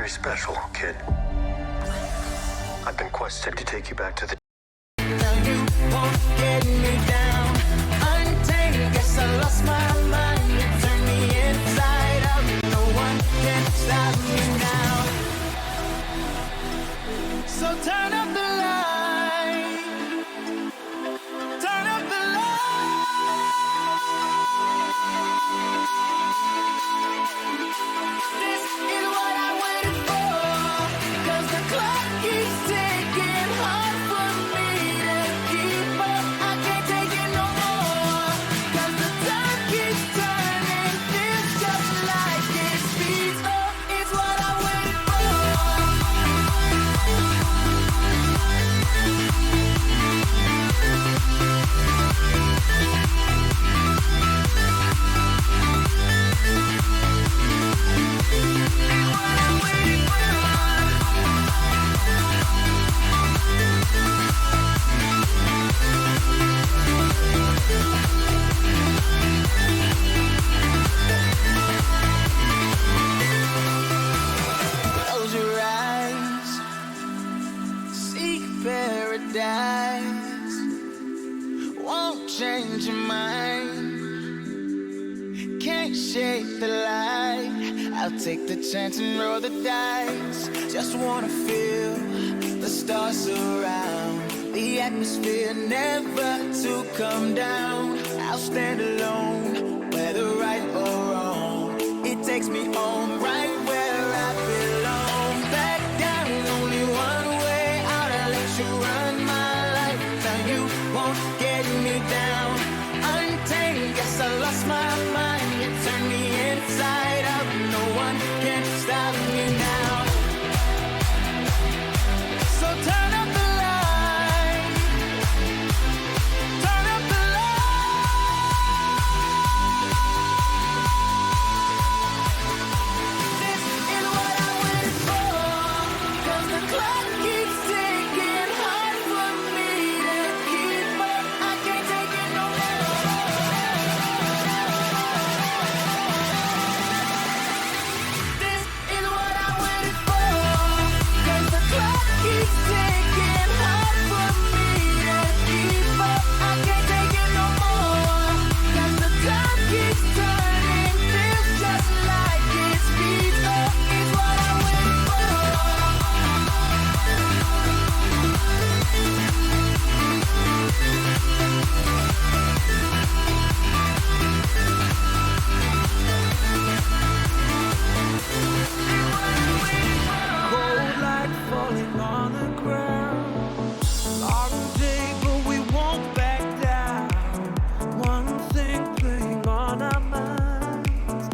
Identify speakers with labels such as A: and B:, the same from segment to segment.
A: very special, kid. I've been quested to take you back to the...
B: Now you won't get me down. Untamed, guess I lost my mind. You turn me inside out. No one can stop me now. So turn up the light. Turn up the light. This is what I waited for. 'Cause the clock keeps ticking. Hard for me to keep up. I can't take it no more. 'Cause the time keeps turning. Feels just like it speeds up. It's what I waited for. Close your eyes, seek paradise. Won't change your mind. Can't shake the light. I'll take the chance and roll the dice. Just wanna feel the stars surround. The atmosphere never to come down. I'll stand alone, whether right or wrong. It takes me home, right where I belong. Back down, only one way out. I'll let you run my life. Now you won't get me down. Untamed, guess I lost my mind. You turn me inside out. No one can stop me now. So turn up the light. Turn up the light. This is what I waited for. 'Cause the clock keeps ticking. Hard for me to keep up. I can't take it no more. This is what I waited for. 'Cause the clock keeps ticking. Hard for me to keep up. I can't take it no more. 'Cause the time keeps turning. Feels just like it speeds up. It's what I waited for. Cold light falling on the ground. Long day, but we won't back down. One thing playing on our minds.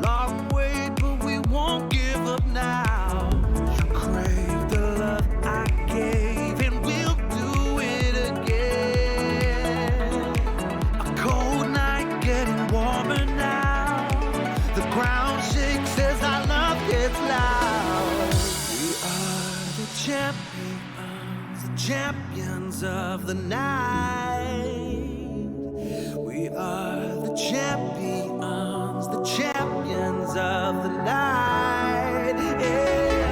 B: Long wait, but we won't give up now. You crave the love I gave, and we'll do it again. A cold night getting warmer now. The ground shakes as our love gets loud. We are the champions of the night. We are the champions of the night. Yeah.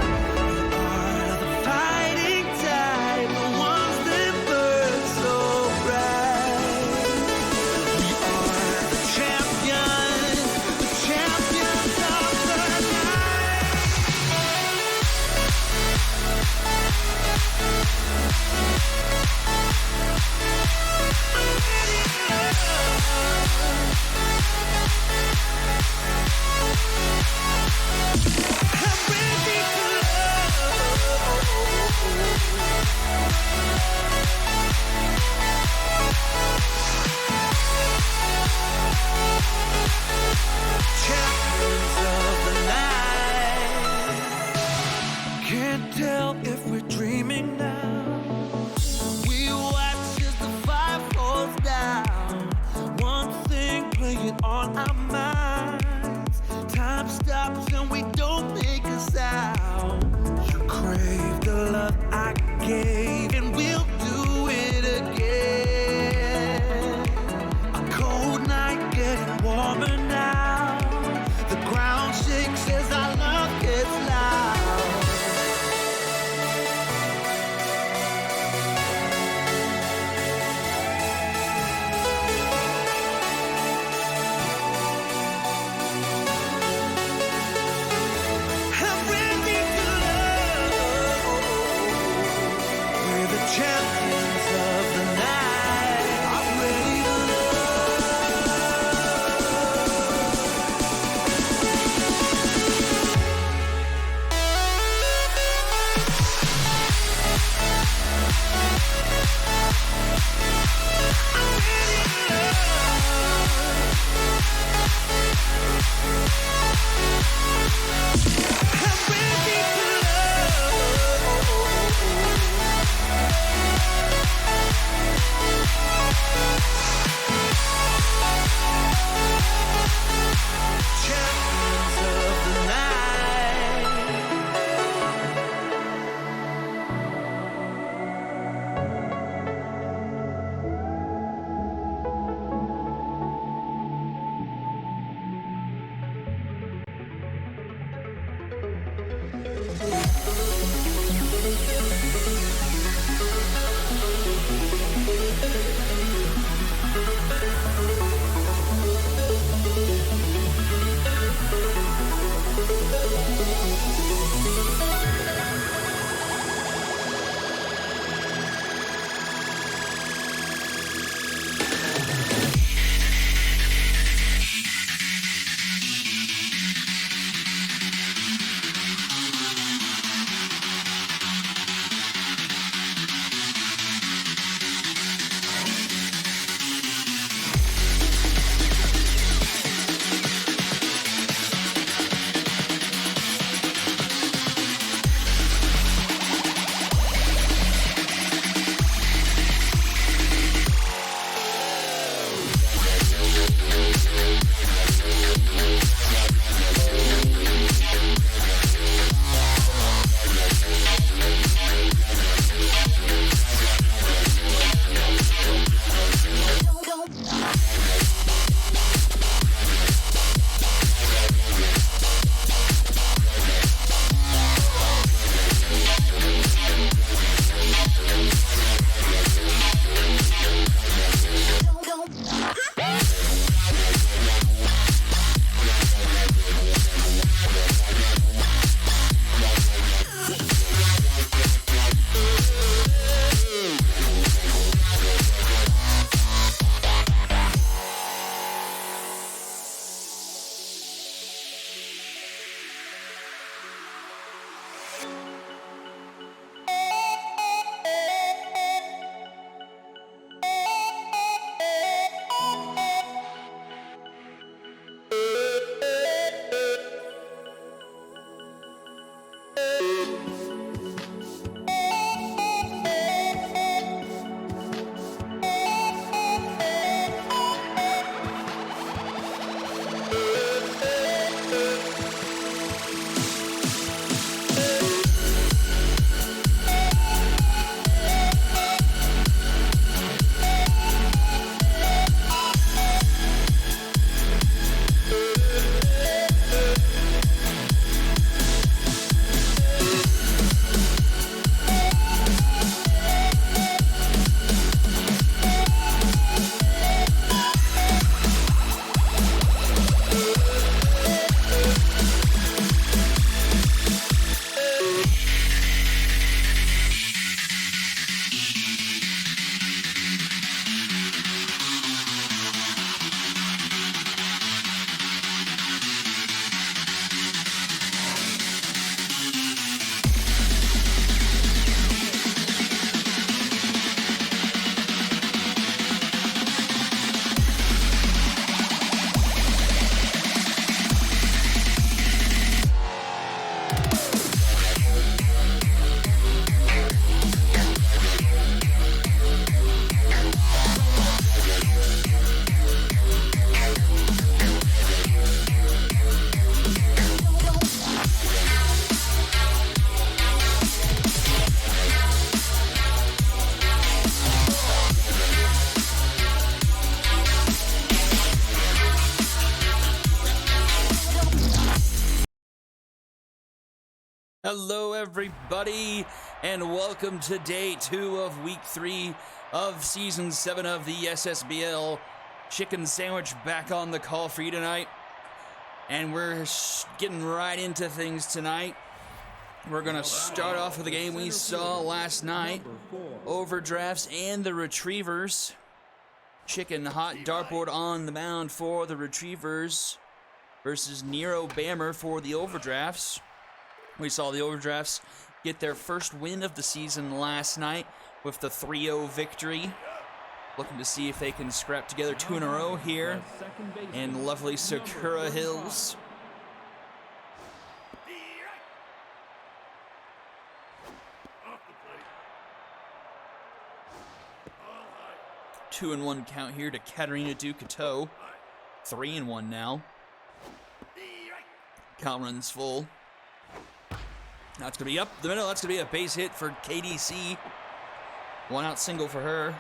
B: We are the fighting tide, the ones that burn so bright. We are the champions of the night. Champions of the night. Can't tell if we're dreaming now. We watch as the fire falls down. One thing playing on our minds. Time stops and we don't make a sound. You crave the love I gave, and we'll do it again. A cold night getting warmer now. The ground shakes as our love gets loud.
C: Hello everybody, and welcome to day 2 of week 3 of season 7 of the SSBL. Chicken Sandwich back on the call for you tonight, and we're getting right into things tonight. We're gonna start off with the game we saw last night, Overdrafts and the Retrievers. Chicken hot dartboard on the mound for the Retrievers versus Nero Bammer for the Overdrafts. We saw the Overdrafts get their first win of the season last night with the 3-0 victory. Looking to see if they can scrap together 2 in a row here in lovely Sakura Hills. Two and 1 count here to Katarina Ducateau. 3-1 now. Count runs full. That's going to be up the middle. That's going to be a base hit for KDC. 1 out single for her.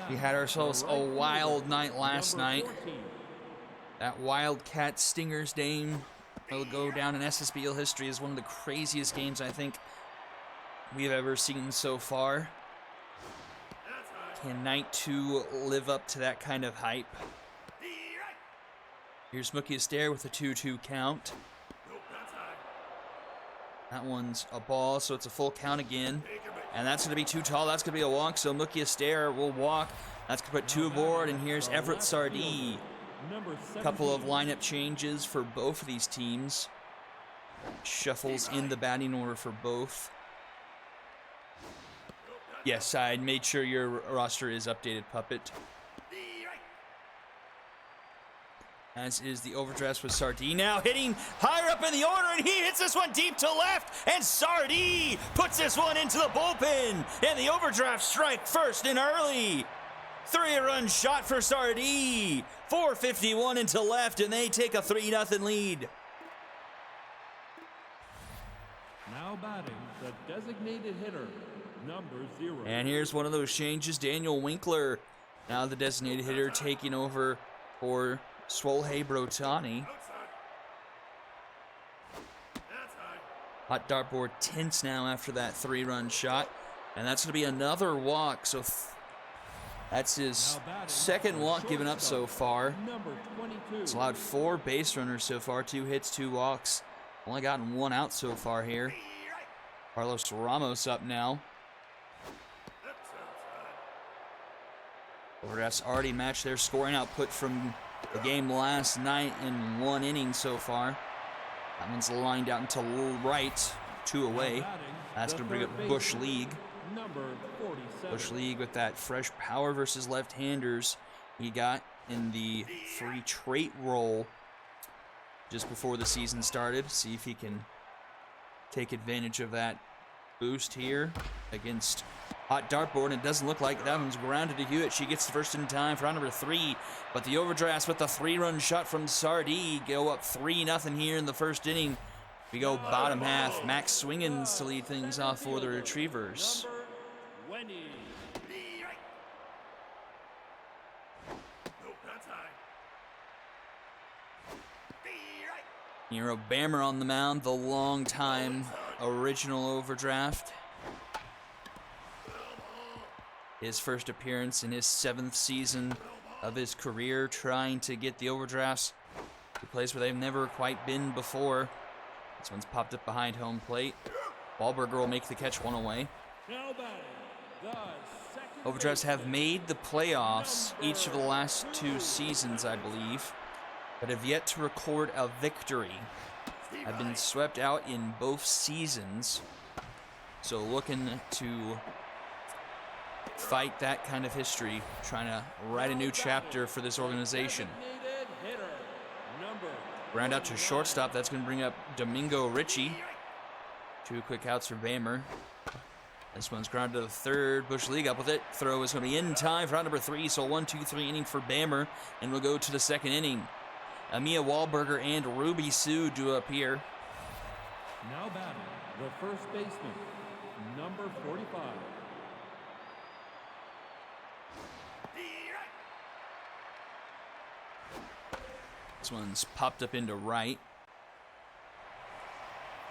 C: We had ourselves a wild night last night. That Wildcat Stingers game will go down in SSBL history as one of the craziest games, I think, we've ever seen so far. Can Night 2 live up to that kind of hype? Here's Mookie Astaire with a 2-2 count. That one's a ball, so it's a full count again. And that's going to be too tall. That's going to be a walk, so Mookie Astaire will walk. That's going to put 2 aboard, and here's Everett Sardee. A couple of lineup changes for both of these teams. Shuffles in the batting order for both. Yes, I made sure your roster is updated, Puppet. As is the overdraft with Sardee. Now hitting higher up in the order, and he hits this one deep to left, and Sardee puts this one into the bullpen, and the overdraft strike first and early. 3-run shot for Sardee. 4:51 into left, and they take a 3-0 lead.
D: Now batting, the designated hitter, number 0.
C: And here's one of those changes. Daniel Winkler, now the designated hitter, taking over for Swolhei Brotani. Hot dartboard tense now after that 3-run shot. And that's going to be another walk. So that's his second walk given up so far. It's allowed 4 base runners so far. 2 hits, 2 walks. Only gotten 1 out so far here. Carlos Ramos up now. Overdraft's already matched their scoring output from the game last night in 1 inning so far. That one's lined out into right, 2 away. That's going to bring up Bush League. Bush League with that fresh power versus left-handers he got in the free trait roll just before the season started. See if he can take advantage of that boost here against Hot Dartboard. It doesn't look like that one's grounded to Hewitt. She gets the first in time for round number 3. But the overdraft with the 3-run shot from Sardee go up 3-0 here in the first inning. We go bottom half. Max Swingens to lead things off for the Retrievers. Nero Bammer on the mound, the long-time original overdraft. His first appearance in his 7th season of his career, trying to get the overdrafts to a place where they've never quite been before. This one's popped up behind home plate. Wahlberger will make the catch, 1 away. Overdrafts have made the playoffs each of the last 2 seasons, I believe, but have yet to record a victory. Have been swept out in both seasons, so looking to fight that kind of history, trying to write a new chapter for this organization. Round out to shortstop, that's going to bring up Domingo Ritchie. 2 quick outs for Bammer. This one's grounded to the third. Bush League up with it. Throw is going to be in time for round number 3, so 1-2-3 inning for Bammer, and we'll go to the second inning. Amia Wahlberger and Ruby Sue do up here.
D: Now batting, the first baseman, number 45.
C: This one's popped up into right.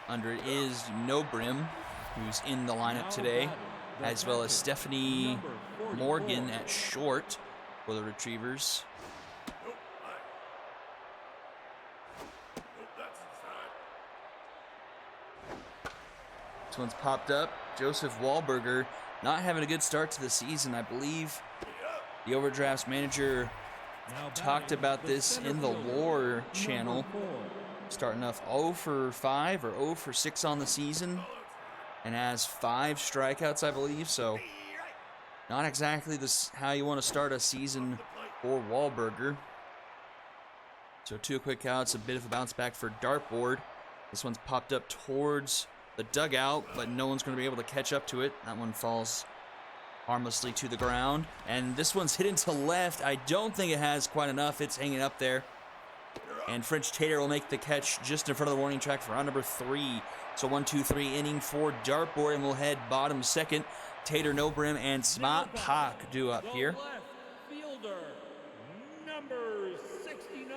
C: Under it is Nobrim, who's in the lineup today, as well as Stephanie Morgan at short for the Retrievers. This one's popped up. Joseph Wahlberger not having a good start to the season, I believe. The overdrafts manager talked about this in the Lore channel. Starting off 0 for 5 or 0 for 6 on the season, and has 5 strikeouts, I believe. So not exactly this how you want to start a season for Wahlberger. So 2 quick outs, a bit of a bounce back for Dartboard. This one's popped up towards the dugout, but no one's going to be able to catch up to it. That one falls harmlessly to the ground, and this one's hit into left. I don't think it has quite enough. It's hanging up there, and French Tater will make the catch just in front of the warning track for round number 3. So 1-2-3 inning for Dartboard, and we'll head bottom second. Tater, Nobrim, and Smart Park do up here.
D: Left fielder, number 69.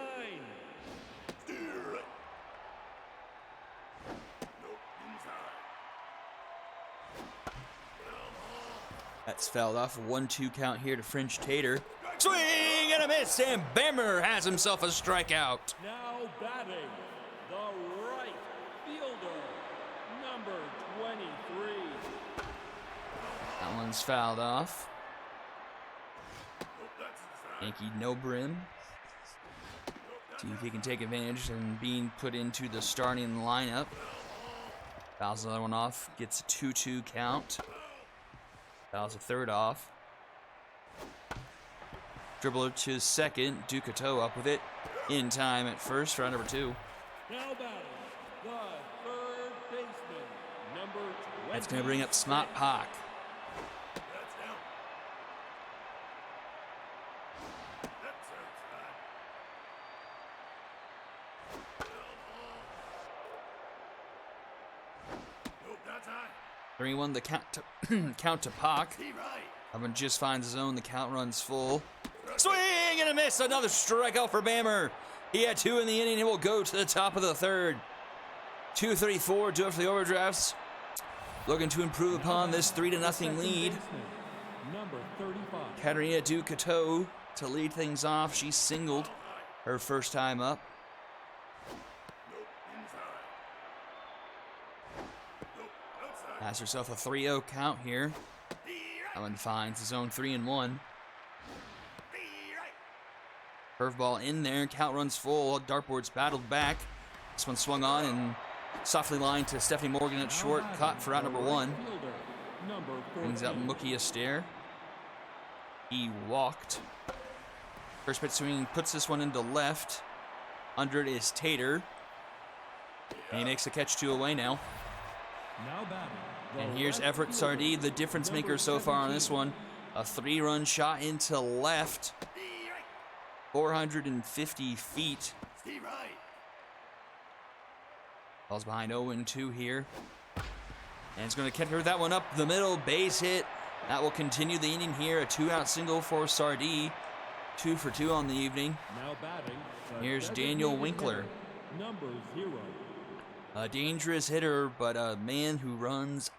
C: That's fouled off. 1-2 count here to French Tater. Swing and a miss, and Bammer has himself a strikeout.
D: Now batting, the right fielder, number 23.
C: That one's fouled off. Yankee no brim. See if he can take advantage and being put into the starting lineup. Fouls another one off. Gets a 2-2 count. Fouls a third off. Dribbler to second. Ducato up with it. In time at first for number 2.
D: Now batting, the third baseman, number 20.
C: That's going to bring up Smart Park. Three one the count to Park. Hubbard just finds his own. The count runs full. Swing and a miss. Another strikeout for Bammer. He had 2 in the inning. He will go to the top of the third. 2:34 do it for the Overdrafts. Looking to improve upon this 3-0 lead.
D: Number 35.
C: Katarina Ducato to lead things off. She singled her first time up. Has herself a 3-0 count here. That one finds his own 3-1. Curveball in there. Count runs full. Dartboard's battled back. This one swung on and softly lined to Stephanie Morgan at short. Caught for out number 1. Brings out Mookie Astaire. He walked. First pitch swing puts this one into left. Under it is Tater. And he makes the catch 2 away now.
D: Now batting.
C: And here's Everett Sardee, the difference maker so far on this one. A 3-run shot into left. 450 feet. Ball's behind 0-2 here. And it's going to catch her that one up the middle. Base hit. That will continue the inning here. A 2-out single for Sardee. 2 for 2 on the evening.
D: Now batting.
C: Here's Daniel Winkler.
D: Number 0.
C: A dangerous hitter, but a man who runs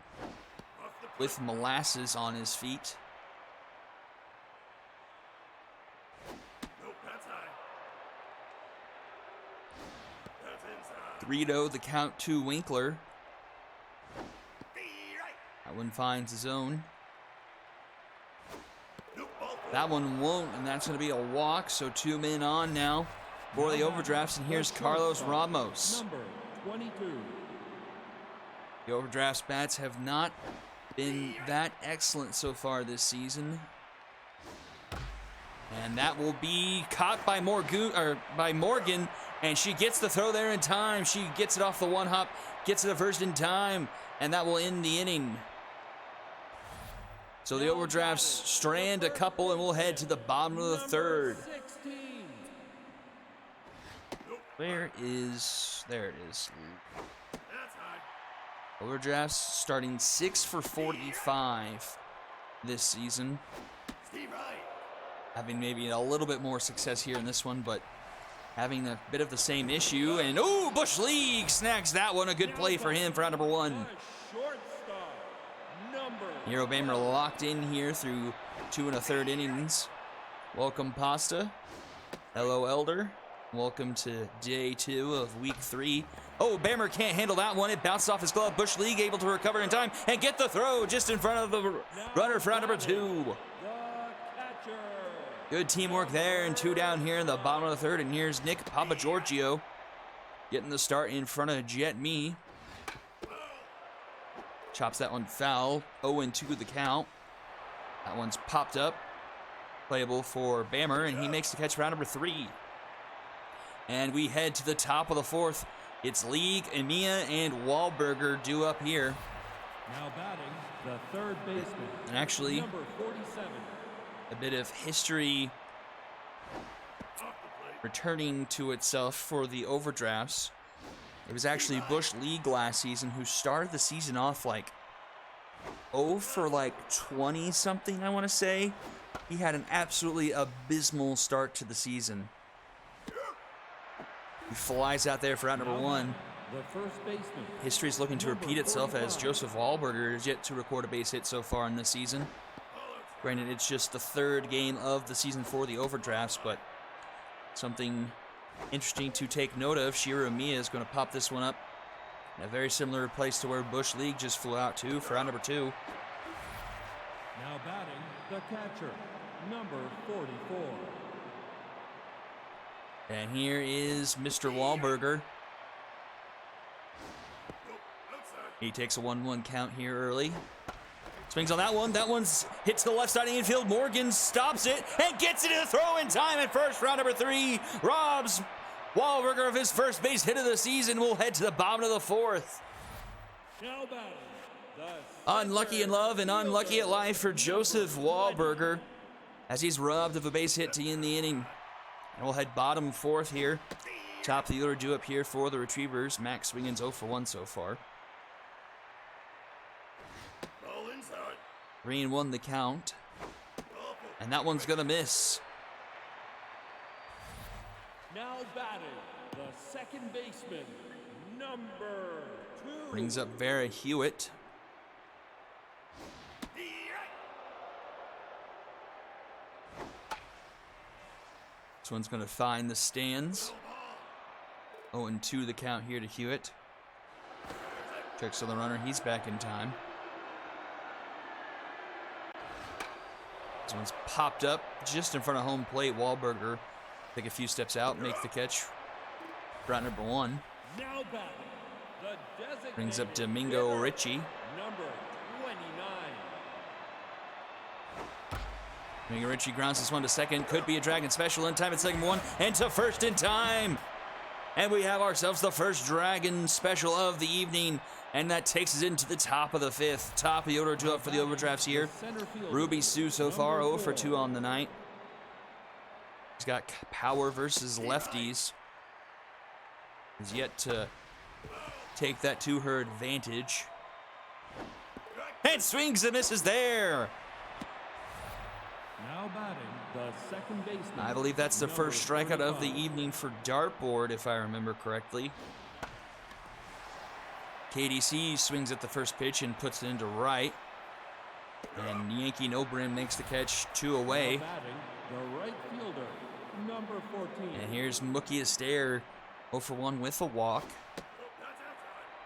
C: with molasses on his feet. That's 3-0 the count to Winkler. That one finds his own. That one won't, and that's going to be a walk, so 2 men on now for the Overdrafts, and here's Carlos Ramos.
D: Number 22.
C: The Overdrafts bats have not been that excellent so far this season. And that will be caught by Morgan, and she gets the throw there in time. She gets it off the one hop, gets it the first in time, and that will end the inning. So the Overdrafts strand a couple, and we'll head to the bottom of the third.
D: 16.
C: There it is. Overdrafts starting 6 for 45 this season. Having maybe a little bit more success here in this one, but having a bit of the same issue. And Bush League snags that one. A good play for him for round number 1. Hero Bammer locked in here through 2 1/3 innings. Welcome, Pasta. Hello, Elder. Welcome to day 2 of week 3. Bammer can't handle that one. It bounced off his glove. Bush League able to recover in time and get the throw just in front of the runner for round number 2. Good teamwork there, and 2 down here in the bottom of the third. And here's Nick Papagiorgio getting the start in front of Jet Me. Chops that one foul. 0-2 the count. That one's popped up. Playable for Bammer, and he makes the catch for round number 3. And we head to the top of the 4th. It's League, Emiya, and Wahlberger due up here.
D: Now batting, the third baseman.
C: And actually,
D: number 47.
C: a bit of history returning to itself for the Overdrafts. It was actually Bush League last season who started the season off like 0 for like 20 something, I want to say. He had an absolutely abysmal start to the season. He flies out there for round number 1.
D: The first baseman.
C: History's looking to repeat itself as Joseph Wahlberger is yet to record a base hit so far in this season. Granted, it's just the third game of the season for the overdrafts, but something interesting to take note of. Shira Mia is going to pop this one up in a very similar place to where Bush League just flew out to for round number 2.
D: Now batting, the catcher, number 44.
C: And here is Mr. Wahlberger. He takes a 1-1 count here early. Swings on that one. That one's hit to the left side of the infield. Morgan stops it and gets it to the throw in time at first. Round number 3 robs Wahlberger of his first base hit of the season. Will head to the bottom of the 4th.
D: Now batting, the
C: Unlucky in love and unlucky at life for Joseph Wahlberger as he's robbed of a base hit to end the inning. And we'll head bottom 4th here. Top of the order due up here for the Retrievers. Max Swingens 0 for 1 so far. 3-1 the count. And that one's gonna miss.
D: now batting, the second baseman, number 2.
C: Brings up Vera Hewitt. This one's gonna find the stands. 0-2 the count here to Hewitt. Checks on the runner, he's back in time. This one's popped up just in front of home plate. Wahlberger take a few steps out, make the catch. Route number 1.
D: Now batting, the designated
C: Brings up Domingo
D: hitter,
C: Ritchie.
D: number 29.
C: Domingo Ritchie grounds this one to second. Could be a Dragon special in time at second 1 and to first in time. And we have ourselves the first Dragon special of the evening. And that takes us into the top of the 5th. Top of the order due up for the overdrafts here.
D: Center fielder,
C: Ruby Sue so far,
D: number
C: 0 for 2
D: 4.
C: on the night. He's got power versus lefties. He's yet to take that to her advantage. And swings and misses there.
D: Now batting, the second baseman.
C: I believe that's the
D: number
C: first strikeout of the
D: 35.
C: evening for Dartboard, if I remember correctly. KDC swings at the first pitch and puts it into right. And Yankee Nobrim makes the catch 2 away.
D: Now batting, the right fielder, number 14.
C: And here's Mookie Astaire, 0 for 1 with a walk.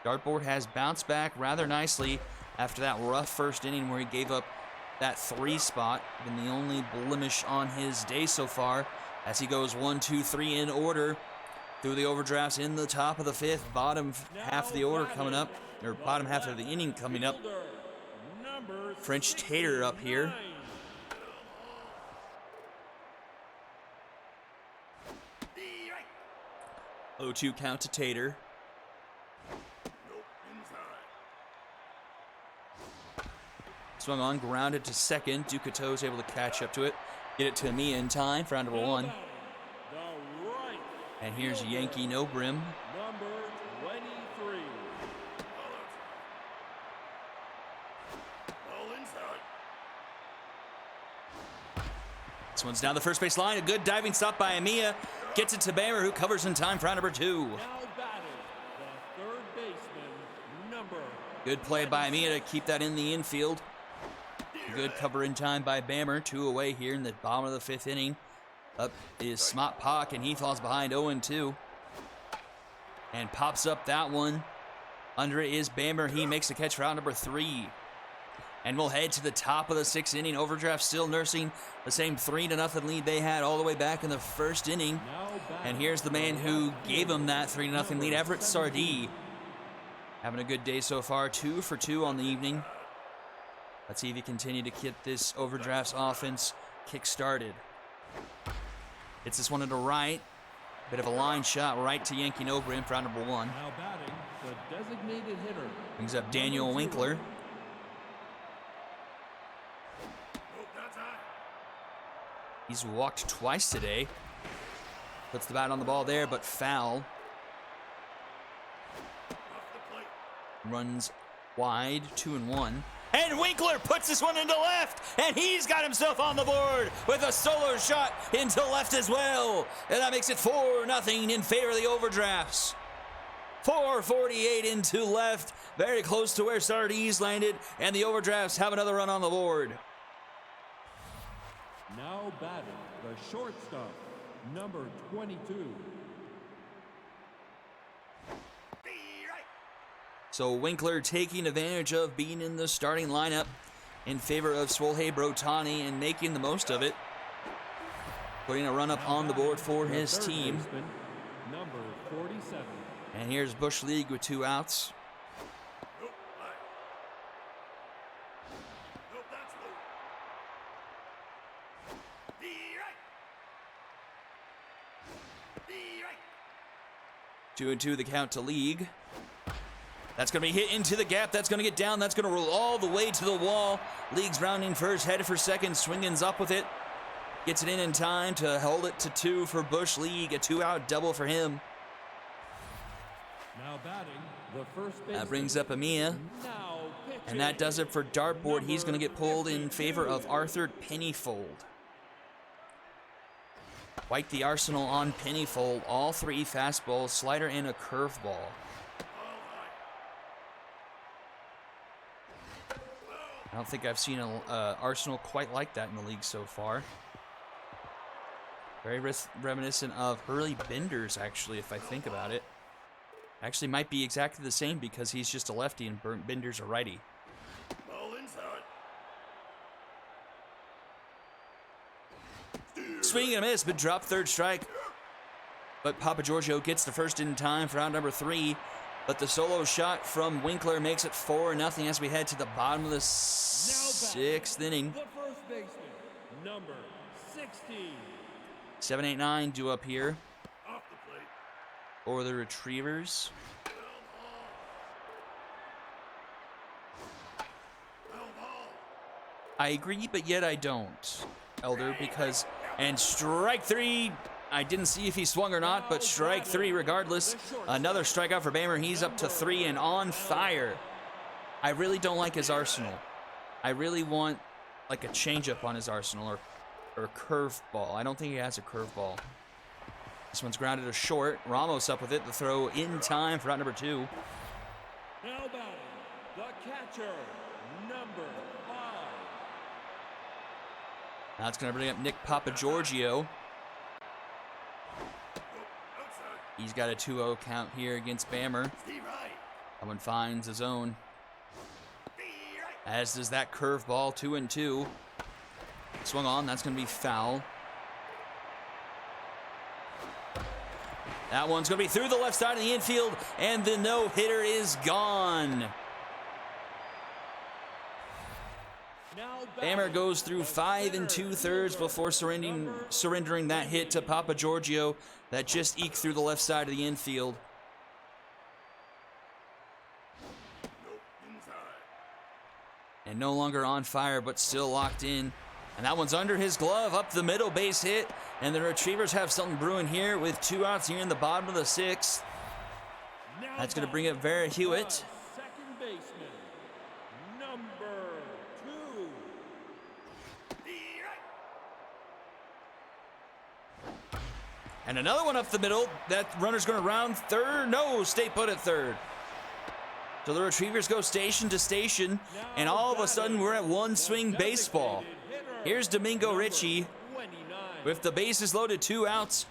C: Dartboard has bounced back rather nicely after that rough first inning where he gave up that 3 spot. Been the only blemish on his day so far as he goes 1, 2, 3 in order through the overdrafts in the top of the 5th. Bottom half of the order coming up, or bottom half of the inning coming up.
D: Fielder, number
C: French Tater up here.
D: 69.
C: 0-2 count to Tater. Swung on, grounded to second. Ducateau is able to catch up to it. Get it to me in time for round number 1.
D: The right
C: And here's Yankee Nobrim.
D: number 23.
C: This one's down the first base line. A good diving stop by Amia. Gets it to Bamer, who covers in time for round number 2.
D: Now batting, the third baseman, number
C: Good play by Amia to keep that in the infield. Good cover in time by Bammer. 2 away here in the bottom of the 5th inning. Up is Smot Pock, and he falls behind 0-2. And pops up that one. Under it is Bammer. He makes the catch for round number 3. And we'll head to the top of the 6th inning. Overdraft still nursing the same 3-0 lead they had all the way back in the first inning.
D: now batting.
C: And here's the man who gave him that 3-0 lead, Everett Sardee. Having a good day so far, 2 for 2 on the evening. Let's see if he continue to get this overdrafts offense kick-started. Hits this one into right. Bit of a line shot right to Yankee Nobrim for round number 1.
D: Now batting, the designated hitter.
C: Brings up Daniel
D: number 0.
C: Winkler. He's walked twice today. Puts the bat on the ball there, but foul. Runs wide, 2-1. And Winkler puts this one into left, and he's got himself on the board with a solo shot into left as well. And that makes it 4-0 in favor of the overdrafts. 4:48 into left, very close to where Sardi's landed, and the overdrafts have another run on the board.
D: Now batting, the shortstop, number 22.
C: So Winkler taking advantage of being in the starting lineup in favor of Swolhe Brotani and making the most of it. Putting a run up on the board for
D: The
C: his
D: third
C: team.
D: baseman, number 47.
C: And here's Bush League with 2 outs. Two and two, the count to League. That's going to be hit into the gap. That's going to get down. That's going to roll all the way to the wall. League's rounding first, headed for second. Swingin's up with it. Gets it in time to hold it to 2 for Bush League. A 2-out double for him.
D: Now batting, the first baseman.
C: That brings up Amia.
D: Now pitching.
C: And that does it for Dartboard. He's going to get pulled in favor of Arthur Pennyfold. White the arsenal on Pennyfold. All 3 fastballs, slider, and a curveball. I don't think I've seen an arsenal quite like that in the league so far. Very reminiscent of Hurley Benders, actually, if I think about it. Actually, might be exactly the same because he's just a lefty and Bender's a righty. Swing and a miss, but drop, third strike. But Papa Giorgio gets the first in time for out number 3. But the solo shot from Winkler makes it 4-0 as we head to the bottom of the 6th inning.
D: The first baseman, number 16.
C: 7-8-9 due up here
D: Off the plate.
C: for the Retrievers. I agree, but yet I don't, Elder, because... And strike 3. I didn't see if he swung or not, but strike 3 regardless. Another strikeout for Bammer. He's up to 3 and on fire. I really don't like his arsenal. I really want like a changeup on his arsenal or a curveball. I don't think he has a curveball. This one's grounded to short. Ramos up with it. The throw in time for out number 2.
D: Now batting, the catcher, number 5.
C: Now it's going to bring up Nick Papagiorgio. He's got a 2-0 count here against Bammer. Someone finds his own. As does that curveball, 2-2. Swung on, that's going to be foul. That one's going to be through the left side of the infield, and the no-hitter is gone. Bammer goes through 5 2/3 before surrendering that hit to Papagiorgio that just eked through the left side of the infield. And no longer on fire, but still locked in. And that one's under his glove, up the middle, base hit. And the Retrievers have something brewing here with 2 outs here in the bottom of the 6th. That's going to bring up Vera Hewitt.
D: Second baseman, number 2.
C: And another one up the middle. That runner's going to round third. No, stay put at third. So the Retrievers go station to station, and all of a sudden we're at one swing baseball. Here's Domingo Ritchie with the bases loaded, 2 outs.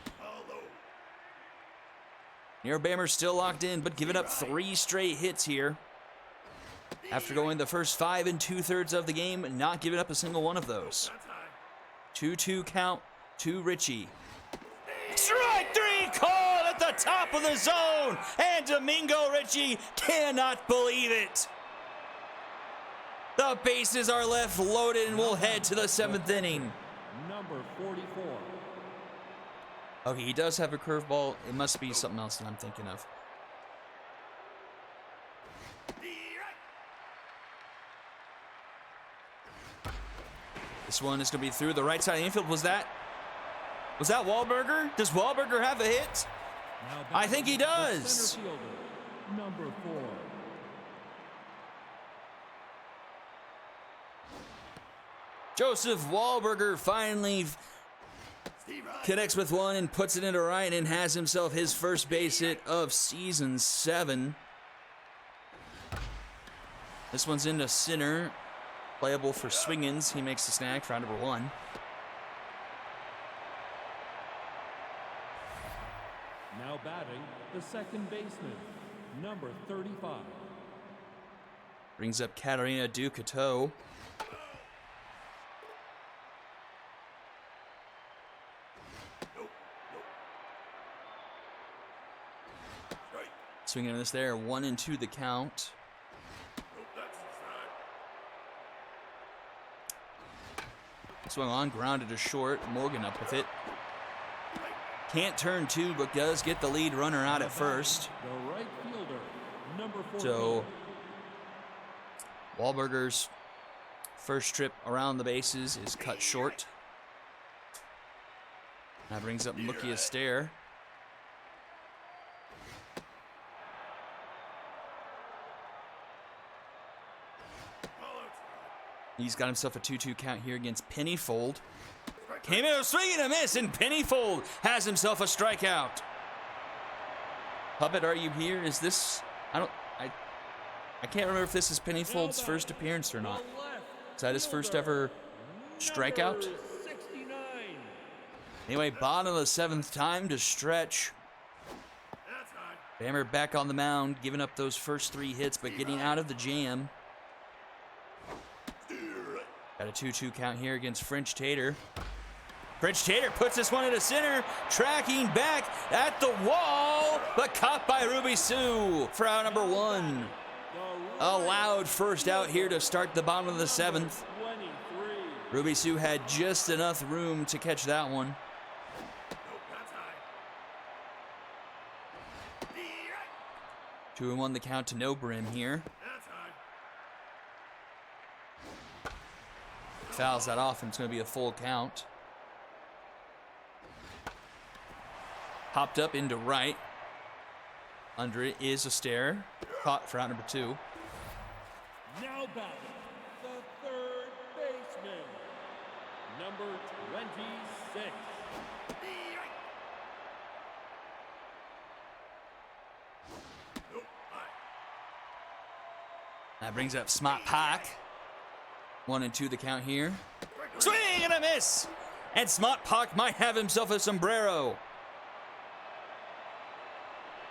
C: Nero Bammer still locked in, but giving up 3 straight hits here. After going the first 5 2/3 of the game, not giving up a single one of those. 2-2 count to Ritchie. Strike 3 called at the top of the zone, and Domingo Ritchie cannot believe it. The bases are left loaded, and we'll head to the 7th inning.
D: Number 44.
C: Okay, he does have a curveball. It must be something else that I'm thinking of. This one is going to be through the right side of the infield. Was that Wahlberger? Does Wahlberger have a hit? I think he does.
D: Center fielder, number 4.
C: Joseph Wahlberger finally connects with one and puts it into right and has himself his first base hit of season 7. This one's into center. Playable for Swingins. He makes the snag for round number 1.
D: Now batting, the second baseman, number 35.
C: Brings up Katarina Ducateau. Swinging on this there, 1-2 the count. Swung on, grounded to short. Morgan up with it. Can't turn two, but does get the lead runner out at first.
D: The right fielder, number 14.
C: So Wahlberger's first trip around the bases is cut short. That brings up Mookie Astaire. He's got himself a 2-2 count here against Pennyfold. Came in a swing and a miss, and Pennyfold has himself a strikeout. Puppet, are you here? Is this... I can't remember if this is Pennyfold's first appearance or not. Is that his first ever strikeout?
D: 69.
C: Anyway, bottom of the seventh, time to stretch. Bammer back on the mound, giving up those first 3 hits, but getting out of the jam. Got a 2-2 count here against French Tater. French Tater puts this one into center, tracking back at the wall, but caught by Ruby Sue for out number 1. A loud first out here to start the bottom of the 7th.
D: 23.
C: Ruby Sue had just enough room to catch that one. Two and 1 the count to No Brim here. Fouls that off, and it's going to be a full count. Hopped up into right. Under it is Astaire. Caught for out number 2.
D: Now batting, the third baseman, number 26.
C: That brings up Smart Park. 1-2 the count here. Swing and a miss! And Smart Park might have himself a sombrero.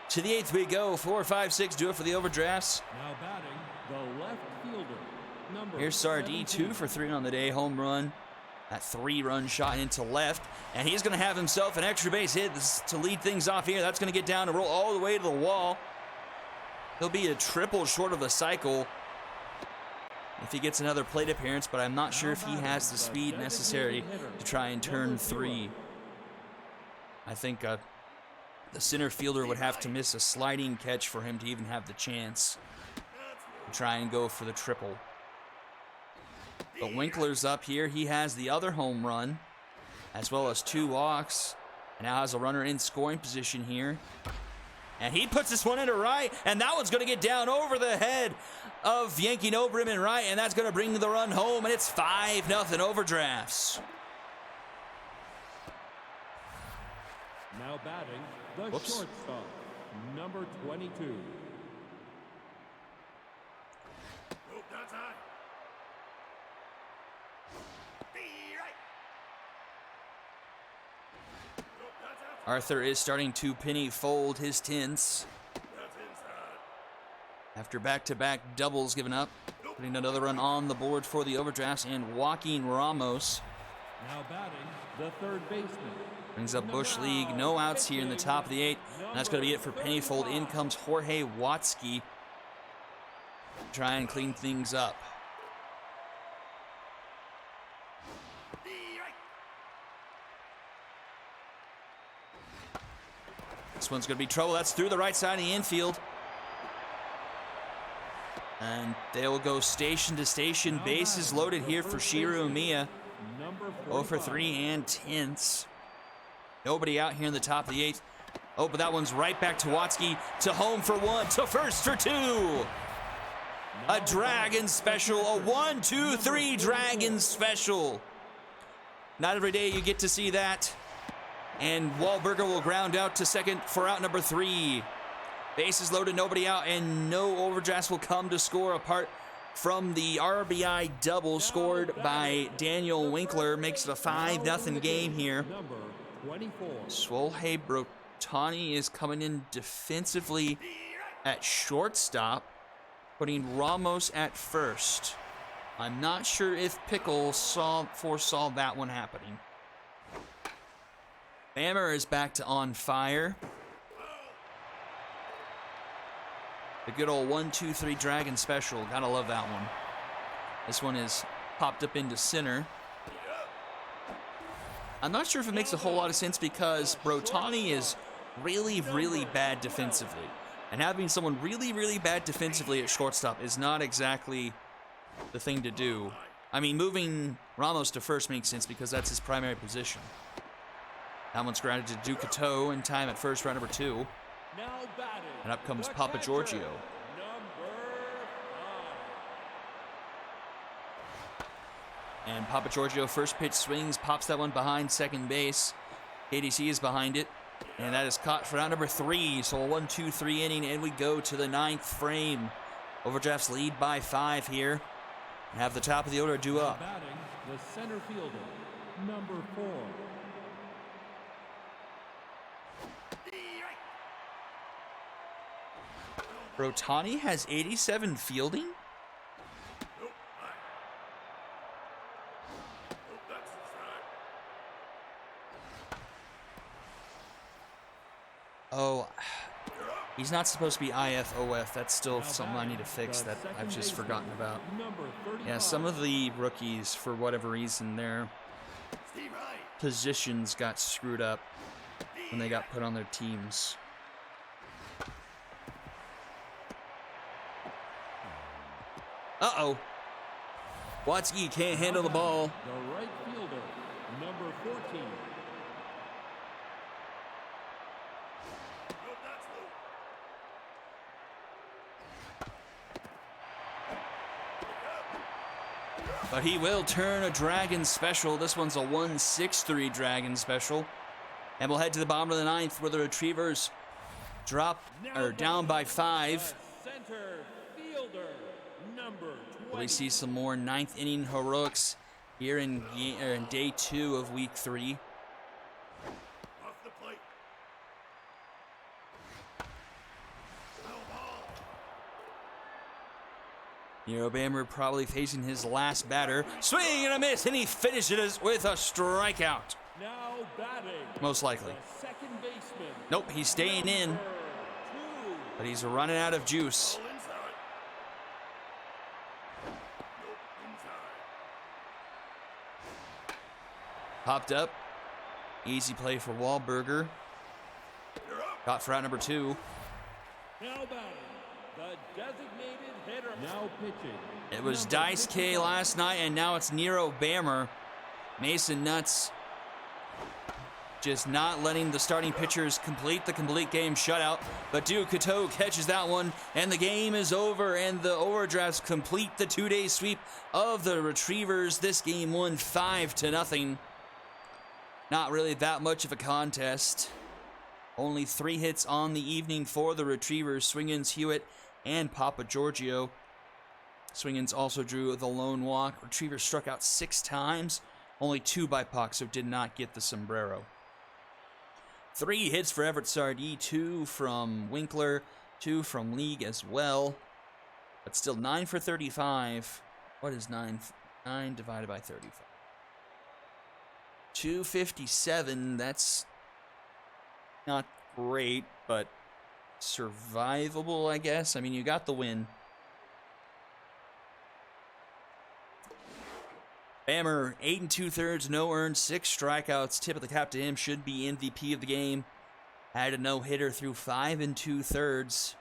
C: To the 8th we go. 4, 5, 6 do it for the overdrafts.
D: Now batting, the left fielder, number
C: Here's Sardee, 2 for 3 on the day. Home run. That 3-run shot into left. And he's going to have himself an extra base hit to lead things off here. That's going to get down and roll all the way to the wall. He'll be a triple short of the cycle if he gets another plate appearance, but I'm not sure if he has the speed necessary to try and turn 3. I think the center fielder would have to miss a sliding catch for him to even have the chance to try and go for the triple. But Winkler's up here. He has the other home run, as well as 2 walks, and now has a runner in scoring position here. And he puts this one into right, and that one's going to get down over the head of Yankee No Brim in right, and that's going to bring the run home, and it's 5-0 overdrafts.
D: Now batting, the
C: Whoops.
D: shortstop, number 22.
C: Arthur is starting to penny fold his tints. After back-to-back doubles given up, putting another run on the board for the overdrafts, and Joaquin Ramos
D: Now batting, the third baseman.
C: brings up Bush League. No outs here in the top of the 8th, and that's going to be it for Pennyfold. In comes Jorge Watsky. Try and clean things up. This one's going to be trouble. That's through the right side of the infield. And they will go station to station. Bases loaded here for Shiru Miya.
D: Number
C: 0 for 3 and tenths. Nobody out here in the top of the 8th. Oh, but that one's right back to Watsky. To home for 1. To first for 2. A Dragon special. A 1-2-3 Dragon special. Not every day you get to see that. And Wahlberger will ground out to second for out number 3. Bases loaded, nobody out, and no overdrafts will come to score apart from the RBI double scored by Daniel Winkler. Makes it a 5-0 game here.
D: Number 24.
C: Swolhe Brotani is coming in defensively at shortstop, putting Ramos at first. I'm not sure if Pickle foresaw that one happening. Bammer is back to on fire. The good old 1-2-3 Dragon Special. Gotta love that one. This one is popped up into center. I'm not sure if it makes a whole lot of sense because Brotani is really, really bad defensively. And having someone really, really bad defensively at shortstop is not exactly the thing to do. I mean, moving Ramos to first makes sense because that's his primary position. That one's grounded to Ducateau in time at first, round number 2. And up comes Papa Giorgio. And Papa Giorgio, first pitch swings, pops that one behind second base. KDC is behind it. And that is caught for round number 3. So a 1-2-3 inning, and we go to the 9th frame. Overdrafts lead by 5 here. And have the top of the order due up.
D: Batting, the center fielder, number 4.
C: Brotani has 87 fielding? Oh, he's not supposed to be IF-OF. That's still something I need to fix that I've just forgotten about. Yeah, some of the rookies, for whatever reason, their positions got screwed up when they got put on their teams. Uh-oh. Watsky can't handle the ball.
D: The right fielder, number 14.
C: But he will turn a Dragon Special. This one's a 1-6-3 Dragon Special. And we'll head to the bottom of the 9th where the Retrievers down by 5.
D: Center fielder, number 20.
C: We see some more 9th inning heroics here in day 2 of week 3. Nero Bammer probably facing his last batter. Swing and a miss, and he finishes with a strikeout.
D: Now batting.
C: Most likely.
D: The second baseman.
C: Nope, he's staying in,
D: Number 2.
C: but he's running out of juice. Popped up. Easy play for Wahlberger. Caught for out number 2.
D: Now batting. The designated hitter. Now pitching.
C: It was
D: Number
C: Dice K
D: 51.
C: last night, and now it's Nero Bammer. Mason Nuts just not letting the starting pitchers complete the complete game shutout. But Ducateau catches that one, and the game is over, and the Overdrafts complete the 2-day sweep of the Retrievers. This game won 5-0. Not really that much of a contest. Only 3 hits on the evening for the Retrievers. Swingins, Hewitt, and Papa Giorgio. Swingins also drew the lone walk. Retrievers struck out 6 times. Only 2 by Puck, so did not get the sombrero. 3 hits for Everett Sardee, 2 from Winkler, 2 from League as well. But still 9 for 35. What is 9 divided by 35? 257. That's not great, but survivable, I guess. I mean, you got the win. Bammer, 8 2/3, no earned, 6 strikeouts. Tip of the cap to him, should be MVP of the game. Had a no-hitter through 5 2/3.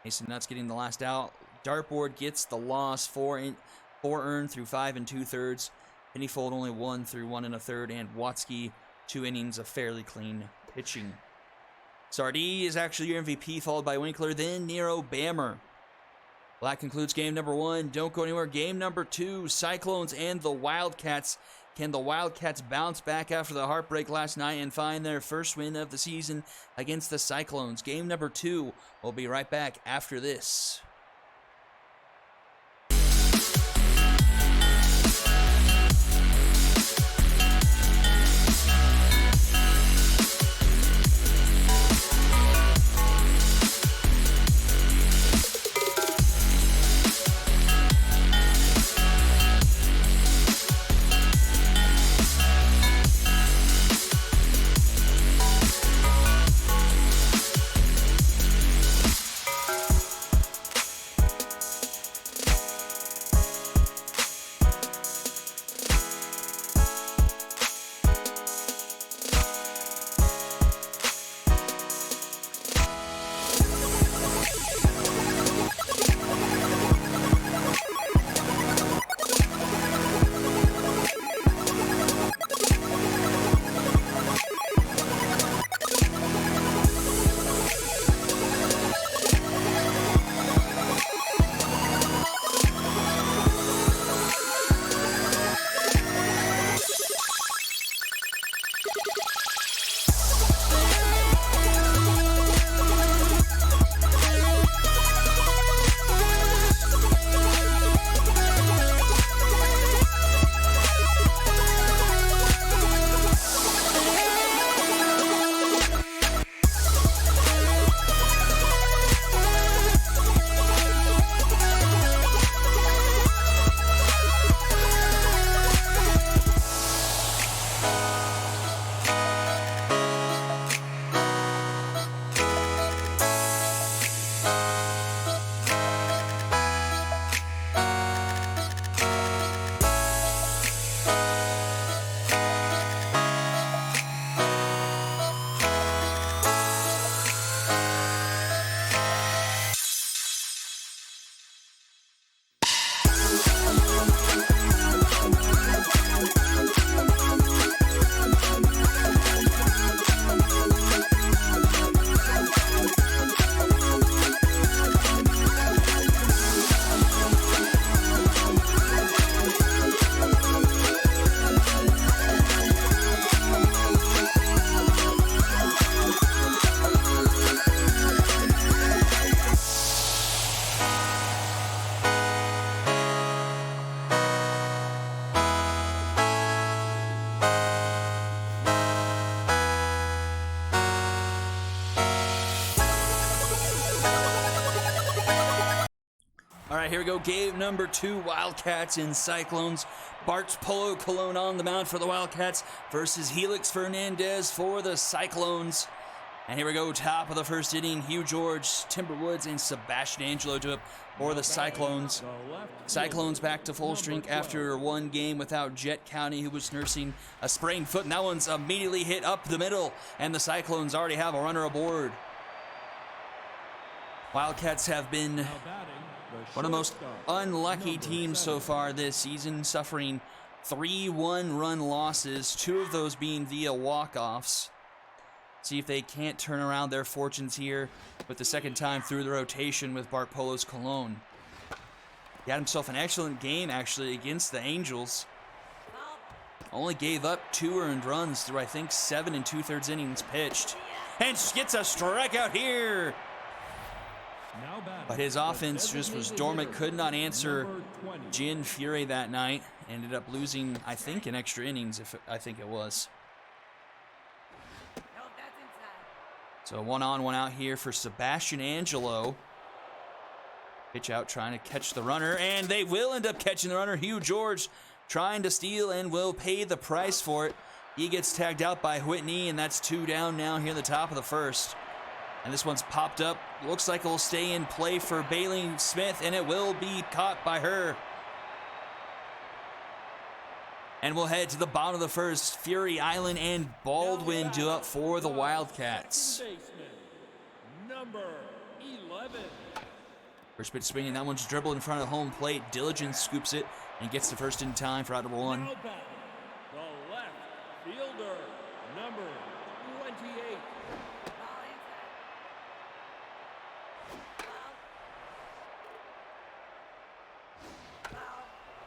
C: Mason Nuts getting the last out. Dartboard gets the loss, 4 earned through 5 2/3. Pennyfold only 1 through 1 1/3, and Watsky 2 innings of fairly clean pitching. Sardee is actually your MVP, followed by Winkler, then Nero Bammer. Well, that concludes game number 1. Don't go anywhere. Game number 2, Cyclones and the Wildcats. Can the Wildcats bounce back after the heartbreak last night and find their first win of the season against the Cyclones? Game number 2. We'll be right back after this. right, here we go. Game number 2, Wildcats and Cyclones. Bart Polo Colon on the mound for the Wildcats versus Helix Fernandez for the Cyclones. And here we go, top of the first inning. Hugh George, Timberwoods, and Sebastian Angelo do it for the Cyclones. Cyclones back to full strength after one game without Jet County, who was nursing a sprained foot. And that one's immediately hit up the middle, and the Cyclones already have a runner aboard. Wildcats have been one of the most unlucky teams so far this season, suffering 3 one-run losses, 2 of those being via walk-offs. See if they can't turn around their fortunes here with the second time through the rotation with Bart Polo's Cologne. He had himself an excellent game, actually, against the Angels. Only gave up 2 earned runs through, I think, 7 2/3 innings pitched. And gets a strikeout here. But his offense just was dormant, could not answer Jin Fury that night. Ended up losing, I think, in extra innings, I think it was. So 1 on, 1 out here for Sebastian Angelo. Pitch out, trying to catch the runner, and they will end up catching the runner. Hugh George trying to steal and will pay the price for it. He gets tagged out by Whitney, and that's 2 down now here in the top of the first. And this one's popped up. Looks like it'll stay in play for Bailey Smith, and it will be caught by her. And we'll head to the bottom of the first. Fury Island and Baldwin do up for the Wildcats.
D: Number 11.
C: First pitch swinging, that one's dribbled in front of the home plate. Diligence scoops it and gets the first in time for out number 1.
D: Now batting, the left fielder, number 28.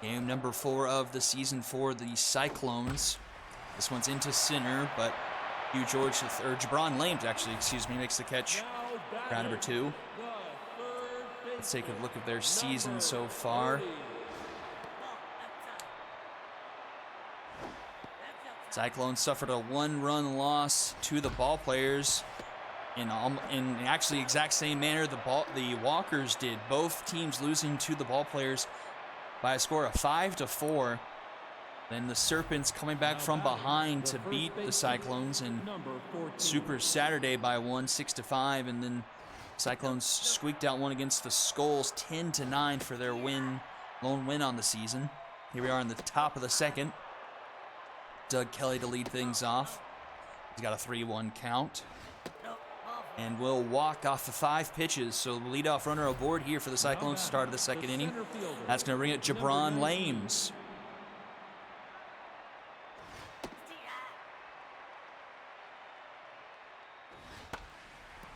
C: Game number 4 of the season for the Cyclones. This one's into center, but Hugh George, or Jabron Lames, actually, makes the catch. Round number 2. Let's take a look at their season so far. Cyclones suffered a 1-run loss to the ball players in actually exact same manner the Walkers did. Both teams losing to the ball players by a score of 5-4. Then the Serpents coming back from behind to beat the Cyclones, and Super Saturday by 1, 6-5, and then Cyclones squeaked out one against the Skulls, 10-9 for their lone win on the season. Here we are in the top of the second. Doug Kelly to lead things off. He's got a 3-1 count. And will walk off the 5 pitches. So the leadoff runner aboard here for the Cyclones, start of the second inning. That's going to bring it Jabron Lames.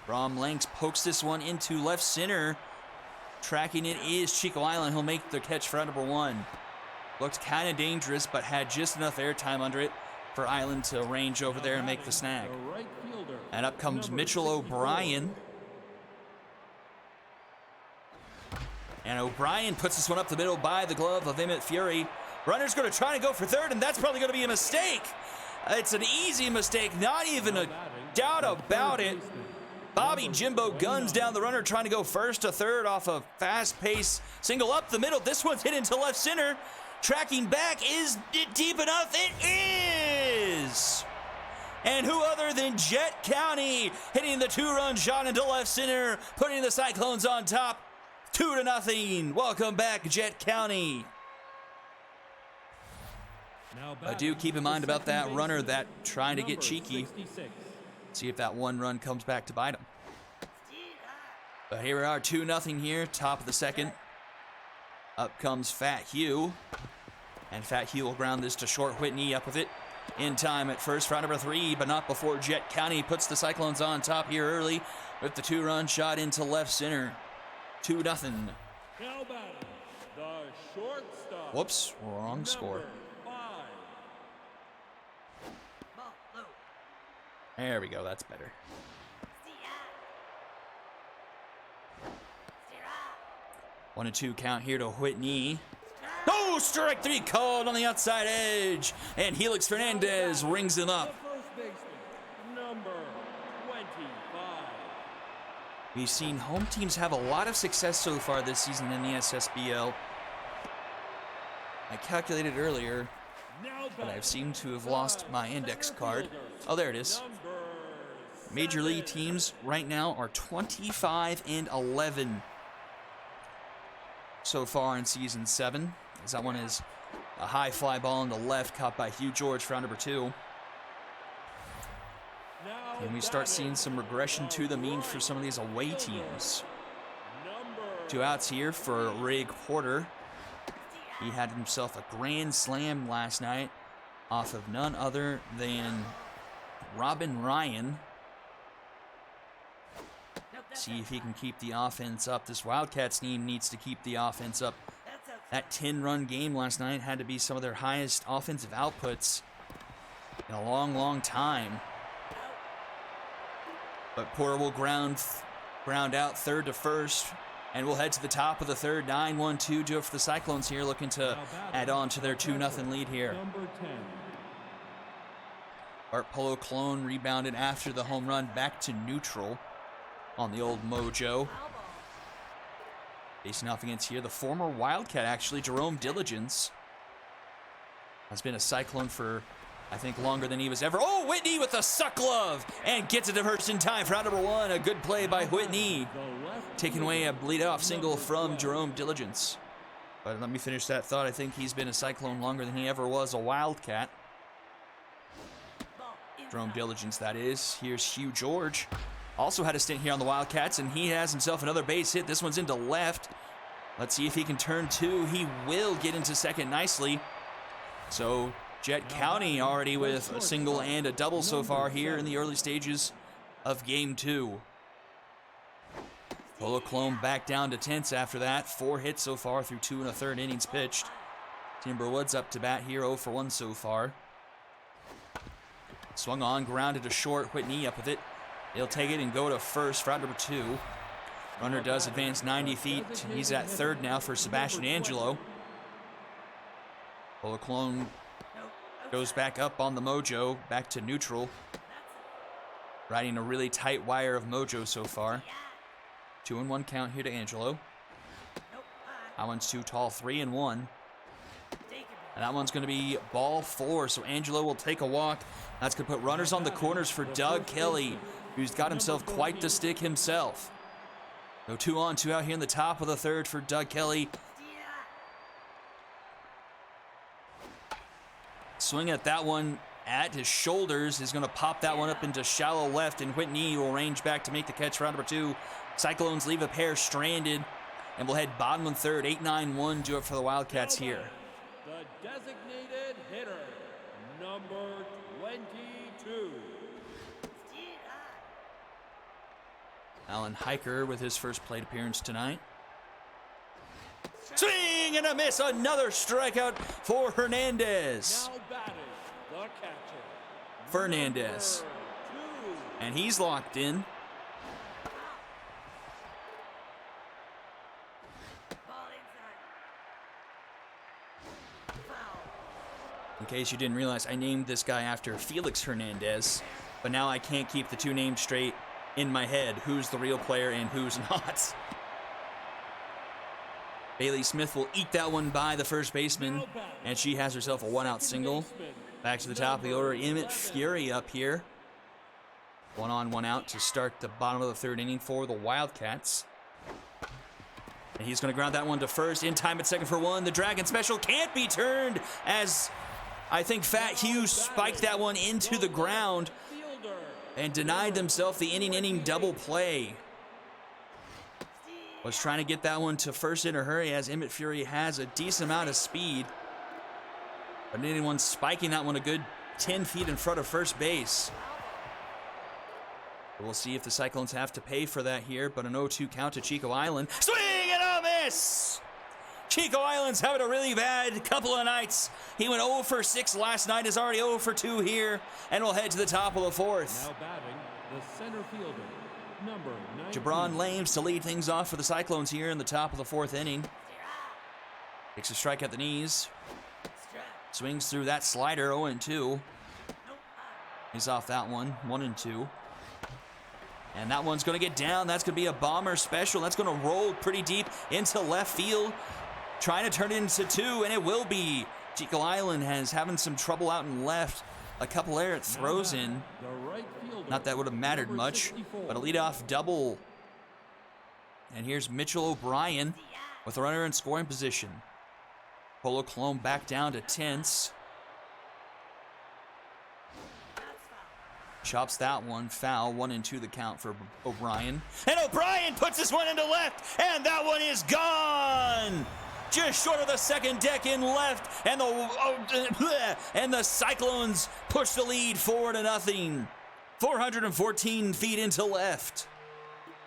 C: Brom Lanks pokes this one into left center. Tracking it is Chico Island. He'll make the catch for out number 1. Looked kind of dangerous, but had just enough airtime under it for Island to range over there and make the snag. And up comes Mitchell O'Brien. And O'Brien puts this one up the middle by the glove of Emmett Fury. Runner's going to try to go for third, and that's probably going to be a mistake. It's an easy mistake, not even a doubt about it. Bobby Jimbo guns down the runner, trying to go first to third off a fast-paced single up the middle. This one's hit into left center. Tracking back, is it deep enough? It is! And who other than Jet County hitting the 2-run shot into left center, putting the Cyclones on top, 2-0. Welcome back, Jet County. I do keep in mind about that runner that trying to get cheeky. See if that 1 run comes back to bite him. But here we are, 2-0 here, top of the second. Up comes Fat Hugh. And Fat Hugh will ground this to short. Whitney up with it in time at first, round number 3, but not before Jet County puts the Cyclones on top here early with the 2-run shot into left center. 2-0.
D: Now batting, the shortstop.
C: Whoops, wrong score.
D: 5.
C: There we go, that's better. 1-2 count here to Whitney. Oh, strike 3 called on the outside edge. And Helix Fernandez rings him up.
D: The first baseman, number 25.
C: We've seen home teams have a lot of success so far this season in the SSBL. I calculated earlier, but I've seemed to have lost my index card. Oh, there it is. Major League teams right now are 25-11 so far in Season 7. As that one is a high fly ball on the left, caught by Hugh George for round number 2. And we start seeing some regression to the mean for some of these away teams. 2 outs here for Rig Porter. He had himself a grand slam last night off of none other than Robin Ryan. See if he can keep the offense up. This Wildcats team needs to keep the offense up. That 10-run game last night had to be some of their highest offensive outputs in a long, long time. But Porter will ground out third to first, and we'll head to the top of the third. 9-1-2 do it for the Cyclones here, looking to add on to their 2-0 lead here. Art Polo Clone rebounded after the home run back to neutral on the old Mojo. Facing off against here, the former Wildcat, actually, Jerome Diligence. Has been a Cyclone for, I think, longer than he was ever. Oh, Whitney with a suck glove and gets it to first in time for round number 1. A good play by Whitney, taking away a leadoff single from Jerome Diligence. But let me finish that thought. I think he's been a Cyclone longer than he ever was a Wildcat. Jerome Diligence, that is. Here's Hugh George. Also had a stint here on the Wildcats, and he has himself another base hit. This one's into left. Let's see if he can turn 2. He will get into second nicely. So Jet County already with a single and a double so far here in the early stages of Game 2. Polo Clone back down to 10th after that. 4 hits so far through 2 1/3 innings pitched. Timberwoods up to bat here, 0 for 1 so far. Swung on, grounded to short. Whitney up with it. He'll take it and go to first for round number 2. Runner does advance 90 feet. He's at third now for Sebastian Angelo. Polo Clone goes back up on the Mojo, back to neutral. Riding a really tight wire of Mojo so far. 2-1 count here to Angelo. That one's too tall, 3-1. And that one's going to be ball 4, so Angelo will take a walk. That's going to put runners on the corners for Doug Kelly, who's got himself quite the stick himself. No 2 on, 2 out here in the top of the third for Doug Kelly. Swing at that one at his shoulders is going to pop that one up into shallow left, and Whitney will range back to make the catch for round number 2. Cyclones leave a pair stranded, and we'll head bottom of third. 8-9-1 do it for the Wildcats here.
D: The designated hitter, number 22.
C: Alan Hiker with his first plate appearance tonight. Swing and a miss, another strikeout for Hernandez.
D: Now batting, the catcher,
C: Fernandez.
D: number 2.
C: And he's locked in. In case you didn't realize, I named this guy after Felix Hernandez, but now I can't keep the 2 names straight in my head. Who's the real player and who's not? Bailey Smith will eat that one by the first baseman, and she has herself a 1-out single. Back to the top of the order, Emmett Fury up here. 1 on, 1 out to start the bottom of the third inning for the Wildcats. And he's going to ground that one to first. In time at second for 1. The Dragon Special can't be turned, as I think Fat Hugh spiked that one into the ground and denied himself the inning double play. Was trying to get that one to first in a hurry, as Emmett Fury has a decent amount of speed. But anyone spiking that one a good 10 feet in front of first base. We'll see if the Cyclones have to pay for that here, but an 0-2 count to Chico Island. Swing and a miss! Chico Island's having a really bad couple of nights. He went 0 for 6 last night, is already 0 for 2 here, and we'll head to the top of the fourth.
D: Now batting, the center fielder, number 19.
C: Jabron Lames to lead things off for the Cyclones here in the top of the 4th inning. Takes a strike at the knees. Swings through that slider, 0-2. He's off that one, 1-2. And that one's going to get down. That's going to be a bomber special. That's going to roll pretty deep into left field. Trying to turn it into 2, and it will be. Jekyll Island has having some trouble out in left. A couple errant throws in. Not that would have mattered much, but a leadoff double. And here's Mitchell O'Brien with a runner in scoring position. Polo Cologne back down to tense. Chops that one, foul, 1-2 the count for O'Brien. And O'Brien puts this one into left, and that one is gone! Just short of the second deck in left, and the Cyclones push the lead 4-0. 414 feet into left.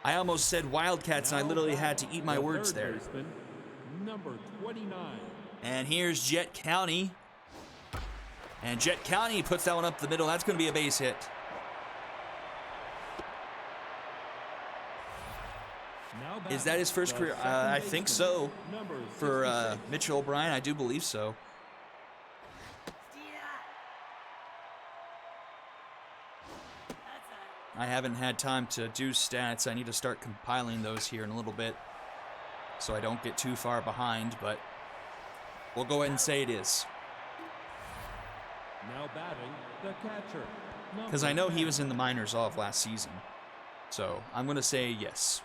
C: I almost said Wildcats, and I literally had to eat my words there.
D: Number 29.
C: And here's Jet County. And Jet County puts that one up the middle. That's going to be a base hit. Is that his first career? I think so. For Mitchell O'Brien, I do believe so. I haven't had time to do stats. I need to start compiling those here in a little bit so I don't get too far behind, but we'll go ahead and say it is.
D: Now batting the catcher.
C: Because I know he was in the minors all of last season. So I'm going to say yes.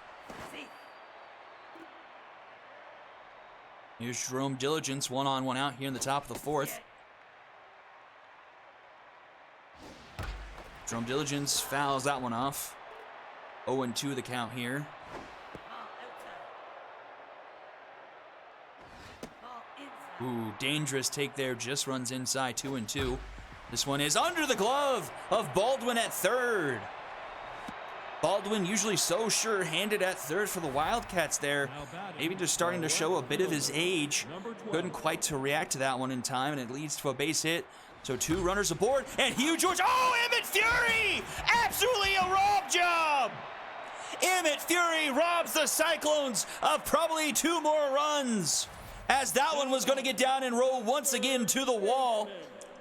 C: Here's Jerome Diligence, 1-on, 1-out here in the top of the 4th. Jerome Diligence fouls that one off. 0-2 the count here. Ooh, dangerous take there, just runs inside, 2-2. This one is under the glove of Baldwin at third. Baldwin usually so sure-handed at third for the Wildcats there. Maybe just starting to show a bit of his age. Couldn't quite to react to that one in time, and it leads to a base hit. So 2 runners aboard, and Hugh George. Oh, Emmett Fury! Absolutely a rob job! Emmett Fury robs the Cyclones of probably 2 more runs, as that one was going to get down and roll once again to the wall.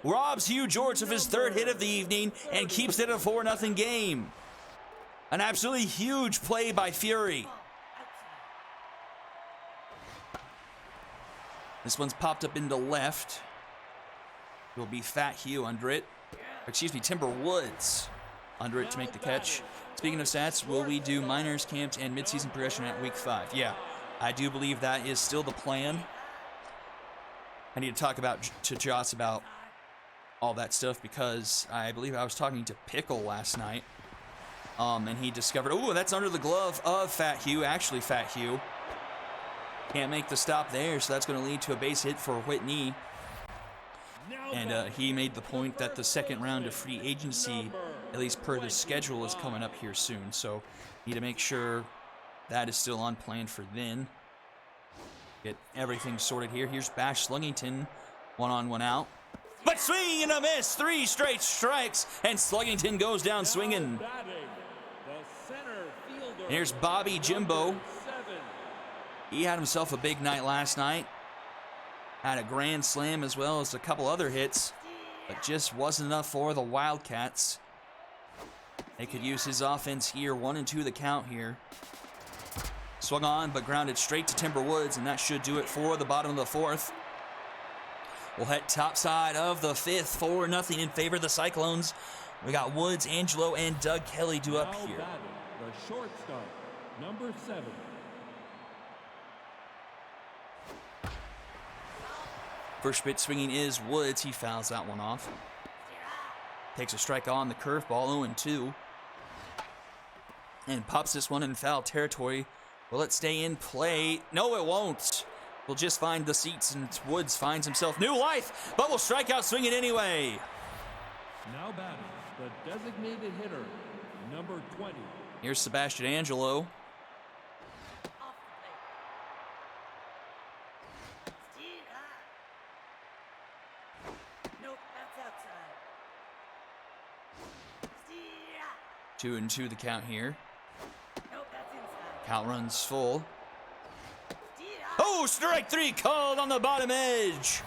C: Robs Hugh George of his 3rd hit of the evening and keeps it a 4-0 game. An absolutely huge play by Fury. This one's popped up into left. It will be Fat Hugh under it. Excuse me, Timber Woods under it to make the catch. Speaking of stats, will we do minors, camps, and midseason progression at week 5? Yeah, I do believe that is still the plan. I need to talk to Joss about all that stuff because I believe I was talking to Pickle last night. And he discovered, oh, that's under the glove of Fat Hugh, actually Fat Hugh. Can't make the stop there, so that's going to lead to a base hit for Whitney. And he made the point that the second round of free agency, at least per the schedule, is coming up here soon. So need to make sure that is still on plan for then. Get everything sorted here. Here's Bash Sluggington, 1-on, 1-out. But swing and a miss, 3 straight strikes, and Sluggington goes down swinging. Here's Bobby Jimbo. He had himself a big night last night. Had a grand slam as well as a couple other hits, but just wasn't enough for the Wildcats. They could use his offense here. 1-2 the count here. Swung on, but grounded straight to Timber Woods, and that should do it for the bottom of the 4th. We'll head top side of the 5th, 4-0 in favor of the Cyclones. We got Woods, Angelo, and Doug Kelly due up here.
D: The shortstop, number 7.
C: First pitch swinging is Woods. He fouls that one off. Takes a strike on the curveball, 0-2. And pops this one in foul territory. Will it stay in play? No, it won't. We'll just find the seats, and Woods finds himself new life, but will strike out swinging anyway.
D: Now batting, the designated hitter, number 20.
C: Here's Sebastian Angelo.
E: Nope, that's outside.
C: 2-2 the count here.
E: Nope, that's inside.
C: Count runs full. Oh, strike 3 called on the bottom edge.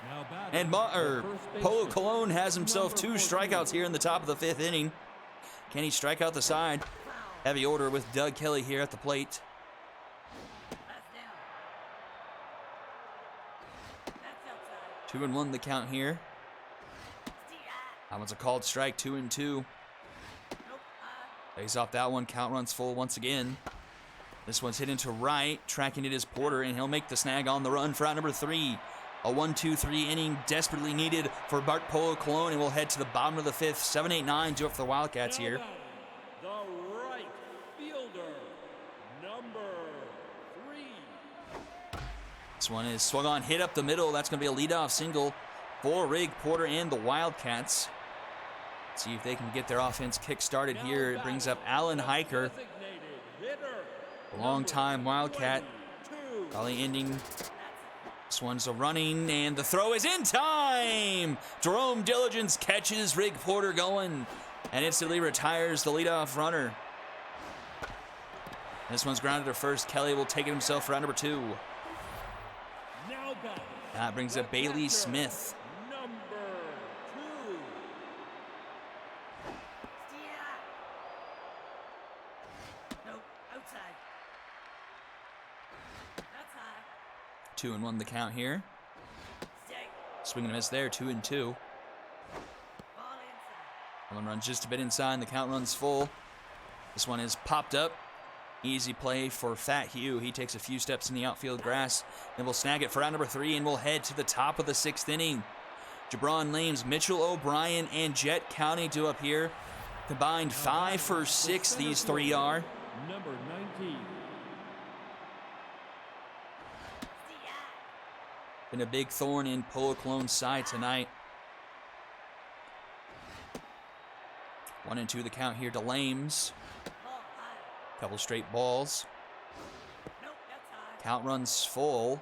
D: Now batting,
C: And Polo Cologne has himself 2 strikeouts here in the top of the 5th inning. Can he strike out the side? Heavy order with Doug Kelly here at the plate.
E: That's down. That's outside.
C: 2-1 the count here. That one's a called strike, 2-2.
E: Nope.
C: Lays off that one, count runs full once again. This one's hit into right, tracking it is Porter, and he'll make the snag on the run for out number 3. A 1-2-3 inning desperately needed for Bart Polo Cologne, and we'll head to the bottom of the 5th. 7-8-9 do it for the Wildcats here.
D: The right fielder, number 3.
C: This one is swung on, hit up the middle. That's going to be a leadoff single for Rig Porter and the Wildcats. Let's see if they can get their offense kick-started here. It brings up Alan Hiker, a long-time Wildcat. Probably ending. This one's a running, and the throw is in time! Jerome Diligence catches Rig Porter going and instantly retires the leadoff runner. This one's grounded to first. Kelly will take it himself for round number 2. That brings up Bailey Smith.
D: Number 2.
E: Nope. Outside. That's high.
C: 2-1 the count here.
E: Stick.
C: Swing and a miss there, 2-2.
E: Ball inside.
C: One runs just a bit inside, the count runs full. This one is popped up. Easy play for Fat Hugh. He takes a few steps in the outfield grass, and will snag it for round number 3, and we'll head to the top of the 6th inning. Jabron Lames, Mitchell O'Brien, and Jet County do up here. Combined 5 for 6, these 3 are.
D: Number 19.
C: Been a big thorn in Polo Cologne's side tonight. 1-2 the count here to Lames.
E: Ball high.
C: Couple straight balls.
E: Nope. That's high.
C: Count runs full.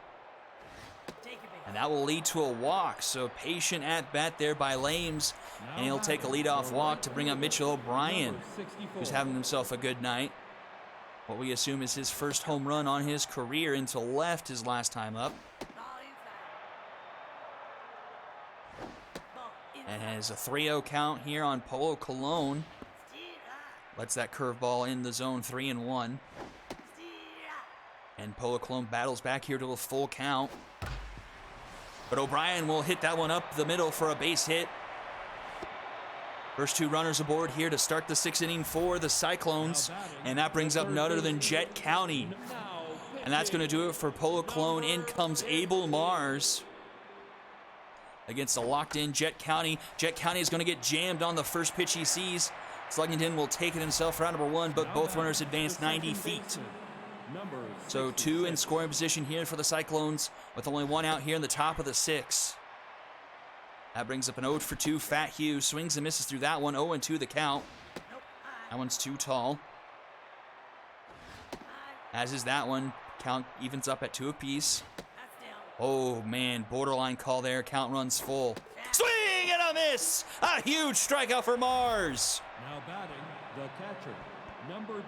E: Take it, baby.
C: And that will lead to a walk. So patient at bat there by Lames. And he'll take a leadoff walk to bring up Mitchell O'Brien, who's having himself a good night. What we assume is his first home run on his career into left his last time up.
E: Ball inside. Ball inside.
C: And has a 3-0 count here on Polo Cologne. Lets that curveball in the zone, 3-1. And Polo Cologne battles back here to a full count. But O'Brien will hit that one up the middle for a base hit. First 2 runners aboard here to start the 6th inning for the Cyclones. And that brings up none other than Jet County. And that's going to do it for Polo Cologne. In comes Abel Mars against a locked-in Jet County. Jet County is going to get jammed on the first pitch he sees. Sluggington will take it himself for round number 1, but both runners advance 90 feet. So 2 in scoring position here for the Cyclones, with only 1 out here in the top of the 6th. That brings up an 0-for-2 Fat Hugh. Swings and misses through that one. 0-2 the count. That one's too tall. As is that one. Count evens up at 2 apiece. Oh, man. Borderline call there. Count runs full. Swing and a miss! A huge strikeout for Mars.
D: Now batting, the catcher, number 10.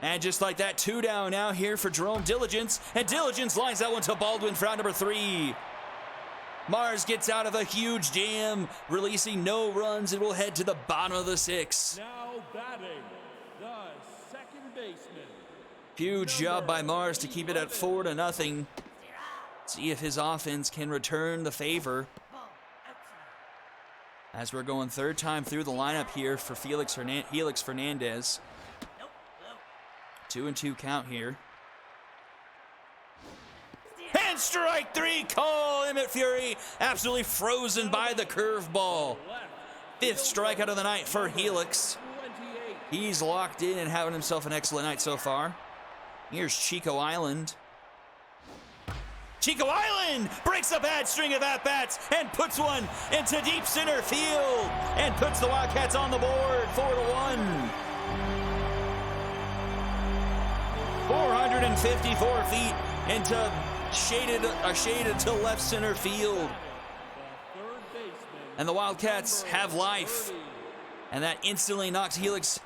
C: And just like that, 2 down now here for Jerome Diligence. And Diligence lines that one to Baldwin for round number 3. Mars gets out of a huge jam, releasing no runs, and will head to the bottom of the 6th.
D: Now batting, the second baseman.
C: Huge job by Mars to keep it at 4-0. See if his offense can return the favor. As we're going 3rd time through the lineup here for Helix Fernandez. 2-2 count here. And strike 3 call. Emmett Fury absolutely frozen by the curveball. 5th strikeout of the night for Helix. He's locked in and having himself an excellent night so far. Here's Chico Island. Chico Island breaks a bad string of at-bats and puts one into deep center field and puts the Wildcats on the board, 4-1. 454 feet into shaded to left center field. And the Wildcats have life. And that instantly knocks Helix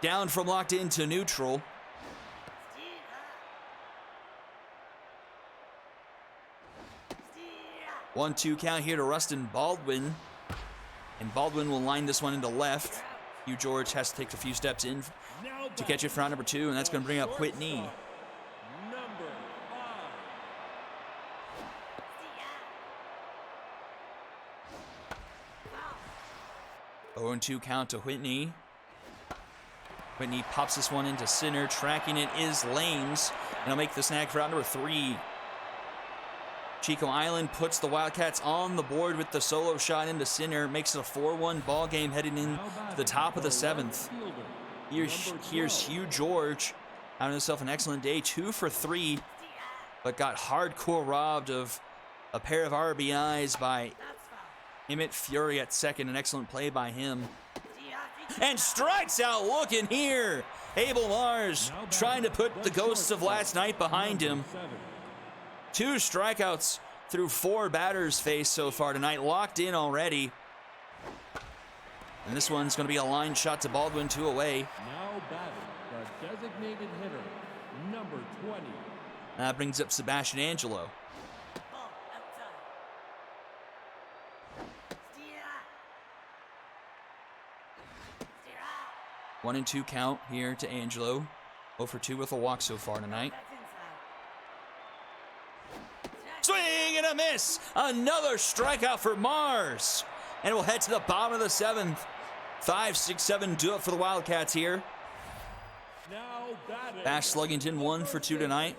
C: down from locked in to neutral. One, 2 count here to Rustin Baldwin. And Baldwin will line this one into left. Hugh George has to take a few steps in to catch it for out number 2, and that's going to bring up Whitney.
D: Number 5.
C: 0-2 count to Whitney. Whitney pops this one into center. Tracking it is Lames, and he'll make the snag for out number 3. Chico Island puts the Wildcats on the board with the solo shot into center. Makes it a 4-1 ball game heading in to the top of the 7th. Here's Hugh George having himself an excellent day. 2 for 3, but got hardcore robbed of a pair of RBIs by Emmett Fury at second. An excellent play by him. And strikes out looking here. Abel Mars trying to put the ghosts of last night behind him. 2 strikeouts through 4 batters faced so far tonight. Locked in already. And this one's going to be a line shot to Baldwin, 2 away.
D: Now batting, the designated hitter, number 20.
C: That brings up Sebastian Angelo.
E: Ball outside.
C: 1-2 count here to Angelo. 0 for 2 with a walk so far tonight. Swing and a miss. Another strikeout for Mars. And we'll head to the bottom of the 7th. 5, 6, 7 do it for the Wildcats here.
D: Now batting,
C: Bash Sluggington 1 for 2 tonight.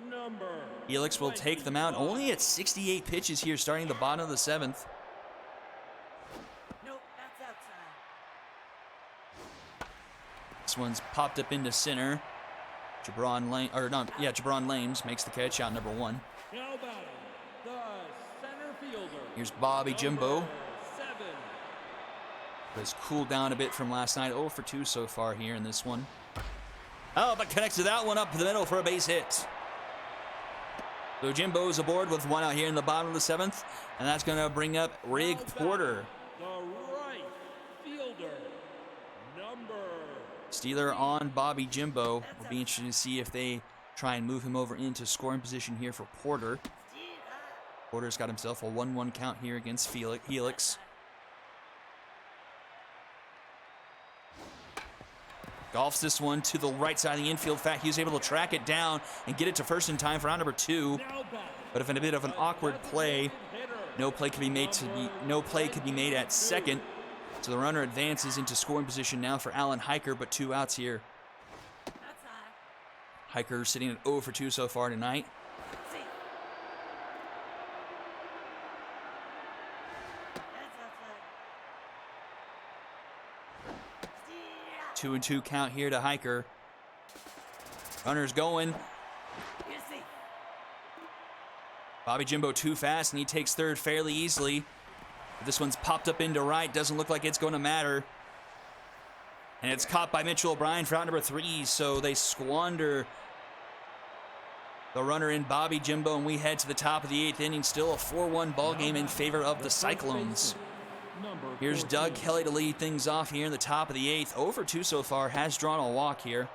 D: number
C: Helix will take them out only at 68 pitches here starting the bottom of the 7th.
E: Nope, that's outside.
C: This one's popped up into center. Jabron Lames makes the catch out number 1.
D: Now batting, the center fielder.
C: Here's Bobby Jimbo.
D: Number 7.
C: Has cooled down a bit from last night. 0 for 2 so far here in this one. Oh, but connects to that one up the middle for a base hit. So Jimbo's aboard with 1 out here in the bottom of the 7th, and that's going to bring up Rig Porter.
D: The right fielder, number
C: Steeler on Bobby Jimbo. Will be interesting to see if they try and move him over into scoring position here for Porter. Porter's got himself a 1-1 count here against Helix. Golfs this one to the right side of the infield. In fact, he was able to track it down and get it to first in time for round number 2.
D: now batting,
C: But if in a bit of an awkward play,
D: hitter,
C: no play could be made at second. So the runner advances into scoring position now for Alan Hiker, but 2 outs here.
E: That's high.
C: Hiker sitting at 0 for 2 so far tonight.
E: See. That's outside.
C: 2-2 count here to Hiker. Runner's going.
E: You see.
C: Bobby Jimbo too fast, and he takes third fairly easily. But this one's popped up into right. Doesn't look like it's going to matter. And it's caught by Mitchell O'Brien for out number 3, so they squander the runner in Bobby Jimbo, and we head to the top of the 8th inning. Still a 4-1 ball game in favor of the Cyclones.
D: number
C: Here's
D: 14.
C: Doug Kelly to lead things off here in the top of the 8th. 0 for 2 so far, has drawn a walk here.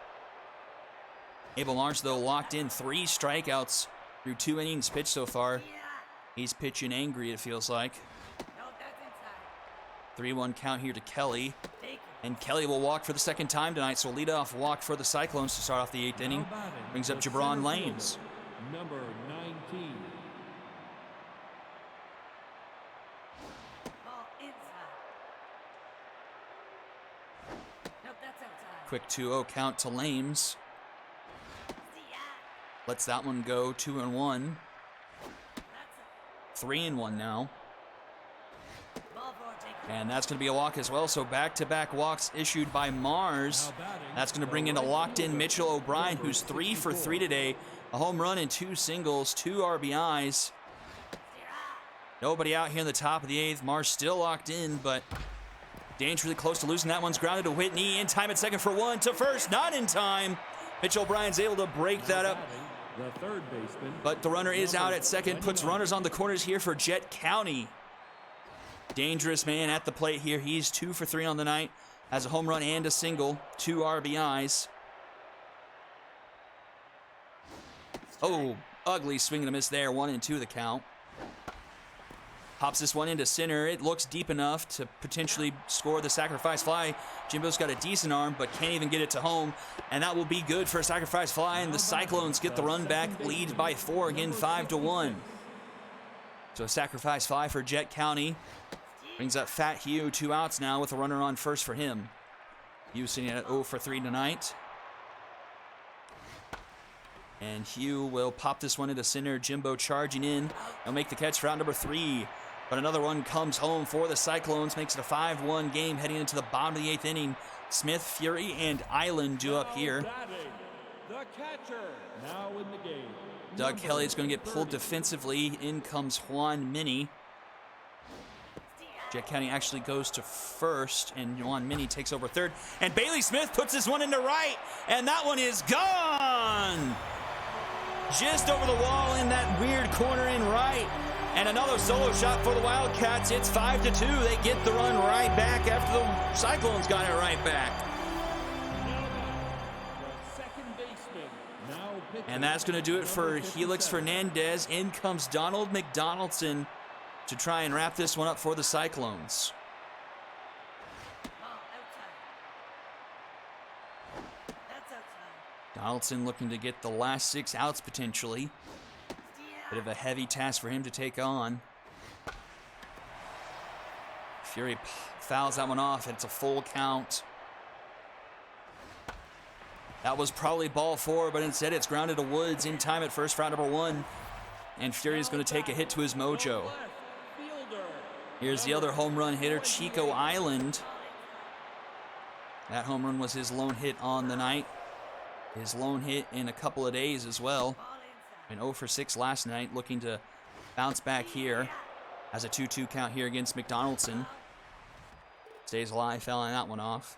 C: Abel Lawrence, though, locked in 3 strikeouts through 2 innings pitched so far. He's pitching angry, it feels like.
E: No, that's inside.
C: 3-1 count here to Kelly.
E: Take it.
C: And Kelly will walk for the second time tonight, so lead off walk for the Cyclones to start off the 8th inning.
D: Now batting,
C: Brings up
D: the
C: Jabron
D: center
C: Lanes.
D: fielder, number 19.
E: Ball inside. Nope, that's outside.
C: Quick 2-0 count to Lames. Lets that one go 2-1.
E: That's
C: 3-1 now.
E: ball four, take it.
C: And that's going to be a walk as well. So back-to-back walks issued by Mars.
D: Now batting,
C: That's going to bring
D: the
C: in a
D: right
C: locked-in
D: fielder,
C: Mitchell O'Brien,
D: number
C: who's 3 for 3
D: 64.
C: today. A home run and 2 singles, 2 RBIs. Nobody out here in the top of the 8th. Mars still locked in, but dangerously close to losing. That one's grounded to Whitney. In time at second for 1 to first. Not in time. Mitchell O'Brien's able to break that up.
D: Batting, the third baseman,
C: But the runner is out
D: number
C: at second, puts
D: 29.
C: runners on the corners here for Jet County. Dangerous man at the plate here. He's 2 for 3 on the night. Has a home run and a single, 2 RBIs. Oh, ugly swing and a miss there. 1-2 the count. Pops this one into center. It looks deep enough to potentially score the sacrifice fly. Jimbo's got a decent arm, but can't even get it to home. And that will be good for a sacrifice fly. And the Cyclones get the run back, lead by 4, again 5-1. So a sacrifice fly for Jet County. Brings up Fat Hugh, 2 outs now with a runner on first for him. Hugh sitting at 0 for 3 tonight. And Hugh will pop this one into center. Jimbo charging in. He'll make the catch for out number 3. But another one comes home for the Cyclones. Makes it a 5-1 game heading into the bottom of the 8th inning. Smith, Fury, and Island due up here.
D: The catcher now in the game.
C: Doug Kelly is going to get pulled defensively. In comes Juan Mini. Jet County actually goes to first, and Juan Mini takes over third. And Bailey Smith puts this one into right, and that one is gone! Just over the wall in that weird corner in right. And another solo shot for the Wildcats. It's 5-2. They get the run right back after the Cyclones got it right back.
D: The second baseman now pitching.
C: And that's going to do it for Helix Fernandez. In comes Donald McDonaldson to try and wrap this one up for the Cyclones.
E: Ball outside. That's outside.
C: Donaldson looking to get the last 6 outs potentially. Bit of a heavy task for him to take on. Fury fouls that one off, and it's a full count. That was probably ball 4, but instead it's grounded to Woods in time at first for out number 1. And Fury is going to take a hit to his mojo. Here's the other home run hitter, Chico Island. That home run was his lone hit on the night. His lone hit in a couple of days as well. And 0 for 6 last night, looking to bounce back here. Has a 2-2 count here against McDonaldson. Stays alive, fouling that one off.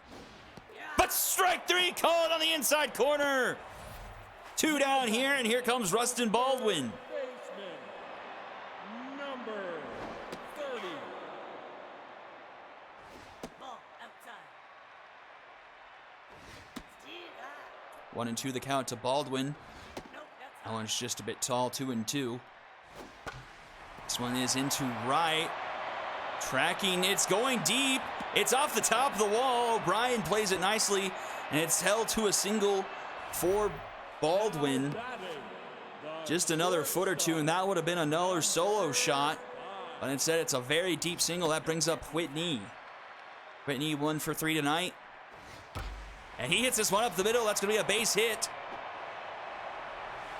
C: But strike 3 called on the inside corner. 2 down here, and here comes Rustin Baldwin.
D: Baseman number 30.
E: Ball outside.
C: 1-2 the count to Baldwin.
E: Nope, that's
C: That one's just a bit tall, 2-2. This one is into right. Tracking, it's going deep. It's off the top of the wall. O'Brien plays it nicely, and it's held to a single for Baldwin. Just another foot or two, and that would have been another solo shot. But instead, it's a very deep single. That brings up Whitney. Whitney 1 for 3 tonight. And he hits this one up the middle. That's going to be a base hit.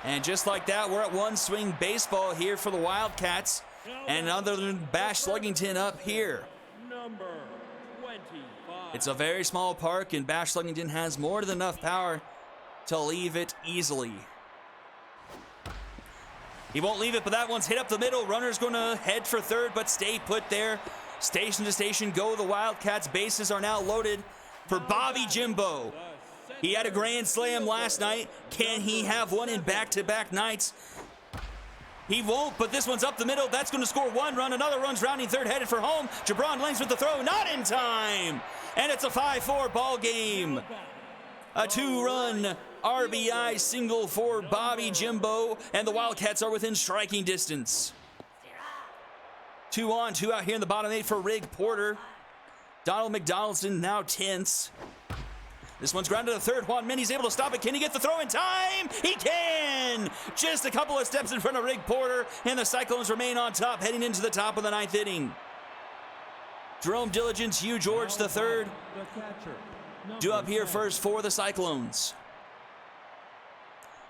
C: And just like that, we're at one swing baseball here for the Wildcats. And other than Bash Sluggington up here.
D: Number 25.
C: It's a very small park, and Bash Sluggington has more than enough power to leave it easily. He won't leave it, but that one's hit up the middle. Runner's going to head for third, but stay put there. Station to station go the Wildcats. Bases are now loaded for Bobby Jimbo. He had a grand slam last night. Can he have one in back-to-back nights? He won't, but this one's up the middle. That's going to score 1 run. Another run's rounding third, headed for home. Jabron Lanes with the throw, not in time. And it's a 5-4 ball game. A 2-run RBI single for Bobby Jimbo, and the Wildcats are within striking distance. 2 on, 2 out here in the bottom 8 for Rig Porter. Donald McDonaldson now tense. This one's grounded to third. Juan Mini's able to stop it. Can he get the throw in time? He can! Just a couple of steps in front of Rig Porter, and the Cyclones remain on top, heading into the top of the 9th inning. Jerome Diligence, Hugh George the third, due up here first for the Cyclones.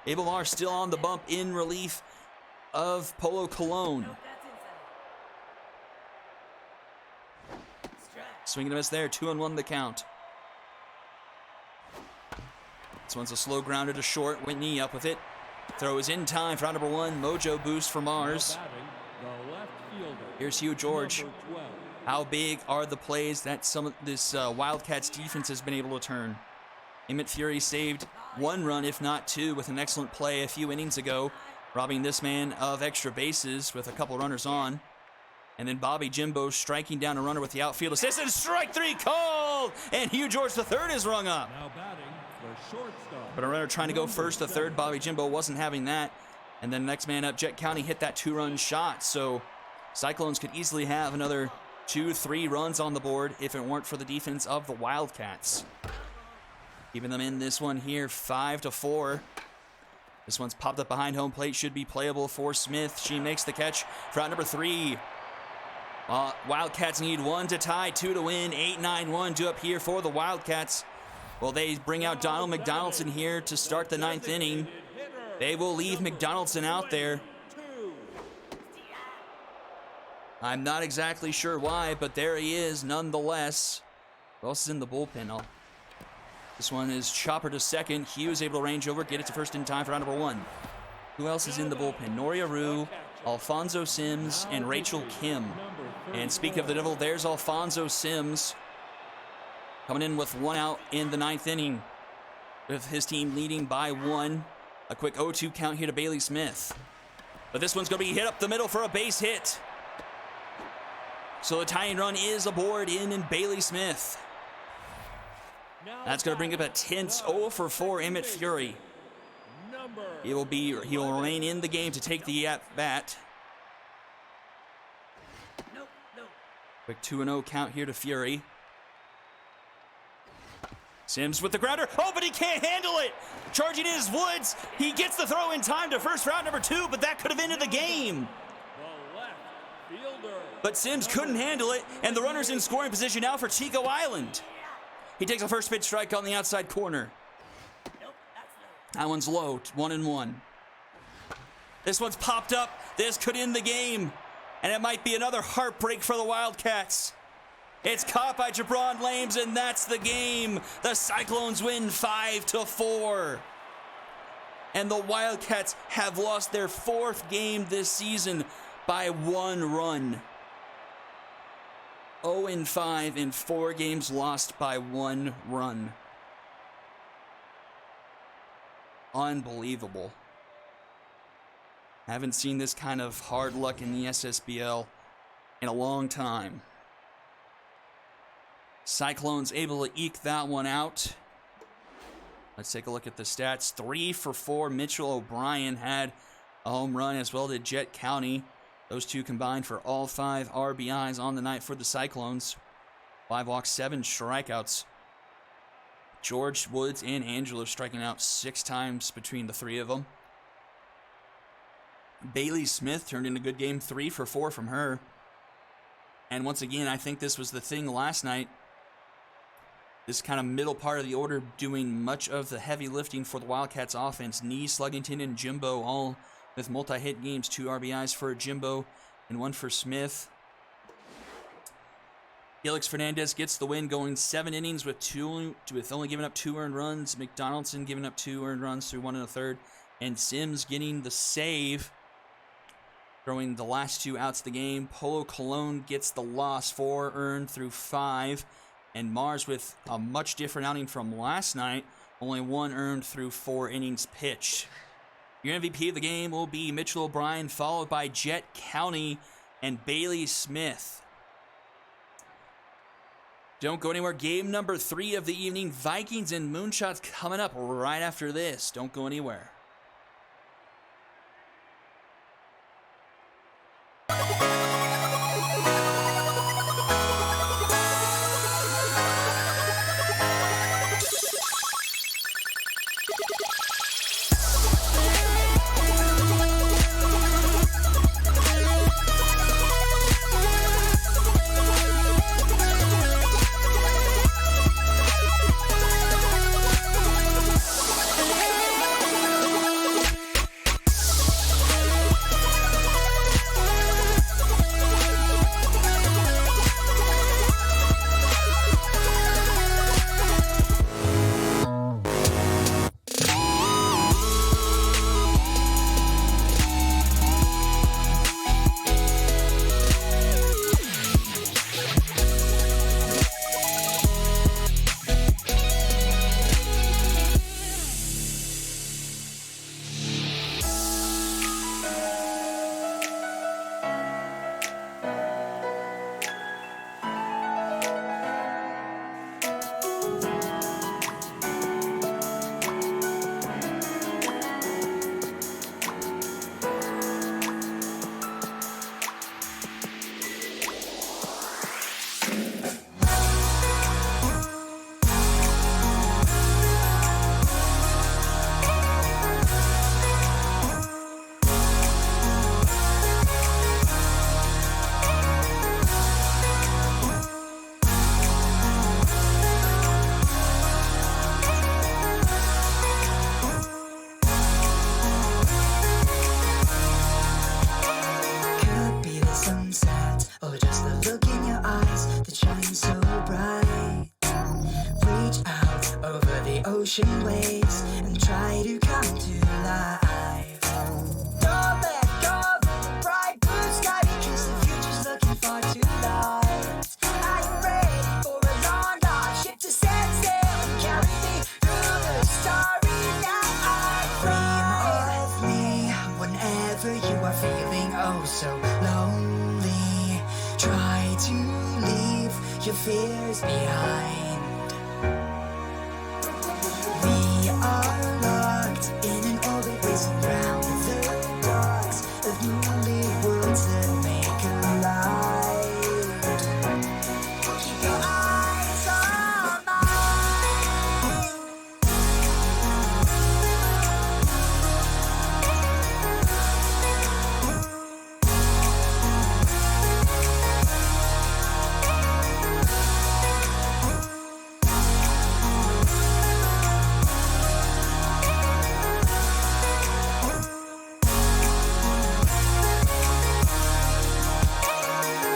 C: Abel Mar still on the bump in relief of Polo Colon.
E: Nope, that's inside. Strike.
C: Swing and a miss there, 2-1 the count. This one's a slow grounder to short. Whitney up with it. Throw is in time for out number 1. Mojo boost for Mars.
D: The left fielder.
C: Here's Hugh George.
D: Number 12.
C: How big are the plays that some of this Wildcats defense has been able to turn? Emmett Fury saved 1 run, if not 2, with an excellent play a few innings ago, robbing this man of extra bases with a couple runners on. And then Bobby Jimbo striking down a runner with the outfield assist, and strike 3 called! And Hugh George the third is rung up.
D: Now batting for shortstop.
C: But a runner trying to go first to third. Bobby Jimbo wasn't having that. And then next man up, Jet County hit that 2-run shot. So Cyclones could easily have another 2-3 runs on the board if it weren't for the defense of the Wildcats. Keeping them in this one here, 5-4. This one's popped up behind home plate, should be playable for Smith. She makes the catch for out number 3. Wildcats need 1 to tie, 2 to win, 8-9-1 due up here for the Wildcats. Well, they bring out Donald McDonaldson here to start the 9th inning. They will leave McDonaldson out there. I'm not exactly sure why, but there he is nonetheless. Who else is in the bullpen? This one is chopper to second. Hughes able to range over, get it to first in time for round number 1. Who else is in the bullpen? Noria Rue, Alfonso Sims, and Rachel Kim. And speak of the devil, there's Alfonso Sims coming in with 1 out in the 9th inning, with his team leading by 1. A quick 0-2 count here to Bailey Smith. But this one's going to be hit up the middle for a base hit. So the tying run is aboard in Bailey Smith. That's going to bring up a tense 0-for-4 Emmett Fury. He will remain in the game to take the at-bat. Quick 2-0 count here to Fury. Sims with the grounder. Oh, but he can't handle it. Charging in his Woods. He gets the throw in time to first round number 2, but that could have ended the game. But Sims couldn't handle it, and the runner's in scoring position now for Chico Island. He takes a first pitch strike on the outside corner. That one's low, 1-1. This one's popped up. This could end the game, and it might be another heartbreak for the Wildcats. It's caught by Jabron Lames, and that's the game. The Cyclones win 5-4. And the Wildcats have lost their 4th game this season by 1 run. 0-5 in 4 games lost by 1 run. Unbelievable. Haven't seen this kind of hard luck in the SSBL in a long time. Cyclones able to eke that one out. Let's take a look at the stats. 3-for-4. Mitchell O'Brien had a home run, as well did Jet County. Those two combined for all 5 RBIs on the night for the Cyclones. 5 walks, 7 strikeouts. George, Woods, and Angelo striking out 6 times between the 3 of them. Bailey Smith turned in a good game, 3-for-4 from her. And once again, I think this was the thing last night. This kind of middle part of the order doing much of the heavy lifting for the Wildcats offense. Nee, Sluggington, and Jimbo all with multi-hit games. 2 RBIs for Jimbo and 1 for Smith. Felix Fernandez gets the win, going 7 innings with only giving up 2 earned runs. McDonaldson giving up 2 earned runs through 1 1/3. And Sims getting the save, throwing the last 2 outs of the game. Polo Colon gets the loss, 4 earned through 5. And Mars with a much different outing from last night, only 1 earned through 4 innings pitched. Your MVP of the game will be Mitchell O'Brien, followed by Jet County and Bailey Smith. Don't go anywhere. Game number 3 of the evening, Vikings and Moonshots, coming up right after this. Don't go anywhere.
B: waves and try to come to life. Don't let go of the bright blue sky because the future's looking far too light. Are you ready for a long dark ship to set sail and carry me through the starry night? Dream of me whenever you are feeling oh so lonely. Try to leave your fears behind. We are locked in an orbit racing round the dogs of moonlit worlds that make a light. Keep your eyes on mine.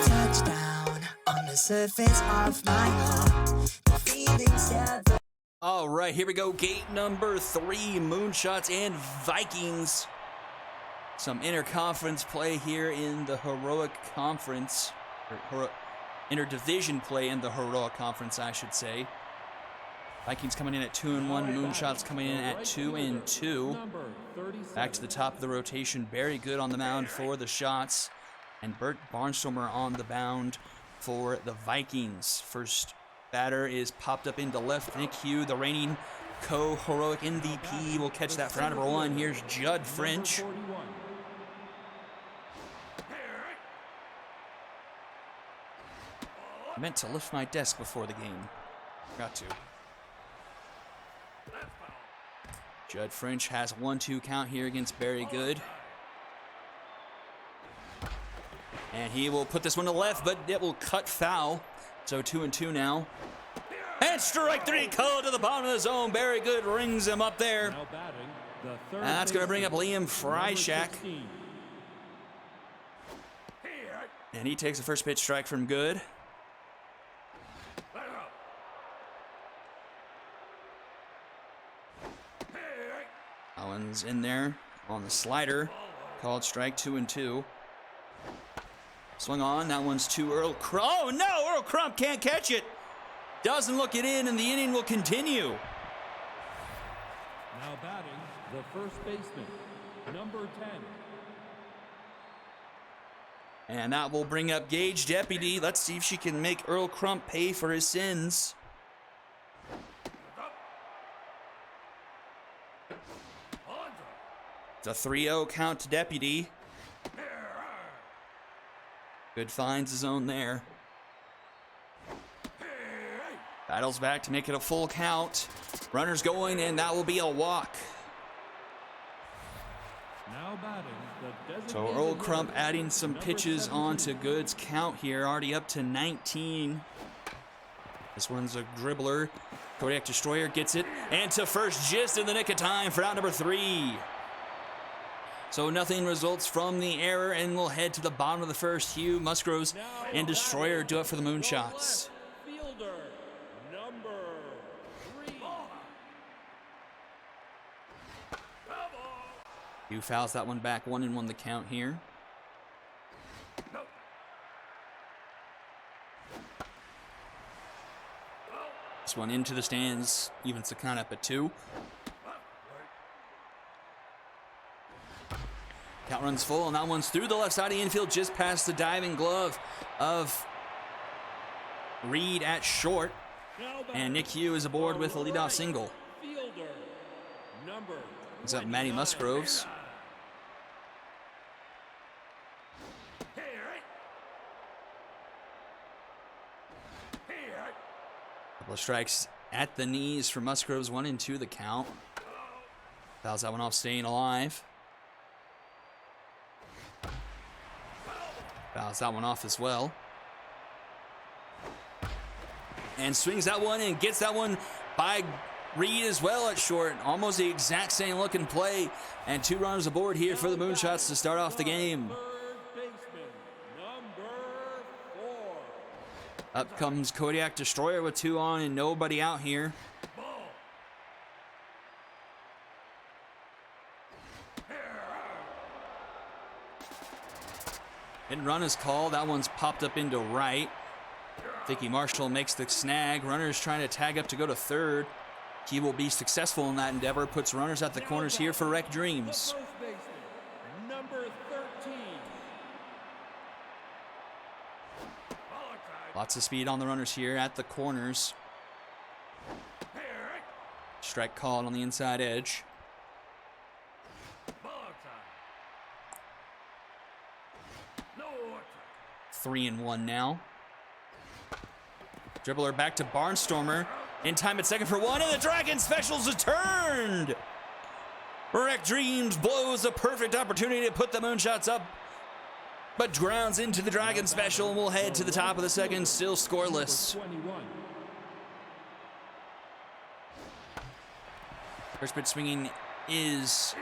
B: Touchdown on the surface of my heart. The feelings that
C: All right, here we go. Gate number 3, Moonshots and Vikings. Some interconference play here in the Heroic Conference. Or interdivision play in the Heroic Conference, I should say. Vikings coming in at 2-1. Moonshots coming in at 2-2. Back to the top of the rotation. Very good on the mound for the Shots. And Bert Barnstormer on the mound for the Vikings. First batter is popped up into left. Nick Hugh, the reigning co-Heroic MVP, will catch that for round number 1. Here's Judd French. I meant to lift my desk before the game. Got to. Judd French has 1-2 count here against Barry Good. And he will put this one to left, but it will cut foul. So 2-2 now. And strike 3 called to the bottom of the zone. Barry Good rings him up there.
D: Now batting, the third
C: And that's going to bring up Liam
D: baseman,
C: Freishak.
D: number 16.
C: And he takes the first pitch strike from Good. That one's in there on the slider. Called strike 2-2. Swung on. That one's to Earl Crump. Oh, no! Earl Crump can't catch it. Doesn't look it in, and the inning will continue.
D: Now batting, the first baseman, number 10.
C: And that will bring up Gage Deputy. Let's see if she can make Earl Crump pay for his sins. It's a 3-0 count to Deputy. Good finds his own there. Battles back to make it a full count. Runners going, and that will be a walk.
D: Now batting, the
C: So
D: designated
C: Earl Crump
D: hitter,
C: adding some
D: number
C: pitches
D: 17.
C: onto Good's count here, already up to 19. This one's a dribbler. Kodiak Destroyer gets it, and to first just in the nick of time for out number 3. So nothing results from the error, and we'll head to the bottom of the first. Hugh, Musgroves, and Destroyer do it for the Moonshots.
D: Fielder, number 3.
C: Hugh fouls that one back, 1-1 the count here. This one into the stands, evens the count up at 2. Count runs full, and that one's through the left side of the infield, just past the diving glove of Reed at short.
D: Now
C: And Nick Hugh is aboard with a leadoff single.
D: Fielder, number
C: Brings up Matty Musgroves. Couple of strikes at the knees for Musgroves, 1-2 the count. Fouls that one off, staying alive. Fouls that one off as well. And swings that one and gets that one by Reed as well at short. Almost the exact same looking play. And 2 runners aboard here for the Moonshots to start off the game.
D: third baseman, number 4.
C: Up comes Kodiak Destroyer with 2 on and nobody out here. And run is called. That one's popped up into right. Vicky Marshall makes the snag. Runners trying to tag up to go to third. He will be successful in that endeavor. Puts runners at the corners here for Rec Dreams.
D: First baseman, number 13.
C: Lots of speed on the runners here at the corners. Strike called on the inside edge. 3-1 now. Dribbler back to Barnstormer. In time at second for one, and the Dragon Specials returned. Rec Dreams blows a perfect opportunity to put the Moonshots up, but grounds into the Dragon Special, and we'll head to the top of the second, still scoreless.
D: 21.
C: First pitch swinging is...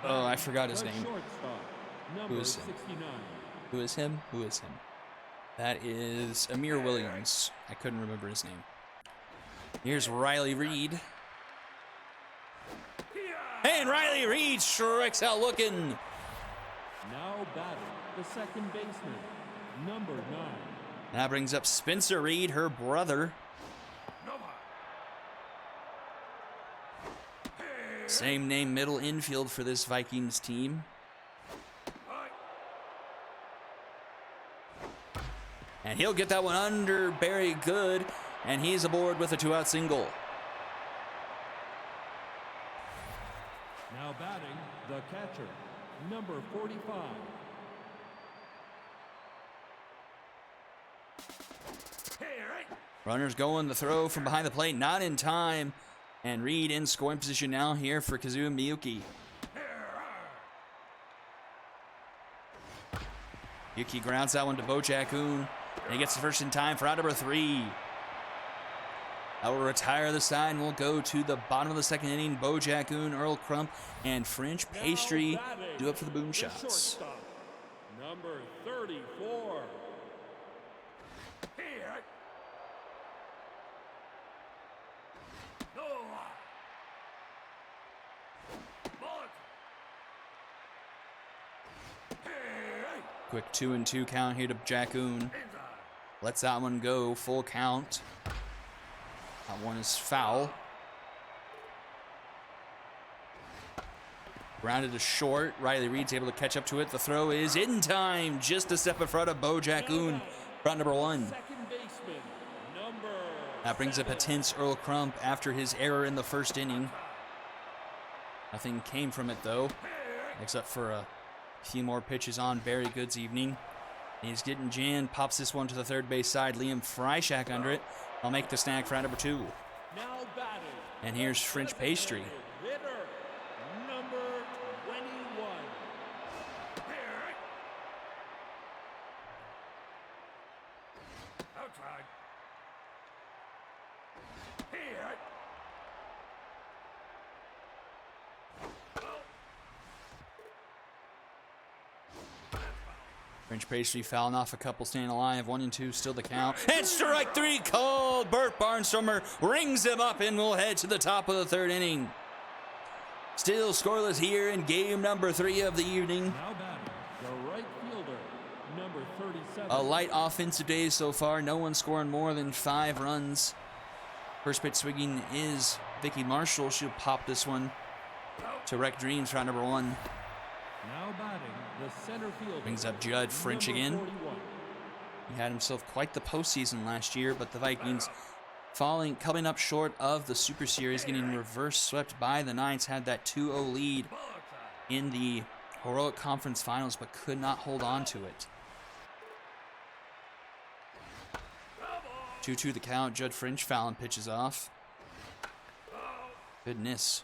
D: Now
C: Oh, I forgot his
D: the
C: name.
D: shortstop,
C: Who
D: number
C: is him?
D: 69.
C: Who is him? Who is him? That is Amir Williams. I couldn't remember his name. Here's Riley Reed. And Riley Reed strikes out looking.
D: Now batting, the second baseman, number 9.
C: That brings up Spencer Reed, her brother. Same name, middle infield for this Vikings team. And he'll get that one under Barry Good, and he's aboard with a 2-out single.
D: Now batting, the catcher, number 45.
C: Runners going, the throw from behind the plate, not in time. And Reed in scoring position now here for Kazuya Miyuki. Yuki grounds that one to Bojack-un, and he gets the first in time for out number 3. That will retire the side, and we'll go to the bottom of the second inning. Bojack-un, Earl Crump, and French Pastry
D: Now batting,
C: do up for the
D: the
C: Moonshots.
D: shortstop, number 34.
C: Quick 2-2 count here to Jack-un. Lets that one go, full count. That one is foul. Grounded to short. Riley Reed's able to catch up to it. The throw is in time, just a step in front of Bojack-un, front number 1.
D: Second baseman, number
C: That brings up a tense Earl Crump after his error in the first inning. Nothing came from it though, except for a few more pitches on Barry Good's evening. He's getting jammed, pops this one to the third base side. Liam Freishak under it. I'll make the snag for out number 2.
D: now batting.
C: And here's French Pastry.
D: Hitter, number 21. Outside.
C: French Pastry fouling off a couple, staying alive. 1-2, still the count. And strike 3 called. Burt Barnstormer rings him up, and we'll head to the top of the third inning. Still scoreless here in game number 3 of the evening.
D: Now batting, the right fielder, number 37.
C: A light offensive day so far. No one scoring more than 5 runs. First pitch swinging is Vicky Marshall. She'll pop this one to Rec Dreams for out number 1.
D: Now batting, the center fielder.
C: Brings up Judd French
D: number
C: again.
D: 41.
C: He had himself quite the postseason last year, but the Vikings coming up short of the Super Series, getting reverse swept by the Knights, had that 2-0 lead in the Heroic Conference Finals, but could not hold on to it. 2-2 the count. Judd French fouling pitches off. Goodness.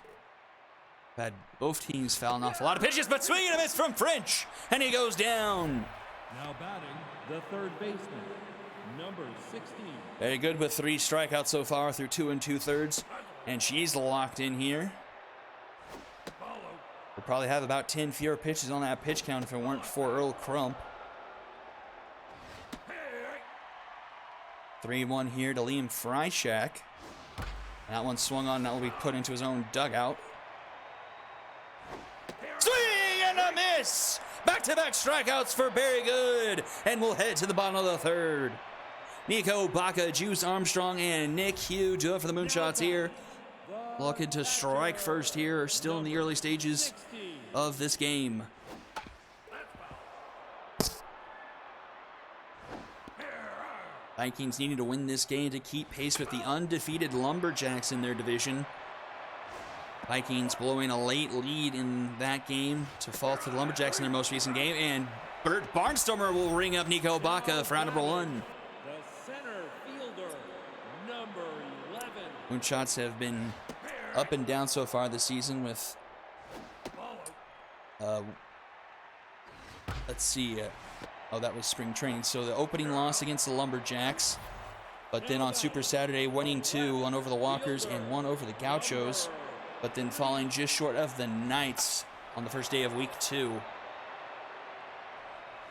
C: Had both teams fouling off a lot of pitches, but swing and a miss from French, and he goes down.
D: Now batting, the third baseman, number 16.
C: Very good with 3 strikeouts so far through 2 2/3, and she's locked in here. We'll probably have about 10 fewer pitches on that pitch count if it weren't for Earl Crump. 3-1 here to Liam Freishak. That one swung on, that will be put into his own dugout. Swing and a miss! Back-to-back strikeouts for Barry Good. And we'll head to the bottom of the third. Nico Baca, Juice Armstrong, and Nick Hugh do it for the Moonshots here. Looking to strike first here, still in the early stages of this game. Vikings needing to win this game to keep pace with the undefeated Lumberjacks in their division. Vikings blowing a late lead in that game to fall to the Lumberjacks in their most recent game. And Bert Barnstormer will ring up Nico Baca for round number 1.
D: The center fielder, number 11.
C: Moonshots have been up and down so far this season with, let's see, oh, that was spring training. So the opening loss against the Lumberjacks, but then on Super Saturday, winning 2, one over the Walkers and one over the Gauchos, but then falling just short of the Knights on the first day of week 2.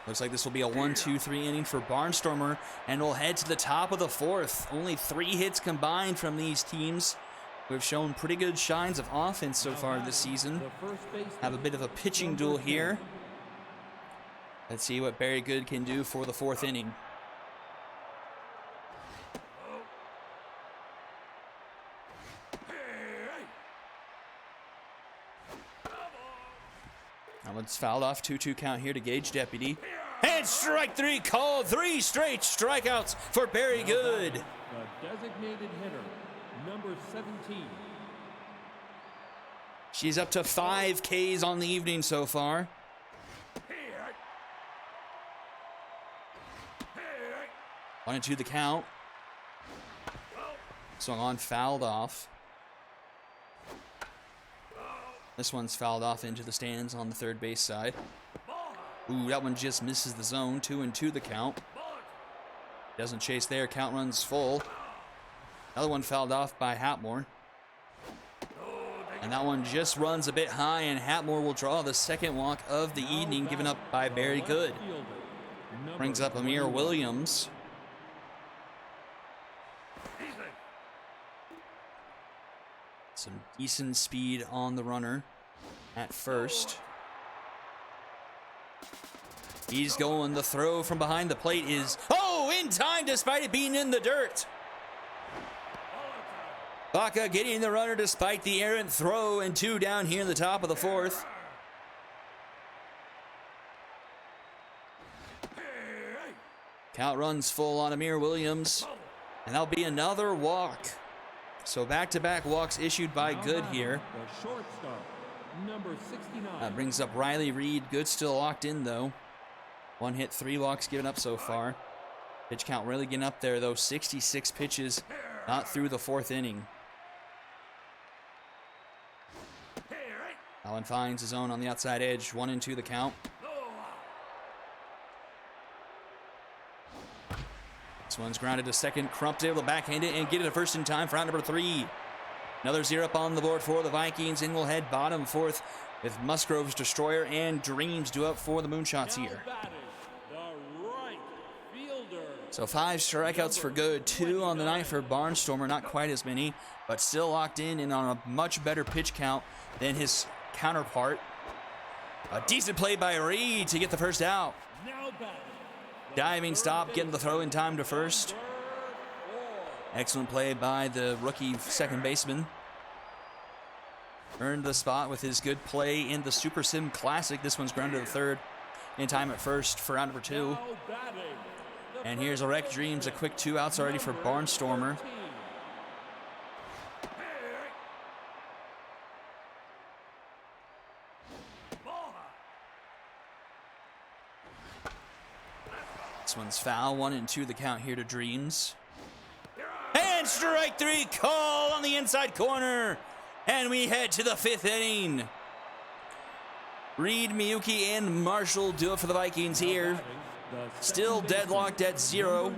C: Looks like this will be a 1-2-3 inning for Barnstormer, and we'll head to the top of the 4th. Only 3 hits combined from these teams, who have shown pretty good shines of offense so far this season. Have a bit of a pitching duel here. Let's see what Barry Good can do for the 4th inning. That one's fouled off. 2-2 count here to Gage Deputy. And strike 3 called. 3 straight strikeouts for Barry Good.
D: The designated hitter, number 17.
C: She's up to 5 Ks on the evening so far. 1-2 the count. Swung on, fouled off. This one's fouled off into the stands on the third base side. Ooh, that one just misses the zone. 2-2 the count. Doesn't chase there. Count runs full. Another one fouled off by Hatmore. And that one just runs a bit high, and Hatmore will draw the second walk of the evening, given up by Barry Good. Brings up Amir Williams. Some decent speed on the runner at first. He's going. The throw from behind the plate is, oh, in time despite it being in the dirt. Baca getting the runner despite the errant throw, and 2 down here in the top of the 4th. Count runs full on Amir Williams, and that'll be another walk. So back-to-back walks issued by Good here.
D: The shortstop, number 69.
C: That brings up Riley Reed. Good still locked in, though. 1 hit, 3 walks given up so far. Pitch count really getting up there, though. 66 pitches, not through the 4th inning. Allen finds his own on the outside edge. 1-2 the count. This one's grounded to second. Crump's able to backhand it and get it to first in time for round number 3. Another 0 up on the board for the Vikings, and we'll head bottom 4th with Musgrove's Destroyer and Dreams due up for the Moonshots here.
D: The right fielder.
C: So 5 strikeouts for Good, 2 on the night for Barnstormer, not quite as many, but still locked in and on a much better pitch count than his counterpart. A decent play by Reed to get the first out.
D: Now batting.
C: Diving stop, getting the throw in time to first. Excellent play by the rookie second baseman. Earned the spot with his good play in the Super Sim Classic. This one's grounded to the 3rd in time at first for round number 2.
D: Now batting.
C: And here's a Wreck Dreams, a quick 2 outs already for Barnstormer. This one's foul. 1-2 the count here to Dreams. And strike 3 call on the inside corner. And we head to the 5th inning. Reed, Miyuki, and Marshall do it for the Vikings here. Still deadlocked at 0.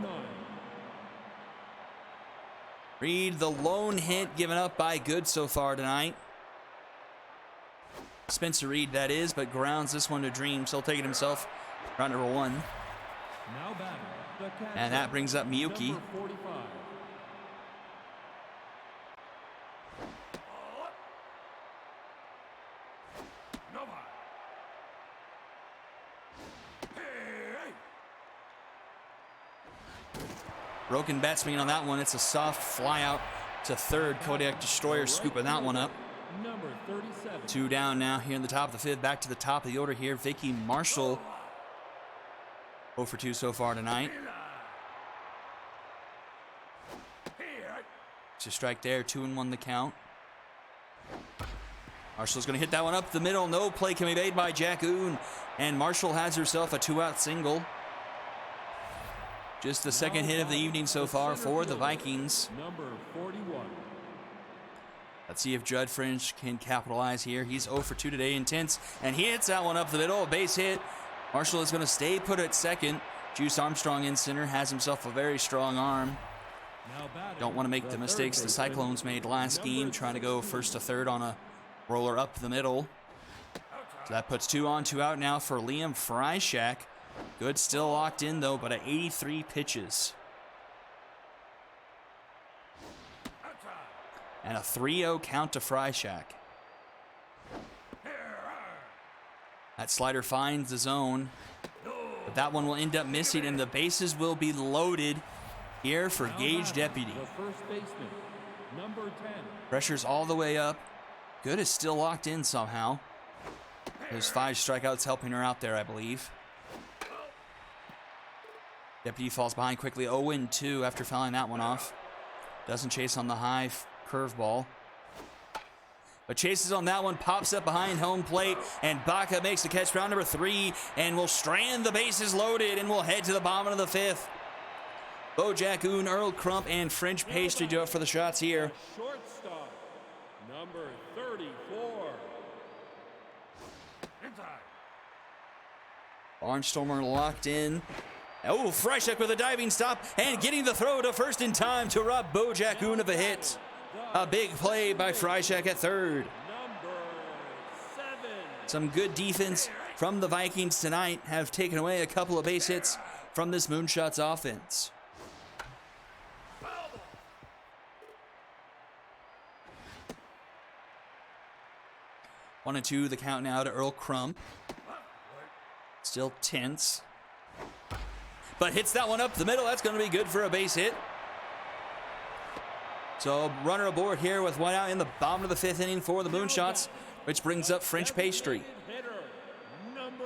C: Reed, the lone hit given up by Good so far tonight. Spencer Reed, that is, but grounds this one to Dreams. He'll take it himself. Round number 1.
D: Now batting. The catcher,
C: And that brings up Miyuki.
D: number 45.
C: Broken batsman on that one. It's a soft fly out to third. Kodiak Destroyer scooping that one up.
D: Number 37.
C: 2 down now here in the top of the 5th. Back to the top of the order here. Vicky Marshall 0 for 2 so far tonight. It's a strike there. 2-1 the count. Marshall's going to hit that one up the middle. No play can be made by Jack Oon. And Marshall has herself a 2-out single. Just the second hit of the evening so far for the Vikings.
D: Number 41.
C: Let's see if Judd French can capitalize here. He's 0 for 2 today, intense, and he hits that one up the middle, a base hit. Marshall is going to stay put at second. Juice Armstrong in center, has himself a very strong arm. Don't want to make the mistakes the Cyclones made last game, trying to go first to third on a roller up the middle. So that puts 2 on, 2 out now for Liam Freishak. Good, still locked in though, but at 83 pitches. And a 3-0 count to Freishak. That slider finds the zone, but that one will end up missing, and the bases will be loaded here for Gage Deputy.
D: The first baseman, number 10.
C: Pressure's all the way up. Good is still locked in somehow. There's 5 strikeouts helping her out there, I believe. Deputy falls behind quickly, 0-2 after fouling that one off. Doesn't chase on the high curveball. But chases on that one, pops up behind home plate, and Baca makes the catch, round number 3, and will strand the bases loaded, and will head to the bottom of the 5th. Bo Jackoon, Earl Crump, and French Pastry do it for the shots here.
D: Shortstop, number 34.
C: Barnstormer locked in. Oh, Freishak with a diving stop and getting the throw to first in time to rob Bo Jackoon of a hit. A big play by Freishak at third.
D: Number 7.
C: Some good defense from the Vikings tonight have taken away a couple of base hits from this Moonshots offense. One and 2, the count now to Earl Crump. Still tense. But hits that one up the middle. That's going to be good for a base hit. So runner aboard here with 1 out in the bottom of the 5th inning for the Moonshots, which brings up French Pastry.
D: Hitter, number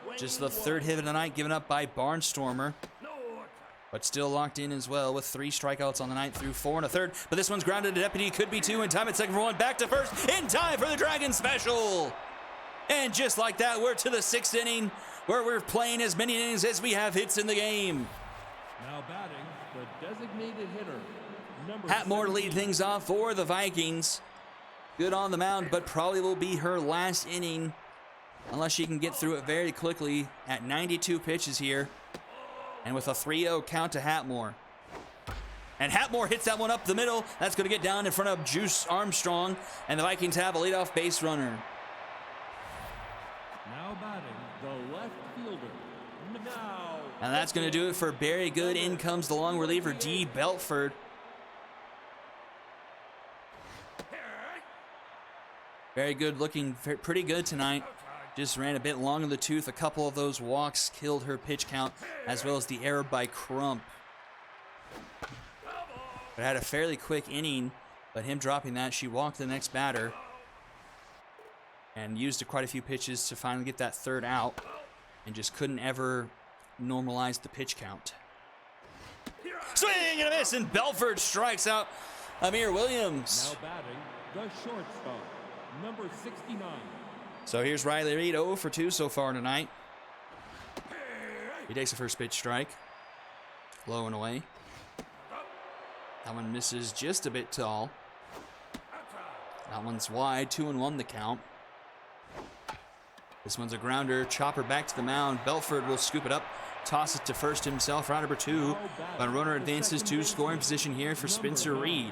D: 20.
C: Just the 3rd hit of the night given up by Barnstormer. But still locked in as well with 3 strikeouts on the night through 4 1/3. But this one's grounded to Deputy. Could be 2 in time at second for 1. Back to first in time for the Dragon Special. And just like that, we're to the 6th inning where we're playing as many innings as we have hits in the game.
D: Now batting, the designated hitter, number
C: Hatmore
D: 17.
C: lead things off for the Vikings. Good on the mound, but probably will be her last inning unless she can get through it very quickly at 92 pitches here. And with a 3-0 count to Hatmore. And Hatmore hits that one up the middle. That's going to get down in front of Juice Armstrong. And the Vikings have a leadoff base runner.
D: Now batting, the left fielder. Now.
C: And that's going to do it for Barry Good. In comes the long reliever, D. Belford. Very good, looking pretty good tonight. Just ran a bit long in the tooth. A couple of those walks killed her pitch count, as well as the error by Crump. But had a fairly quick inning, but him dropping that, she walked the next batter and used quite a few pitches to finally get that 3rd out, and just couldn't ever normalize the pitch count. Swing and a miss, and Belford strikes out Amir Williams.
D: Now batting, the shortstop, number 69.
C: So here's Riley Reed, 0 for 2 so far tonight. He takes the first pitch strike. Low and away. That one misses just a bit tall. That one's wide, 2-1 the count. This one's a grounder. Chopper back to the mound. Belford will scoop it up. Toss it to first himself, round number 2. But runner advances to scoring position here for Spencer Reed.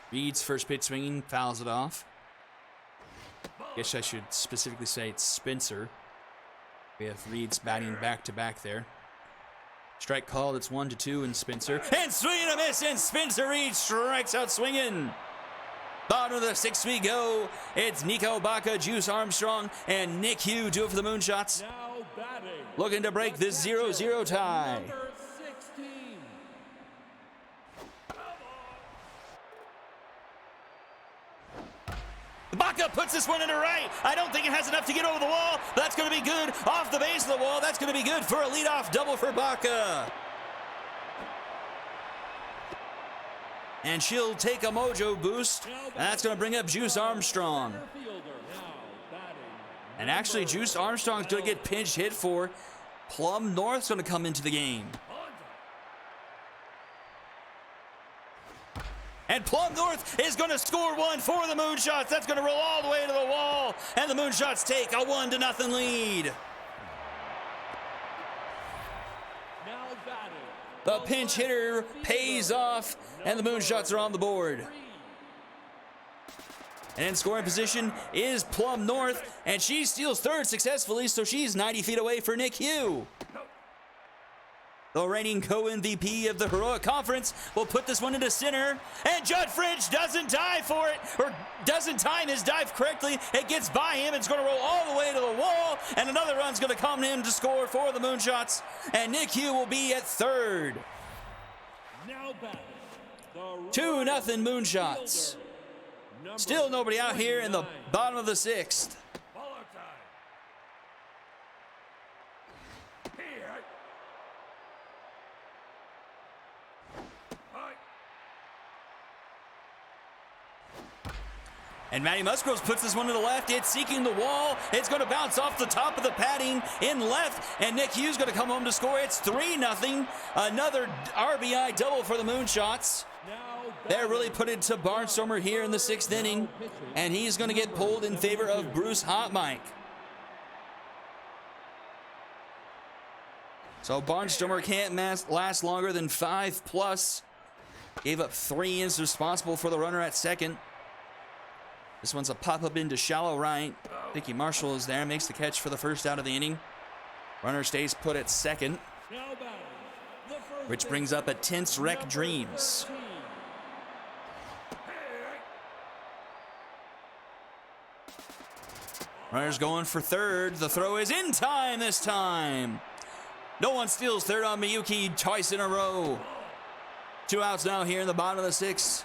C: Reed's first pitch swinging, fouls it off. Guess I should specifically say it's Spencer. We have Reed's batting back-to-back there. Strike called, it's 1-2 in Spencer. And swing and a miss, and Spencer Reed strikes out swinging. Bottom of the 6th we go. It's Nico Baca, Juice Armstrong, and Nick Hugh do it for the Moonshots.
D: Now batting,
C: looking to break this 0-0 tie.
D: Number 16.
C: Baca puts this one into right. I don't think it has enough to get over the wall. That's going to be good. Off the base of the wall. That's going to be good for a leadoff double for Baca. And she'll take a mojo boost. And that's going to bring up Juice Armstrong.
D: Fielder now batting.
C: And actually, Juice Armstrong's going to get pinch hit for. Plum North's going to come into the game. And Plum North is going to score one for the Moonshots. That's going to roll all the way to the wall. And the Moonshots take a 1-0 lead.
D: Now batting.
C: The pinch hitter pays off, and the Moonshots are on the board. And in scoring position is Plum North, and she steals third successfully, so she's 90 feet away for Nick Hugh. The reigning co-MVP of the Heroic Conference will put this one into center, and Judd French doesn't dive for it, or doesn't time his dive correctly. It gets by him. It's going to roll all the way to the wall, and another run's going to come in to score for the Moonshots, and Nick Hugh will be at third.
D: Now batting.
C: 2-0 Moonshots. Still nobody out here in the bottom of the sixth. And Maddie Musgroves puts this one to the left. It's seeking the wall. It's going to bounce off the top of the padding in left. And Nick Hughes going to come home to score. It's 3-0. Another RBI double for the Moonshots. They're really put it to Barnstormer here in the sixth inning. And he's going to get pulled in favor of Bruce Hot Mike. So Barnstormer can't last longer than 5+. Gave up 3 and is responsible for the runner at second. This one's a pop-up into shallow right. Vicky Marshall is there, makes the catch for the first out of the inning. Runner stays put at second, which brings up a tense Rec Dreams. Runner's going for third. The throw is in time this time. No one steals third on Miyuki twice in a row. 2 outs now here in the bottom of the sixth.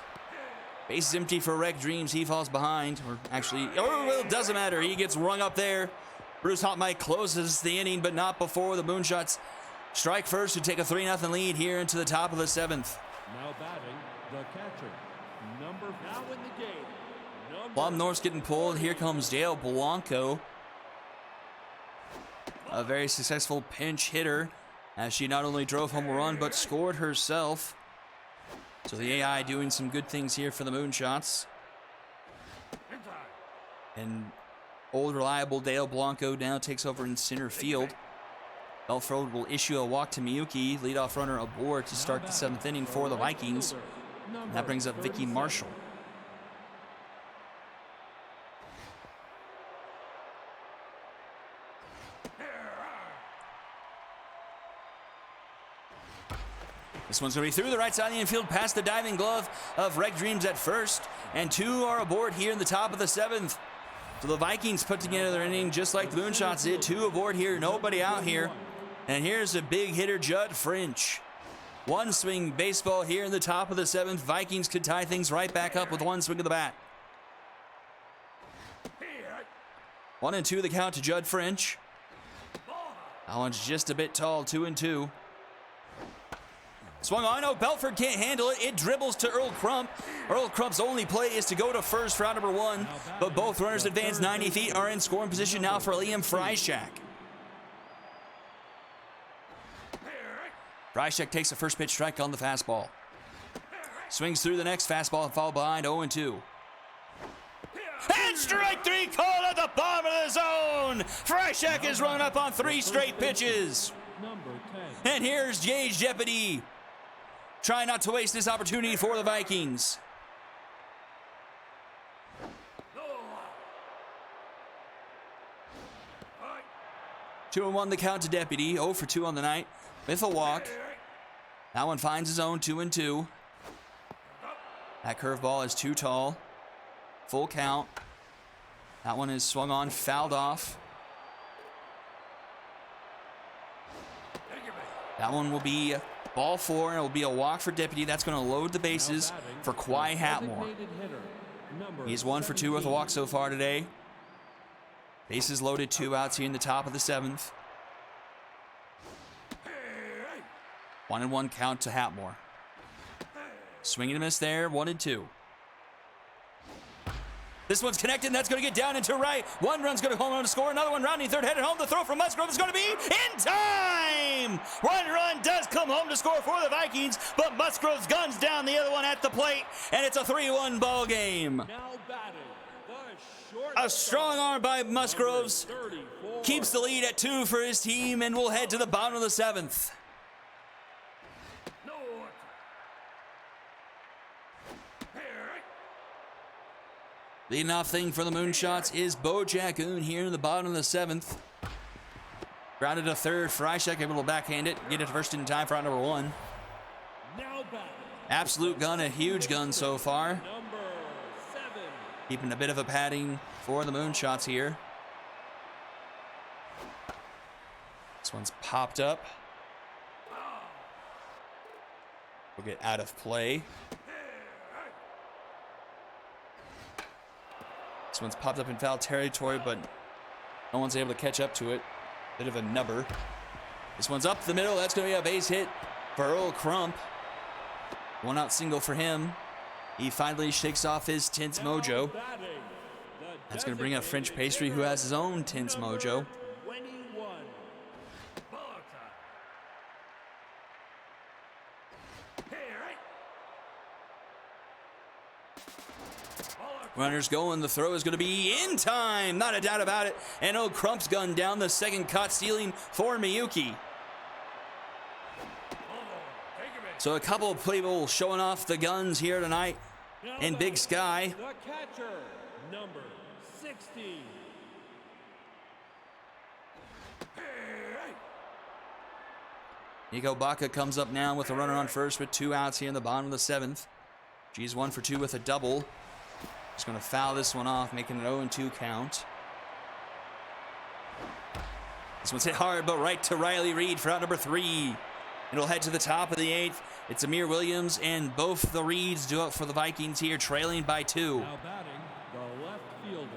C: Base is empty for Rec Dreams. He falls behind. Or actually, well, it doesn't matter. He gets rung up there. Bruce Hot Mike closes the inning, but not before the Moonshots strike first to take a 3-0 lead here into the top of the seventh.
D: Now batting, the catcher. Now in the game.
C: Plum North's getting pulled. Here comes Dale Blanco. A very successful pinch hitter, as she not only drove home a run, but scored herself. So the AI doing some good things here for the Moonshots. And old reliable Dale Blanco now takes over in center field. Belford will issue a walk to Miyuki, leadoff runner aboard to start the seventh inning for the Vikings. And that brings up Vicky Marshall. This one's going to be through the right side of the infield, past the diving glove of Rec Dreams at first. And 2 are aboard here in the top of the seventh. So the Vikings put together their inning just like the Moonshots did. 2 aboard here, nobody out here. And here's a big hitter, Judd French. One swing baseball here in the top of the seventh. Vikings could tie things right back up with one swing of the bat. 1-2 the count to Judd French. That one's just a bit tall, 2-2. Swung on. Oh, Belford can't handle it. It dribbles to Earl Crump. Earl Crump's only play is to go to first for out number 1. But both runners advance 90 feet, are in scoring position now for Liam Freishak. Freishak takes a first pitch strike on the fastball. Swings through the next fastball and fouled behind 0-2. And strike 3 called at the bottom of the zone. Freishak is run up on 3 straight pitches. And here's Gage Jeopardy. Try not to waste this opportunity for the Vikings. Two and 1 the count to Deputy. 0 for 2 on the night with a walk. That one finds his own. 2-2. That curveball is too tall. Full count. That one is swung on, fouled off. That one will be ball 4, and it will be a walk for Deputy. That's going to load the bases for Quai Hatmore. He's 1 for 2 with a walk so far today. Bases loaded, 2 outs here in the top of the 7th. 1-1 count to Hatmore. Swing and a miss there, 1-2. This one's connected, and that's going to get down into right. One run's going to home run to score. Another one rounding third, headed home. The throw from Musgrove is going to be in time. 1 run does come home to score for the Vikings, but Musgrove's guns down the other one at the plate, and it's a 3-1 ball game.
D: Now batting, the short
C: A strong arm by Musgroves keeps the lead at 2 for his team, and we'll head to the bottom of the 7th. Leading off thing for the Moonshots is Bo Jackoon here in the bottom of the 7th. Grounded to third. Freishek able to backhand it. Get it to first in time for out number 1.
D: Now batting,
C: Absolute gun, a huge gun so far.
D: number 7.
C: Keeping a bit of a padding for the Moonshots here. This one's popped up. We'll get out of play. This one's popped up in foul territory, but no one's able to catch up to it. Bit of a nubber. This one's up the middle. That's going to be a base hit for Earl Crump. 1 out single for him. He finally shakes off his tense mojo. That's going to bring up French Pastry, who has his own tense mojo.
D: 21.
C: Runners going. The throw is going to be in time. Not a doubt about it. And oh, Crump's gun down the second, caught stealing for Miyuki. So a couple of people showing off the guns here tonight in Big Sky.
D: The catcher, number 60.
C: Nico Baca comes up now with a runner on first with 2 outs here in the bottom of the 7th. G's 1 for 2 with a double. Just going to foul this one off, making an 0-2 count. This one's hit hard, but right to Riley Reed for out number 3. It'll head to the top of the 8th. It's Amir Williams, and both the Reeds do it for the Vikings here, trailing by 2.
D: Now batting, the left fielder,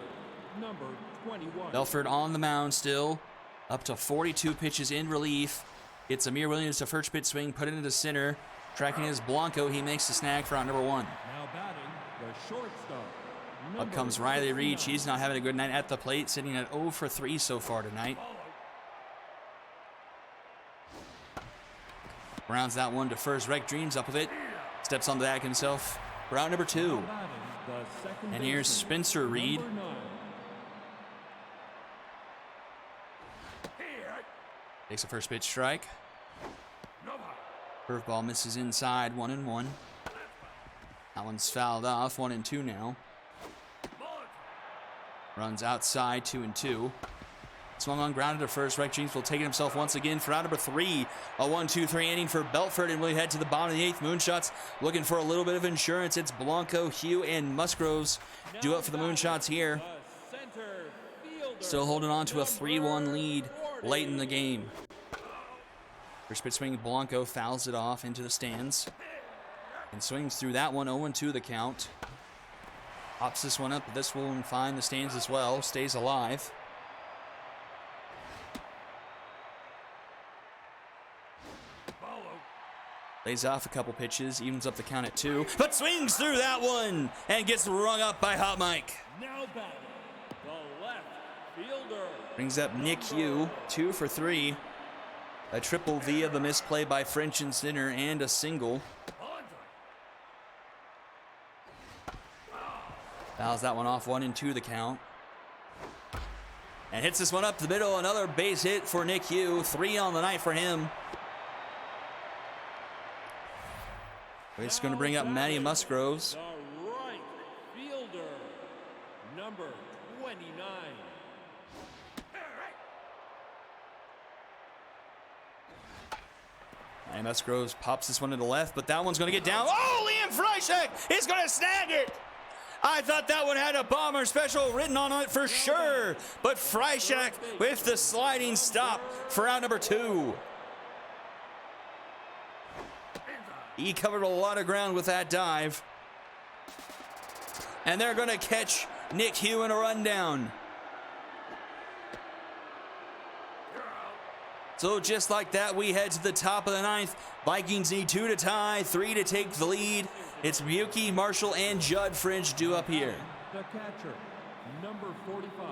D: number 21.
C: Belford on the mound still, up to 42 pitches in relief. It's Amir Williams to first pitch swing, put it into center. Tracking his Blanco, he makes the snag for out number 1.
D: Now batting, the shortstop.
C: Up comes Riley Reed. She's not having a good night at the plate, sitting at 0 for 3 so far tonight. Rounds that one to first. Rec Dreams up with it. Steps on the bag himself. Round number 2. And here's Spencer Reed. Takes a first pitch strike. Curveball misses inside, 1-1. That one's fouled off, 1-2 now. Runs outside, 2-2. Swung on, grounded to first. Rec James will take it himself once again for round number 3. A 1-2-3 inning for Belford, and we head to the bottom of the 8th. Moonshots looking for a little bit of insurance. It's Blanco, Hugh, and Musgroves do up for the Moonshots here. Still holding on to a 3-1 lead late in the game. First pitch swing, Blanco fouls it off into the stands. And swings through that one, 0-2 the count. Pops this one up, but this will find the stands as well. Stays alive. Lays off a couple pitches, evens up the count at 2, but swings through that one and gets rung up by Hot Mike.
D: Now batting, the left fielder.
C: Brings up Nick Hugh, 2 for 3. A triple via the misplay by French and center and a single. Fouls that one off, 1-2 the count. And hits this one up the middle, another base hit for Nick Hugh, 3 on the night for him. It's going to bring up Matty Musgroves.
D: The right fielder, number 29.
C: And Musgroves pops this one to the left, but that one's going to get down. Oh, Liam Freishek is going to snag it. I thought that one had a bomber special written on it for sure, but Freishek with the sliding stop for out number 2. He covered a lot of ground with that dive. And they're going to catch Nick Hugh in a rundown. So just like that, we head to the top of the ninth. Vikings need 2 to tie, 3 to take the lead. It's Buki, Marshall, and Judd French due up here.
D: The catcher, number 45.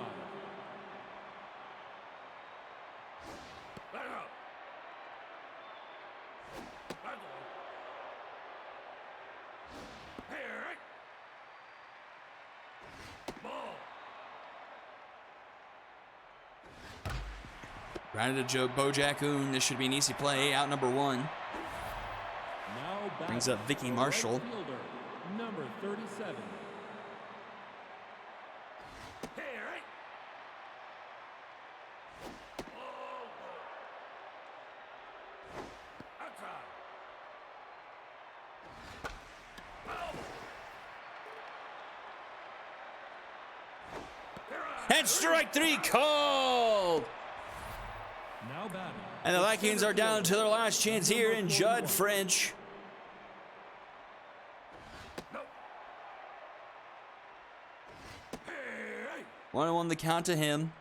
C: Grounded to Joe Bojacoon. This should be an easy play. Out number 1.
D: Now
C: Brings up Vicky Marshall.
D: Right fielder, number 37.
C: And strike 3 called.
D: Now batting.
C: And the Vikings are down to their last chance here in Judd French. One on the count to him.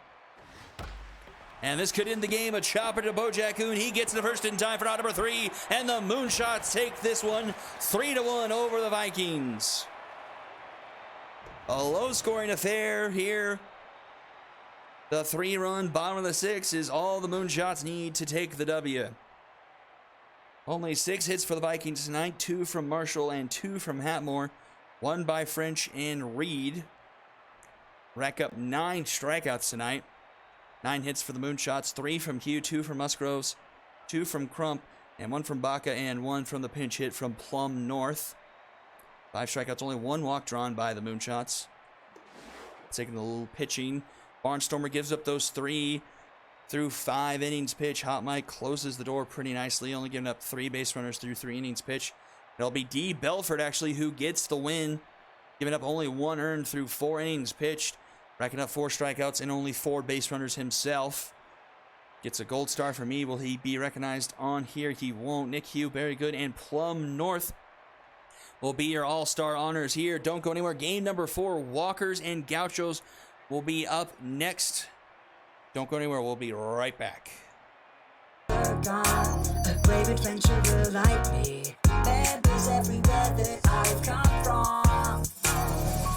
C: And this could end the game. A chopper to Bojacoon. He gets the first in time for out number 3. And the Moonshots take this one 3-1 over the Vikings. A low-scoring affair here. The 3-run bottom of the 6 is all the Moonshots need to take the W. Only 6 hits for the Vikings tonight. 2 from Marshall and 2 from Hatmore. 1 by French and Reed. Rack up 9 strikeouts tonight. 9 hits for the Moonshots. 3 from Hugh, 2 from Musgroves, 2 from Crump, and 1 from Baca, and 1 from the pinch hit from Plum North. 5 strikeouts, only 1 walk drawn by the Moonshots. Taking the little pitching. Barnstormer gives up those 3 through 5 innings pitch. Hot Mike closes the door pretty nicely, only giving up 3 base runners through 3 innings pitch. It'll be D. Belford actually who gets the win, giving up only 1 earned through 4 innings pitched, racking up 4 strikeouts and only 4 base runners himself. Gets a gold star for me. Will he be recognized on here? He won't. Nick Hugh, very good, and Plum North will be your all-star honors here. Don't go anywhere. Game number 4, Walkers and Gauchos will be up next. Don't go anywhere. We'll be right back.
F: A brave adventurer like me. Members everywhere that I've come from.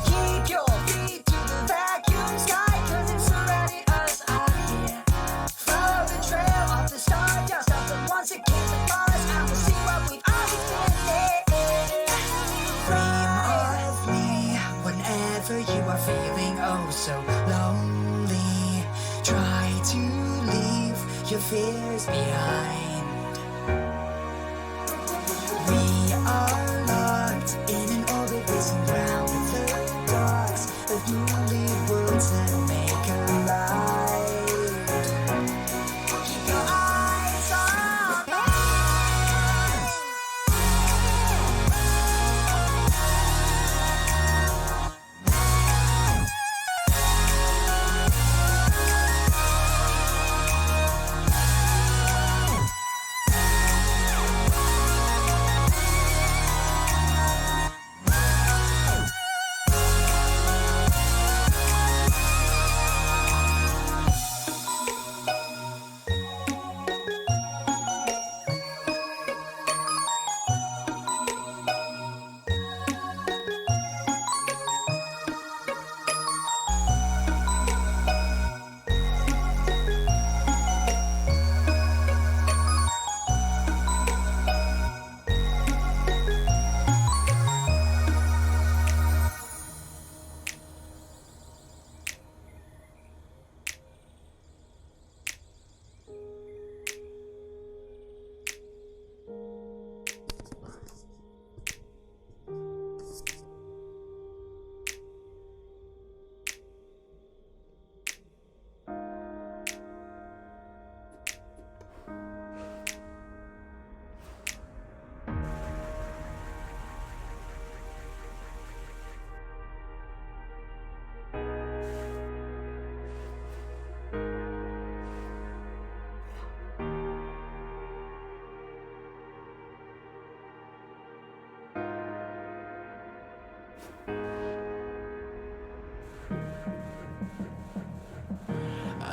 F: Keep your feet to the vacuum sky, 'cause it's surrounding us out here. Follow the trail of the stardust of the ones that came before us, and we'll see what we've always been. Dream of me whenever you are feeling oh so lonely. Try to leave your fears behind. We are locked in an orbit racing round the dots of newly worlds that make a light. Keep your eyes on mine.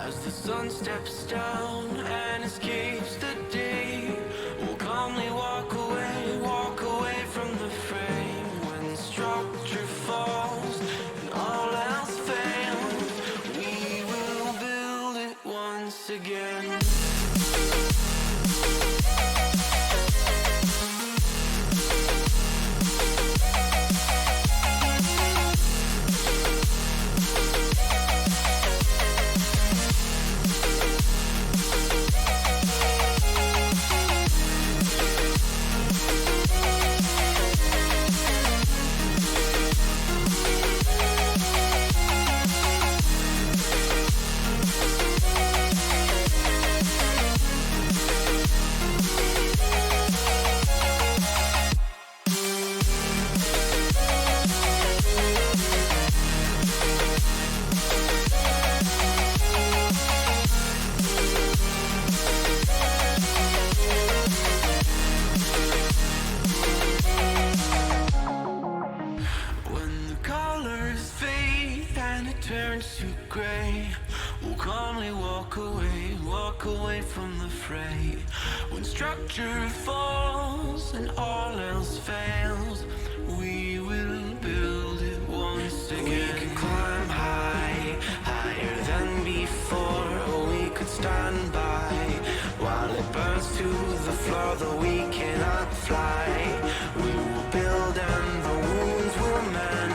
B: As the sun steps down and escapes the day, we'll calmly walk away from the frame. When structure falls and all else fails, we will build it once again. When the colors fade and it turns to gray, we'll calmly walk away from the fray. When structure falls and all else fails, we will build it once again. We can climb high, higher than before, or we could stand by while it burns to the floor, though we cannot fly. We will build and the wounds will mend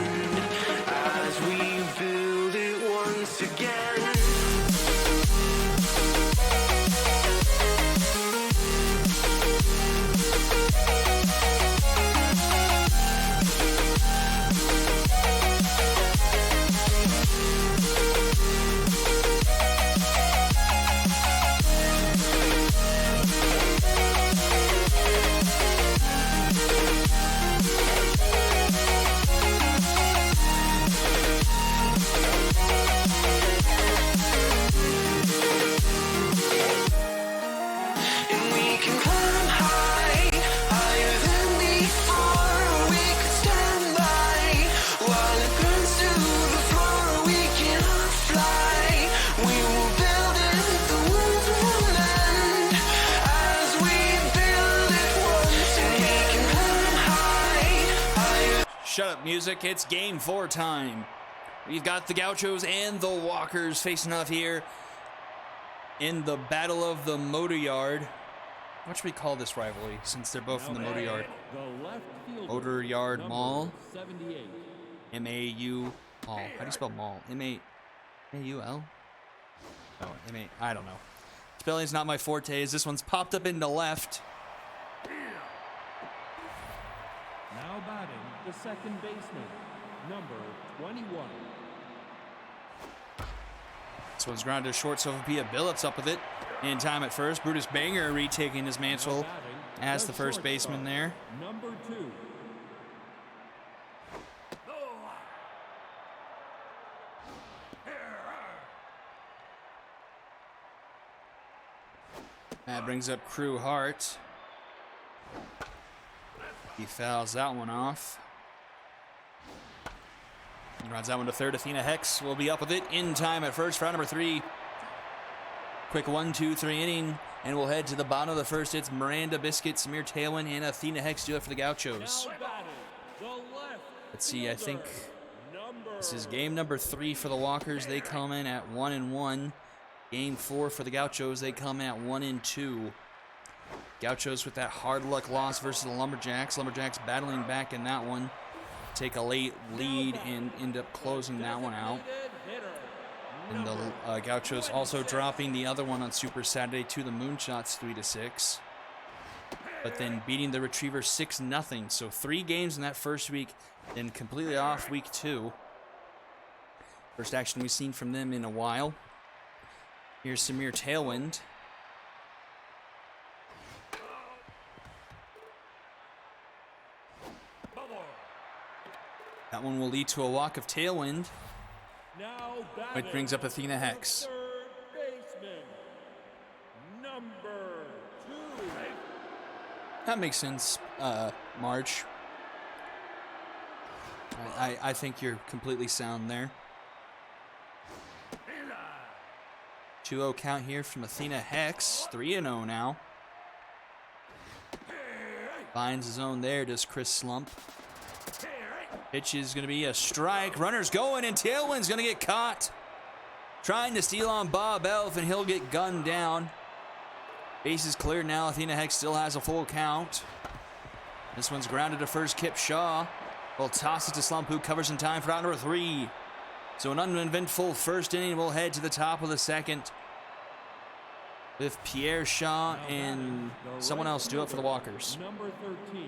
B: as we build it once again. And we can climb high, higher than before, or we could stand by while it burns to the floor, or we cannot fly. We will build it, the wounds will mend as we build it once again. We can climb high, higher.
C: Shut up, music. It's game 4 time. We've got the Gauchos and the Walkers facing off here in the Battle of the Motor Yard. What should we call this rivalry, since they're both in the Motor Yard?
D: The left fielder,
C: Motor Yard
D: number
C: Mall.
D: 78.
C: M-A-U Mall. How do you spell mall? M-A-U-L? Oh, M-A... I don't know. Spelling's not my forte, as this one's popped up into left.
D: Now batting the second baseman, number 21.
C: This one's grounded to short, so Sophia Billups up with it in time at first. Brutus Banger retaking his mantle
D: Now batting
C: as the first baseman
D: shortstop,
C: there.
D: Number 2.
C: That brings up Crew Hart. He fouls that one off. He runs that one to third. Athena Hex will be up with it in time at first for out number 3. Quick 1-2-3 inning, and we'll head to the bottom of the first. It's Miranda Biscuit, Samir Tailwind, and Athena Hex do it for the Gauchos.
D: Now batting the left
C: Let's see, I think
D: number
C: this is game number 3 for the Walkers. They come in at 1-1. Game 4 for the Gauchos. They come in at 1-2. Gauchos with that hard luck loss versus the Lumberjacks. Lumberjacks battling back in that one. Take a late lead and end up closing that one out. And the Gauchos also dropping the other one on Super Saturday to the Moonshots 3-6. But then beating the Retrievers 6-0. So 3 games in that first week, then completely off week 2. First action we've seen from them in a while. Here's Samir Tailwind. That one will lead to a walk of Tailwind,
D: Now
C: which brings up Athena Hex.
D: third baseman, number 2.
C: That makes sense, March. I think you're completely sound there. 2-0 count here from Athena Hex. 3-0 now. Finds his own there, does Chris Slump. Pitch is going to be a strike. Runner's going, and Tailwind's going to get caught. Trying to steal on Bob Elf, and he'll get gunned down. Base is cleared now. Athena Hex still has a full count. This one's grounded to first. Kip Shaw will toss it to Slump, who covers in time for out number 3. So an uneventful first inning. We'll head to the top of the second with Pierre Shaw and someone else do it for the Walkers.
D: Number 13.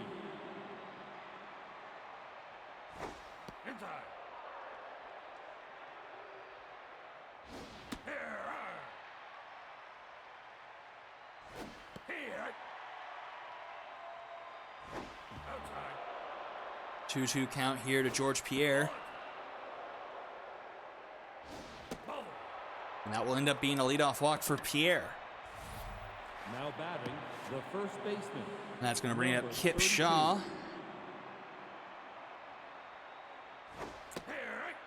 D: Inside.
C: Outside. 2-2 count here to George Pierre. And that will end up being a leadoff walk for Pierre.
D: Now batting, the first baseman.
C: And that's going to bring up
D: Number
C: Kip
D: 32.
C: Shaw.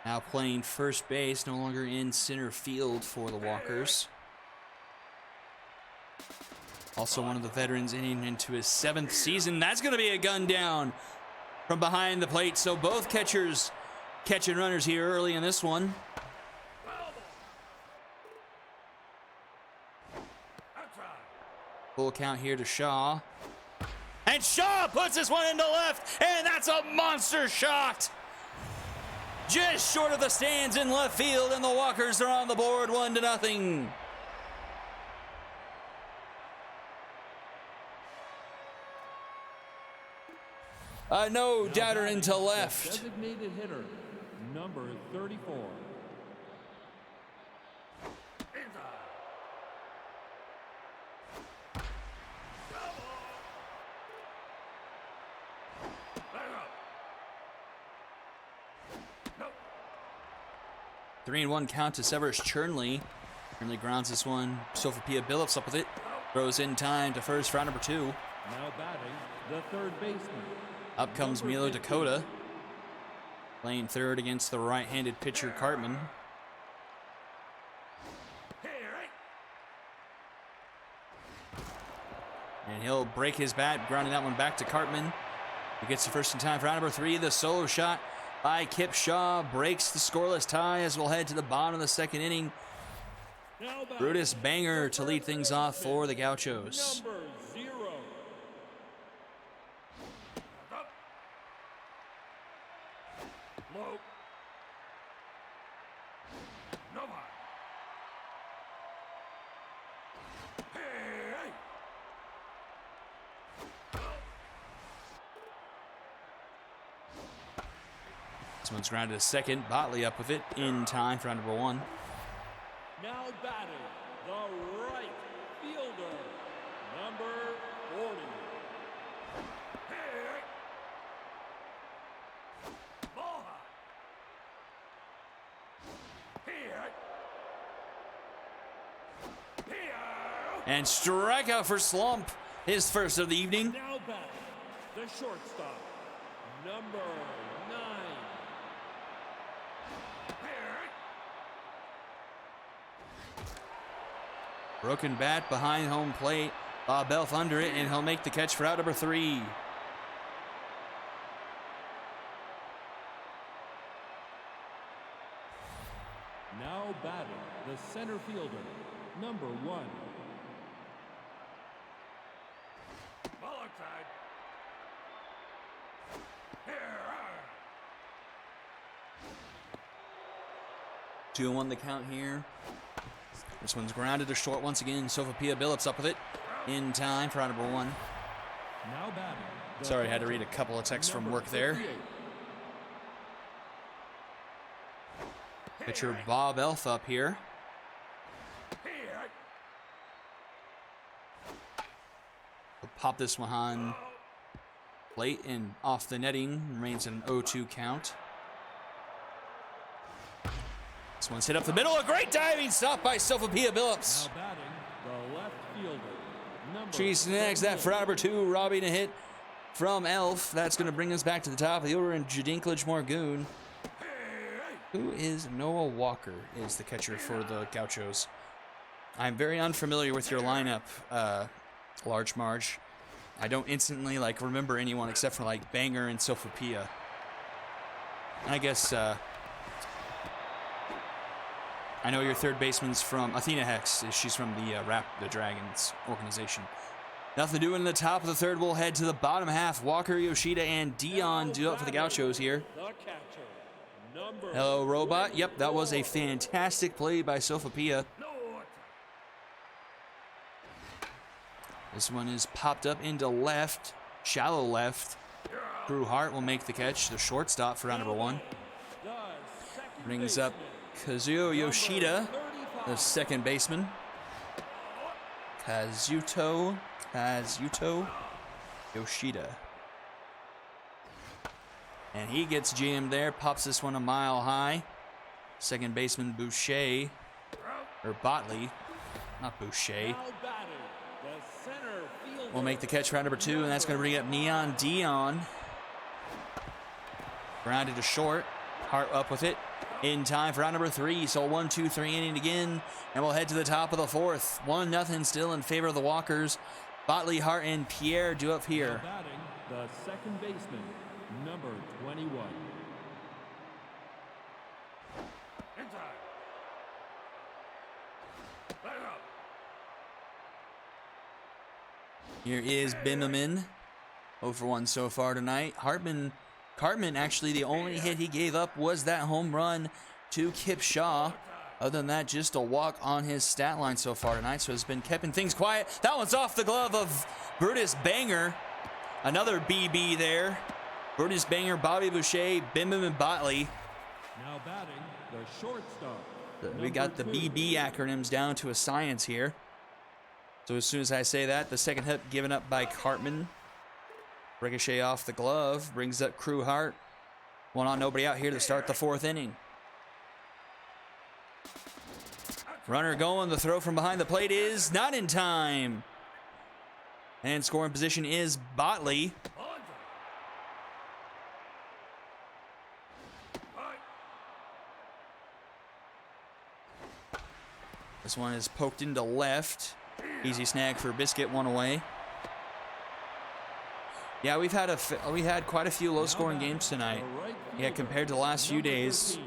C: Now playing first base, no longer in center field for the Walkers. Also one of the veterans inning into his 7th season. That's going to be a gun down from behind the plate. So both catchers catching runners here early in this one. Full count here to Shaw. And Shaw puts this one into left, and that's a monster shot. Just short of the stands in left field, and the Walkers are on the board 1-0. No doubter into left.
D: Designated hitter, number 34.
C: No. 3-1 count to Severus Chernley. Chernley grounds this one. Sophia Billups up with it. Throws in time to first for out number 2.
D: Now batting, the third baseman.
C: Up comes Milo Dakota. Playing third against the right-handed pitcher Cartman. And he'll break his bat, grounding that one back to Cartman. He gets the first in time for out number 3. The solo shot by Kip Shaw breaks the scoreless tie as we'll head to the bottom of the second inning.
D: Now batting,
C: Brutus Banger to lead things off for the Gauchos.
D: number 0. Low. No high. Hey.
C: This one's grounded to second. Botley up with it in time for round number 1.
D: Now batting, the right fielder, number 40. Hey. Ball high. Here.
C: And strikeout for Slump, his first of the evening.
D: Now batting, the shortstop, number 9.
C: Broken bat behind home plate. Bob Elf under it, and he'll make the catch for out number 3.
D: Now batting, the center fielder, number 1. Ball outside.
C: 2-1 the count here. This one's grounded to short once again. Sophia Billups up with it in time for round number 1.
D: Now batting, the
C: Sorry, I had to read a couple of texts from
D: number
C: work there.
D: 58.
C: Pitcher Bob Elf up here. We'll pop this one on late and off the netting. Remains an 0-2 count. This one's hit up the middle. A great diving stop by Sophia Billups.
D: Now batting, the left fielder, number
C: She snags that for number 2, robbing a hit from Elf. That's going to bring us back to the top of the order, and Jadinklage Morgoon, who is Noah Walker, is the catcher for the Gauchos. I'm very unfamiliar with your lineup, Large Marge. I don't instantly like remember anyone except for like Banger and Sophopia. I guess I know your third baseman's from Athena Hex. She's from the Dragons organization. Nothing doing in the top of the third. We'll head to the bottom half. Walker, Yoshida, and Dion do up for the Gauchos here.
D: The catcher, number
C: Hello, Robot. Yep, that was a fantastic play by Sophopia. This one is popped up into left, shallow left. Drew Hart will make the catch, the shortstop for round number 1. Brings up Kazuo Yoshida, the second baseman. Kazuto Yoshida. And he gets jammed there, pops this one a mile high. Second baseman Boucher, or Botley, not Boucher, will make the catch for round number 2, and that's going to bring up Neon Dion. Grounded to short. Hart up with it. In time for round number 3. So 1-2-3 inning again. And we'll head to the top of the 4th. 1-0 still in favor of the Walkers. Botley, Hart, and Pierre do up here.
D: Batting, the second baseman, number 21.
C: Here is Bimmerman. 0 for 1 so far tonight. Cartman, actually, the only hit he gave up was that home run to Kip Shaw. Other than that, just a walk on his stat line so far tonight, so it's been keeping things quiet. That one's off the glove of Brutus Banger. Another BB there. Brutus Banger, Bobby Boucher, Bimmerman, Botley.
D: Now batting, the shortstop.
C: We got the BB acronyms down to a science here. So as soon as I say that, the second hit given up by Cartman. Ricochet off the glove, brings up Crew Hart. One on, nobody out here to start the 4th inning. Runner going, the throw from behind the plate is not in time. And scoring position is Botley. This one is poked into left. Easy snag for Biscuit, one away. Yeah, we've had quite a few low-scoring games tonight. Yeah, compared to the last few days,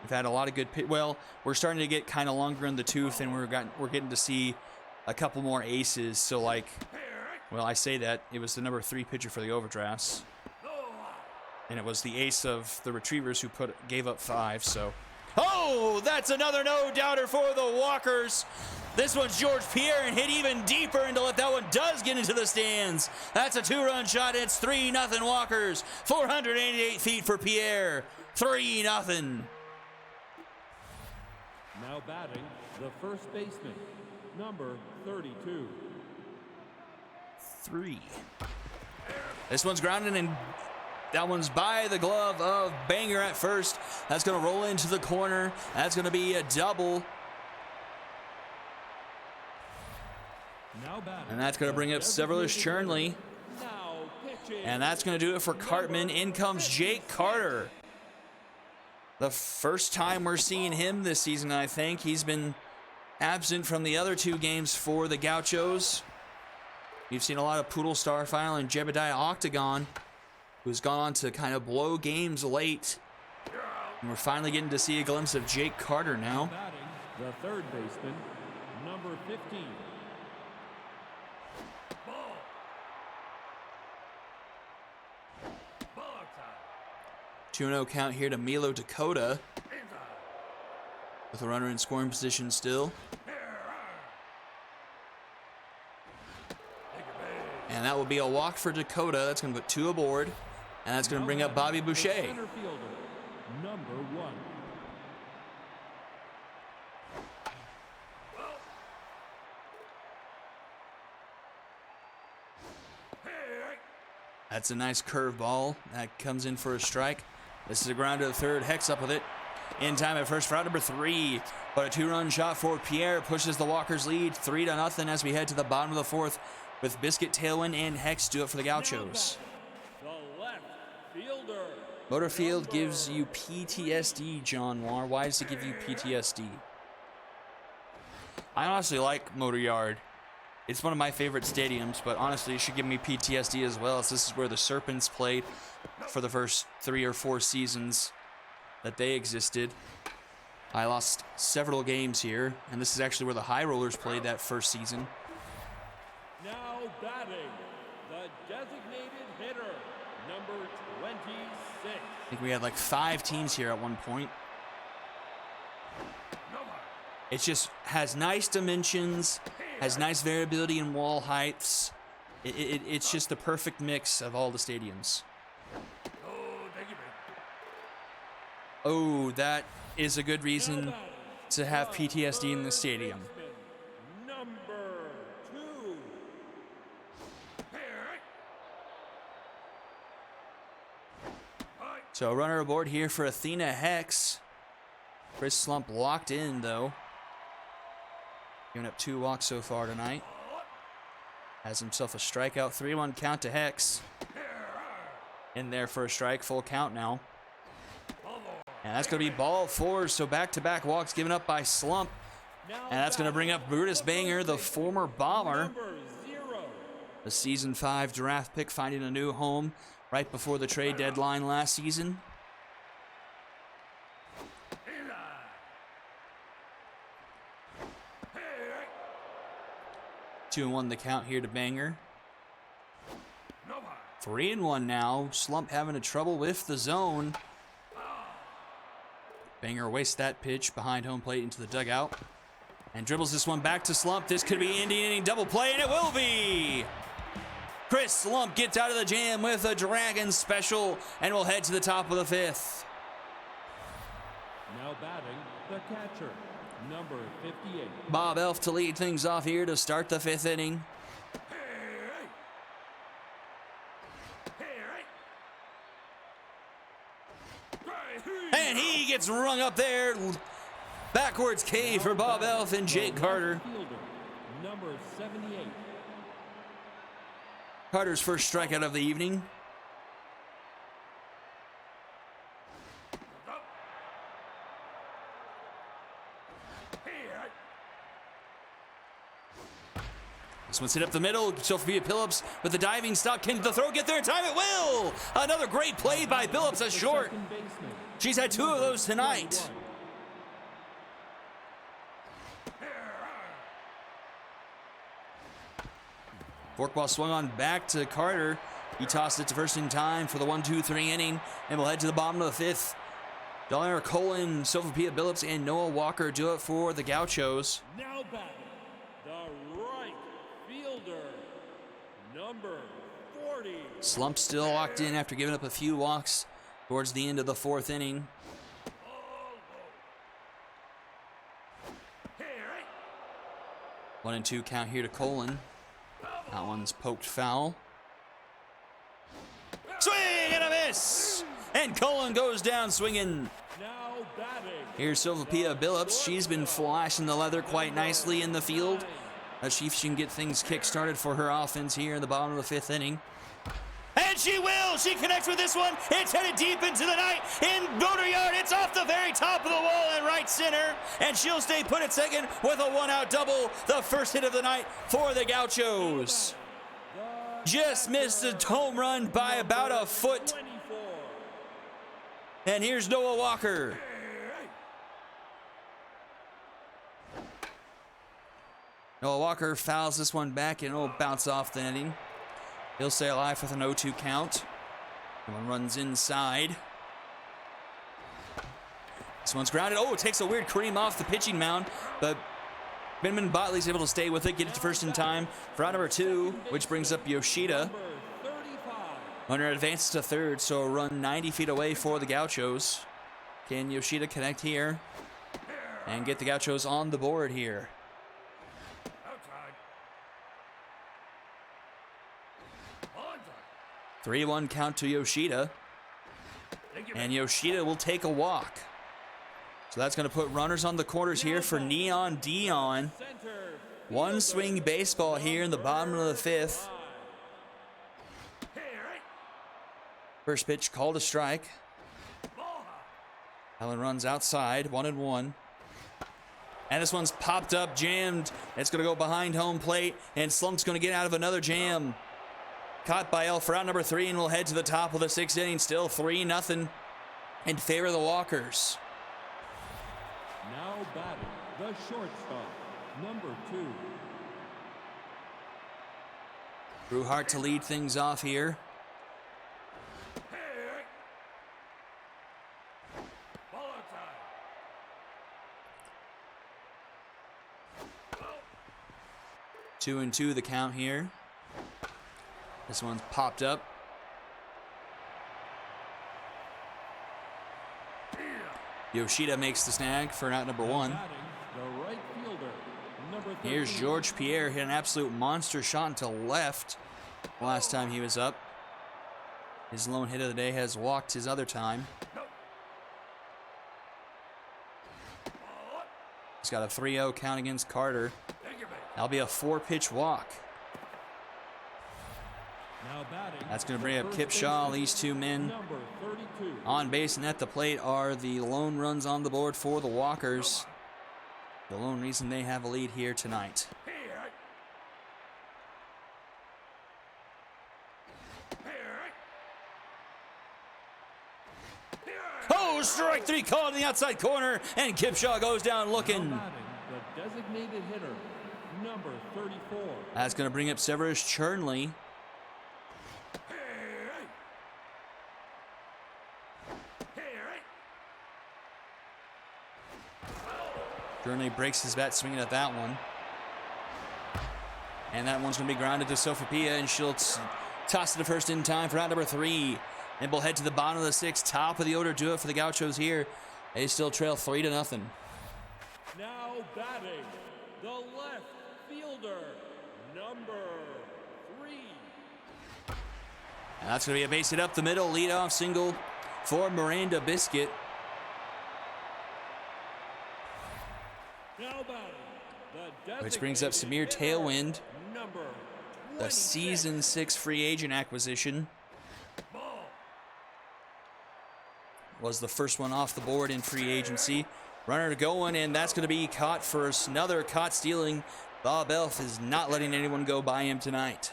C: we've had a lot of good. Well, we're starting to get kind of longer in the tooth, and we're getting to see a couple more aces. So, like, well, I say that it was the number 3 pitcher for the Overdrafts, and it was the ace of the Retrievers who gave up 5. So, oh, that's another no-doubter for the Walkers. This one's George Pierre and hit even deeper into let that one does get into the stands. That's a 2-run shot. It's 3-0 Walkers. 488 feet for Pierre. 3-0.
D: Now batting, the first baseman, number 32.
C: 3. This one's grounded, and that one's by the glove of Banger at first. That's going to roll into the corner. That's going to be a double.
D: Now batting,
C: And that's going to bring up Severus Chernley.
D: now pitching.
C: And that's going to do it for Cartman. In comes Jake Carter. The first time we're seeing him this season, I think. He's been absent from the other 2 games for the Gauchos. You've seen a lot of Poodle Starfile and Jebediah Octagon, who's gone on to kind of blow games late. And we're finally getting to see a glimpse of Jake Carter now.
D: Batting, the third baseman, number 15.
C: 2-0 count here to Milo Dakota. With a runner in scoring position still. And that will be a walk for Dakota. That's going to put 2 aboard. And that's going to bring up Bobby Boucher.
D: Center fielder, number 1.
C: That's a nice curveball. That comes in for a strike. This is a ground to the third. Hex up with it. In time at first for round number 3. But a 2-run shot for Pierre pushes the Walkers lead 3-0 as we head to the bottom of the 4th with Biscuit, Tailwind, and Hex do it for the Gauchos.
D: The left fielder.
C: Motorfield gives you PTSD, John War. Why does it give you PTSD? I honestly like Motor Yard. It's one of my favorite stadiums, but honestly, it should give me PTSD as well, as this is where the Serpents played for the first 3 or 4 seasons that they existed. I lost several games here, and this is actually where the High Rollers played that first season.
D: Now batting, the designated hitter, number 26.
C: I think we had like 5 teams here at one point. It just has nice dimensions, has nice variability in wall heights. It's just the perfect mix of all the stadiums. Oh, that is a good reason to have PTSD in the stadium.
D: Number 2.
C: So runner aboard here for Athena Hex. Chris Slump locked in though. Giving up 2 walks so far tonight. Has himself a strikeout. 3-1 count to Hex. In there for a strike. Full count now. And that's going to be ball 4. So back-to-back walks given up by Slump. And that's going to bring up Brutus Banger, the former Bomber.
D: Number 0.
C: The season 5 draft pick finding a new home right before the trade deadline last season. 2-1 the count here to Banger. 3-1 now. Slump having a trouble with the zone. Banger wastes that pitch behind home plate into the dugout. And dribbles this one back to Slump. This could be Indian inning double play, and it will be! Chris Slump gets out of the jam with a Dragon special, and will head to the top of the 5th.
D: Now batting, the catcher, number 58.
C: Bob Elf to lead things off here to start the 5th inning. And he gets rung up there. Backwards K for Bob Elf and Jake Carter.
D: Fielder, number 78.
C: Carter's first strikeout of the evening. This one's hit up the middle. Sophia Phillips with the diving stop. Can the throw get there in time? It will! Another great play by Phillips at short.
D: Second baseman,
C: She's had 2 of those tonight. Forkball swung on back to Carter. He tossed it to first in time for the 1-2-3 inning, and we'll head to the bottom of the 5th. Dollar Colin, Sophia Phillips, and Noah Walker do it for the Gauchos.
D: now batting, the right fielder, number 40.
C: Slump still locked in after giving up a few walks towards the end of the 4th inning. One and 2 count here to Colin. That one's poked foul. Swing and a miss! And Colin goes down swinging.
D: Now batting,
C: Here's Sophia Phillips. She's been flashing the leather quite nicely in the field. Let's see if she can get things kick-started for her offense here in the bottom of the 5th inning. And she will! She connects with this one. It's headed deep into the night. In Motor Yard, it's off the very top of the wall in right center. And she'll stay put at second with a 1-out double. The first hit of the night for the Gauchos. Just missed a home run by about a foot.
D: 24.
C: And here's Noah Walker. Noah Walker fouls this one back, and it'll bounce off the netting. He'll stay alive with an 0-2 count. One runs inside. This one's grounded. Oh, it takes a weird cream off the pitching mound, but Benjamin Botley's able to stay with it, get it to first in time for out number 2, which brings up Yoshida.
D: Number 35.
C: Runner advances to third, so a run 90 feet away for the Gauchos. Can Yoshida connect here and get the Gauchos on the board here? 3-1 count to Yoshida. And Yoshida will take a walk. So that's going to put runners on the corners here for Neon Dion.
D: Center.
C: One swing baseball here in the bottom of the 5th. First pitch called a strike. Allen runs outside, 1-1. And this one's popped up, jammed. It's going to go behind home plate, and Slump's going to get out of another jam. Caught by Elf for out number 3, and we'll head to the top of the 6th inning. Still 3-0 in favor of the Walkers.
D: Now batting, the shortstop, number 2.
C: Brewhart to lead things off here.
D: Ball outside.
C: 2-2 the count here. This one's popped up. Yoshida makes the snag for out number 1.
D: Batting, the right fielder, number 13.
C: Here's George Pierre, hit an absolute monster shot into left last time he was up. His lone hit of the day has walked his other time. He's got a 3-0 count against Carter. That'll be a 4-pitch walk.
D: Now batting,
C: That's going to bring
D: the
C: up
D: first
C: Kip Shaw.
D: baseman,
C: These two men
D: number 32.
C: on base and at the plate are the lone runs on the board for the Walkers. The lone reason they have a lead here tonight. Oh, strike 3 called in the outside corner, and Kip Shaw goes down looking.
D: Now batting, the designated hitter, number 34.
C: That's going to bring up Severus Chernley. Chernley breaks his bat swinging at that one. And that one's going to be grounded to Sofapia, and she'll toss it to first in time for out number 3. And we'll head to the bottom of the 6th, top of the order. Do it for the Gauchos here. They still trail 3-0.
D: Now batting, the left fielder, number 3.
C: And that's going to be a base hit up the middle, leadoff single for Miranda Biscuit.
D: Now batting, the
C: Which brings up Samir
D: designated hitter,
C: Tailwind,
D: number
C: the
D: 26.
C: season 6 free agent acquisition. Was the first one off the board in free agency. Runner going, and that's going to be caught first. Another caught stealing. Bob Elf is not letting anyone go by him tonight.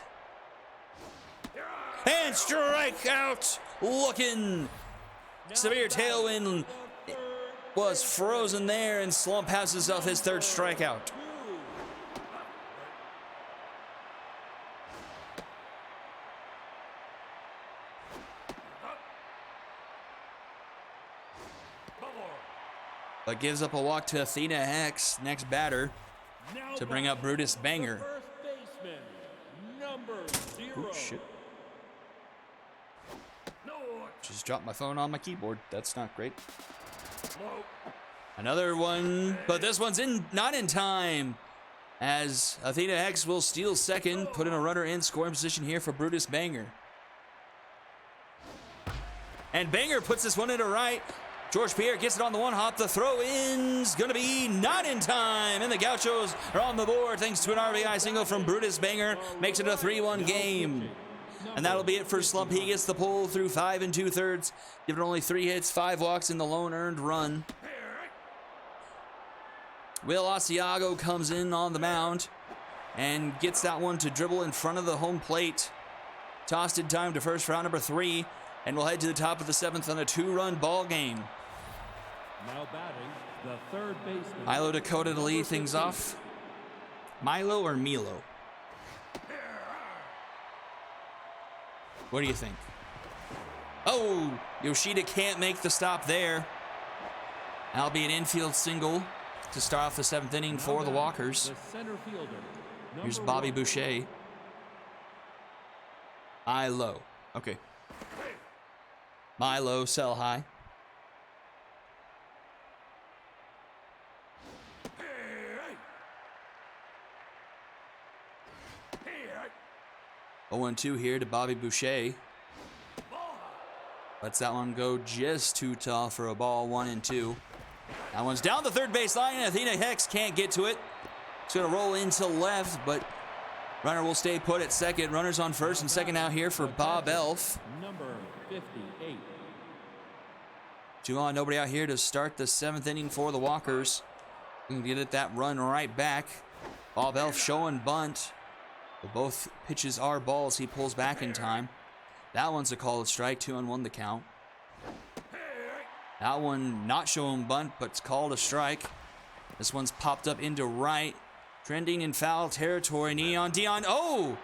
C: And strike out looking. Severe Tailwind was frozen there, and Slump has himself his 3rd strikeout. But gives up a walk to Athena Hex, next batter,
D: Now
C: to bring up
D: batting,
C: Brutus
D: the
C: Banger.
D: first baseman, number 0.
C: Oh, shit. Just dropped my phone on my keyboard. That's not great. Another one, but this one's not in time. As Athena Hex will steal second, put in a runner in scoring position here for Brutus Banger. And Banger puts this one into right. George Pierre gets it on the one hop. The throw in's going to be not in time. And the Gauchos are on the board thanks to an RBI single from Brutus Banger. Makes it a 3-1 game. And that'll be it for Slump. He gets the pull through 5 2/3. Given only 3 hits, 5 walks, and the lone earned run. Will Asiago comes in on the mound and gets that one to dribble in front of the home plate. Tossed in time to first for out number 3. And we'll head to the top of the 7th on a 2-run ball game.
D: Now batting, the third baseman.
C: Milo Dakota to lead things off. Milo or Milo? What do you think? Oh, Yoshida can't make the stop there. That'll be an infield single to start off the 7th inning for the Walkers.
D: The center fielder.
C: Here's
D: number
C: Bobby
D: 1.
C: Boucher. Milo. Okay. Milo, sell high. Oh, 1-2 here to Bobby Boucher. Lets that one go just too tall for a ball, 1-2. That one's down the third base line. Athena Hex can't get to it. It's going to roll into left, but runner will stay put at second. Runners on first and second out here for Bob Elf.
D: Number 58.
C: 2 on, nobody out here to start the 7th inning for the Walkers. Can get it that run right back. Bob Elf showing bunt. But both pitches are balls. He pulls back in time. That one's a called strike. 2-1 the count. That one not showing bunt, but it's called a strike. This one's popped up into right. Trending in foul territory. Neon Dion. Oh!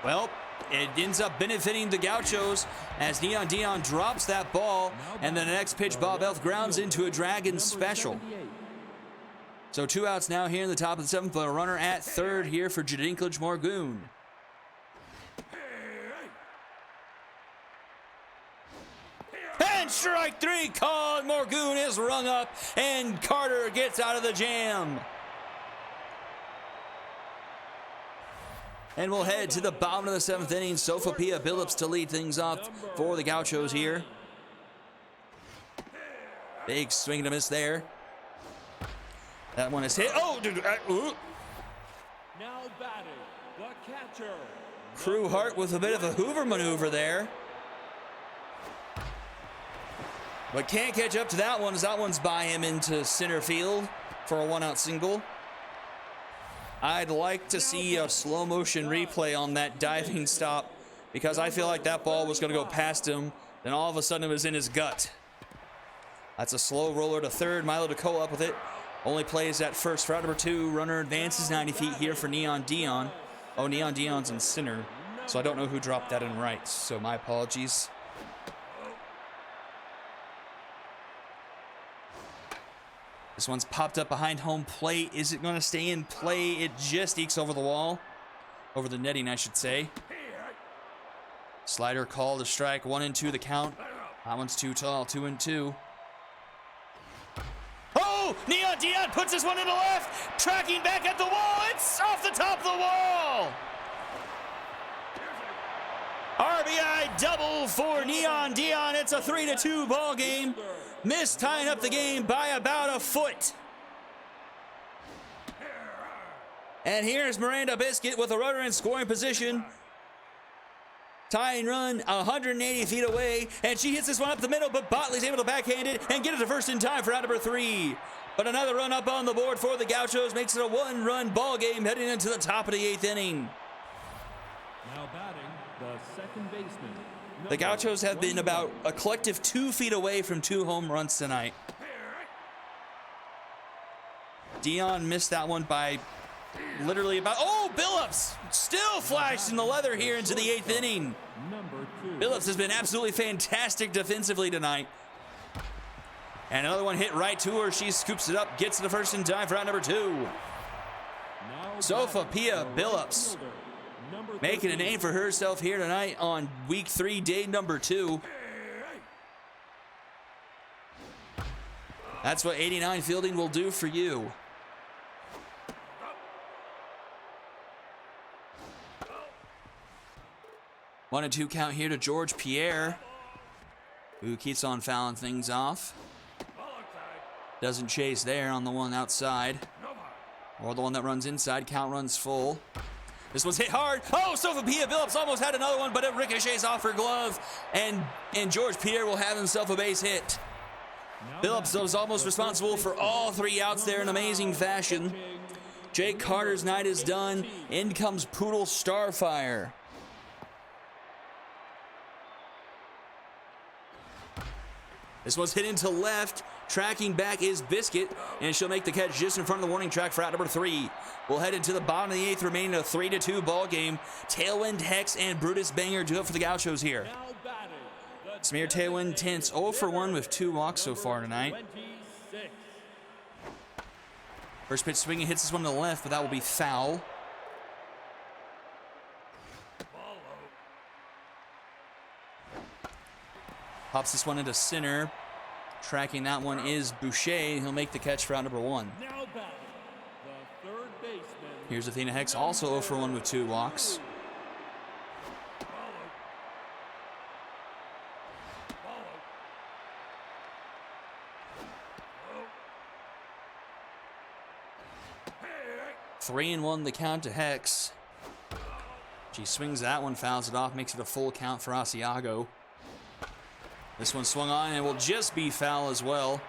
C: Well, it ends up benefiting the Gauchos as Neon Dion drops that ball, and the next pitch, Bob Elf grounds into a Dragon special. So 2 outs now here in the top of the 7th, but a runner at third here for Jadinklage Morgoon. And strike 3 called. Morgoon is rung up, and Carter gets out of the jam. And we'll head to the bottom of the 7th inning. Sophia Billups to lead things off for the Gauchos here. Big swing and a miss there. That one is hit. Oh, dude.
D: Now batting, the catcher.
C: Crew Hart with a bit of a Hoover maneuver there. But can't catch up to that one as that one's by him into center field for a 1-out single. I'd like to see a slow motion replay on that diving stop because I feel like that ball was going to go past him. Then all of a sudden it was in his gut. That's a slow roller to third. Milo DeCoe up with it. Only plays at first. For out number 2, runner advances 90 feet here for Neon Dion. Oh, Neon Dion's in center, so I don't know who dropped that in right. So my apologies. This one's popped up behind home plate. Is it going to stay in play? It just ekes over the wall. Over the netting, I should say. Slider called a strike. 1-2 the count. That one's too tall. 2-2. Oh! Neon Dion puts this one in the left. Tracking back at the wall. It's off the top of the wall. RBI double for Neon Dion. It's a 3-2 ball game. Missed tying up the game by about a foot. And here's Miranda Biscuit with a runner in scoring position. Tying run 180 feet away, and she hits this one up the middle, but Botley's able to backhand it and get it to first in time for out number 3. But another run up on the board for the Gauchos makes it a 1-run ball game heading into the top of the 8th inning.
D: Now batting, the second baseman.
C: The Gauchos have been about a collective 2 feet away from 2 home runs tonight. Dion missed that one by literally about... Oh, Billups still flashed in the leather here into the 8th inning. Billups has been absolutely fantastic defensively tonight. And another one hit right to her. She scoops it up, gets to the first in time for out number 2. Sophia Billups making a name for herself here tonight on week 3, day number 2. That's what 89 fielding will do for you. One and 2 count here to George Pierre, who keeps on fouling things off. Doesn't chase there on the one outside, or the one that runs inside. Count runs full. This one's hit hard. Oh, Sophia Billups almost had another one, but it ricochets off her glove, and George Pierre will have himself a base hit. Billups was almost responsible for all 3 outs there in amazing fashion. Jake Carter's night is done. In comes Poodle Starfire. This one's hit into left. Tracking back is Biscuit, and she'll make the catch just in front of the warning track for out number 3. We'll head into the bottom of the 8th, remaining a 3-2 ball game. Tailwind, Hex, and Brutus Banger do it for the Gauchos here. Smear Tailwind Tints 0 for 1 with 2 walks so far tonight. First pitch swinging, hits this one to the left, but that will be foul. Pops this one into center. Tracking that one is Boucher. He'll make the catch for out number 1.
D: Now batting, the third baseman.
C: Here's Athena Hex, also 0 for 1 with 2 walks. Three and 1 the count to Hex. She swings that one, fouls it off, makes it a full count for Asiago. This one swung on and will just be foul as well.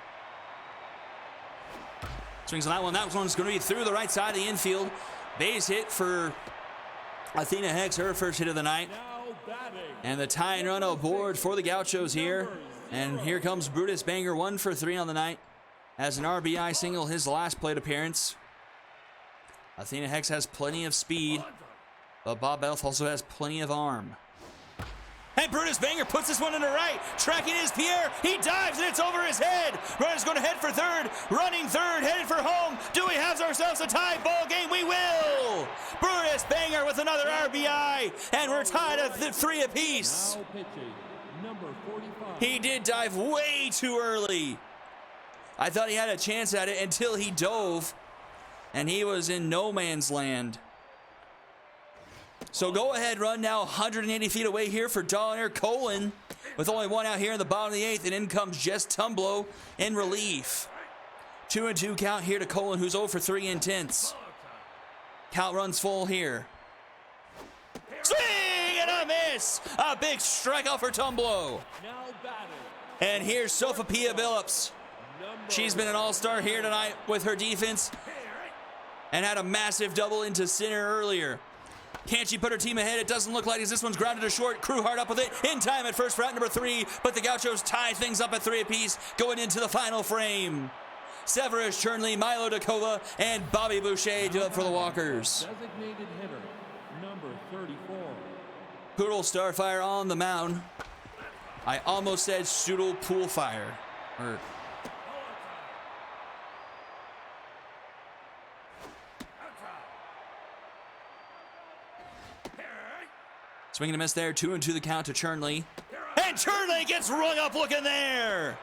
C: Swings on that one. That one's going to be through the right side of the infield. Base hit for Athena Hex, her first hit of the night.
D: Now batting.
C: And the tying run aboard for the Gauchos here. And here comes Brutus Banger, 1 for 3 on the night. Has an RBI single, his last plate appearance. Athena Hex has plenty of speed, but Bob Elf also has plenty of arm. And Brutus Banger puts this one in the right. Tracking is Pierre. He dives and it's over his head. Runner's going to head for third. Running third, headed for home. Do we have ourselves a tie ball game? We will. Brutus Banger with another RBI. And we're tied at 3 apiece.
D: Now pitching, number 45.
C: He did dive way too early. I thought he had a chance at it until he dove. And he was in no man's land. So go ahead run now 180 feet away here for Donner Colin with only 1 out here in the bottom of the 8th, and in comes Jess Tumblo in relief. 2-2 count here to Colin, who's 0 for 3 intense. Count runs full here. Swing and a miss! A big strikeout for Tumblo.
D: Now batting,
C: And here's Sophia Billups.
D: number
C: She's been an all-star here tonight with her defense and had a massive double into center earlier. Can she put her team ahead? It doesn't look like it. This one's grounded to short. Crew hard up with it. In time at first for out number 3. But the Gauchos tie things up at 3 apiece going into the final frame. Severus Chernley, Milo Dakova, and Bobby Boucher do it for the Walkers.
D: designated hitter, number 34.
C: Poodle Starfire on the mound. I almost said Pseudo Poolfire. Or swing and a miss there. 2-2 the count to Chernley. And Chernley gets rung up looking there.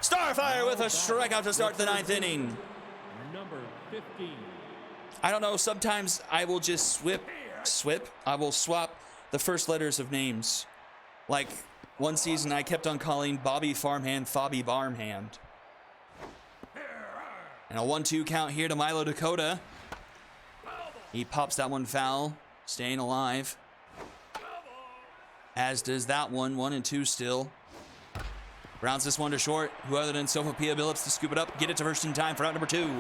C: Starfire with a strikeout to start the 9th inning.
D: Number 15.
C: I don't know, sometimes I will just I will swap the first letters of names. Like one season I kept on calling Bobby Farmhand Fobby Barmhand. And a 1-2 count here to Milo Dakota. He pops that one foul, staying alive. As does that one, 1-2 still. Rounds this one to short. Who other than Sophia Billups to scoop it up, get it to first in time for out number 2.
D: Now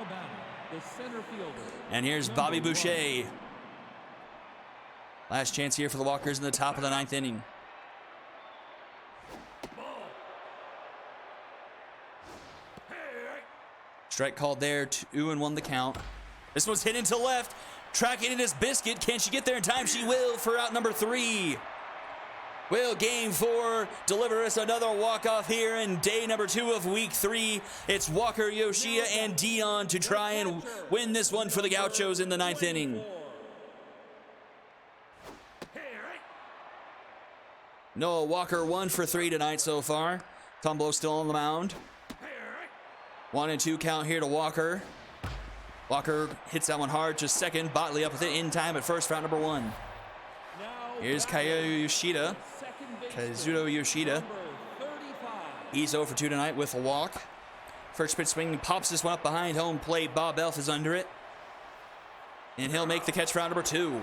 D: batting, the center fielder.
C: And here's Bobby Boucher. Last chance here for the Walkers in the top of the 9th inning. Strike called there, 2-1 the count. This one's hit into left. Tracking it is Biscuit. Can she get there in time? She will for out number 3. Will game 4 deliver us another walk-off here in day number 2 of week 3. It's Walker, Yoshia, and Dion to try and win this one for the Gauchos in the 9th inning. Noah Walker 1 for 3 tonight so far. Tumblo still on the mound. 1-2 count here to Walker. Walker hits that one hard to second. Botley up with it in time at first for out number 1. Here's Kazuto Yoshida. He's 0 for 2 tonight with a walk. First pitch swing, pops this one up behind home plate. Bob Elf is under it. And he'll make the catch for out number 2.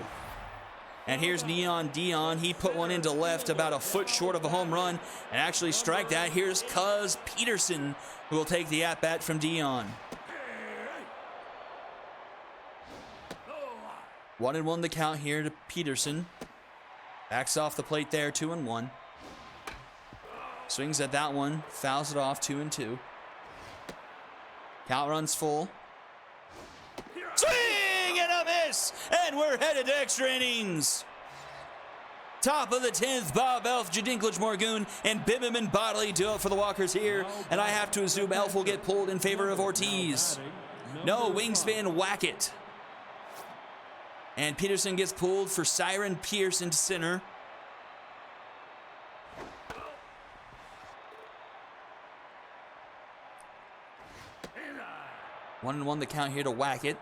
C: And here's Neon Dion. He put one into left about a foot short of a home run and actually strike that. Here's Cuz Peterson, who will take the at-bat from Dion. 1-1 the count here to Peterson. Backs off the plate there, 2-1. Swings at that one, fouls it off, 2-2. Count runs full. Swing and a miss! And we're headed to extra innings. Top of the 10th, Bob Elf, Jadinklage Morgoon, and Bibham and Botley do it for the Walkers here. And I have to assume Elf will get pulled in favor of Ortiz. No, Wingspan Wackett. And Peterson gets pulled for Siren Pearson to center. One and one the count here to Wackett.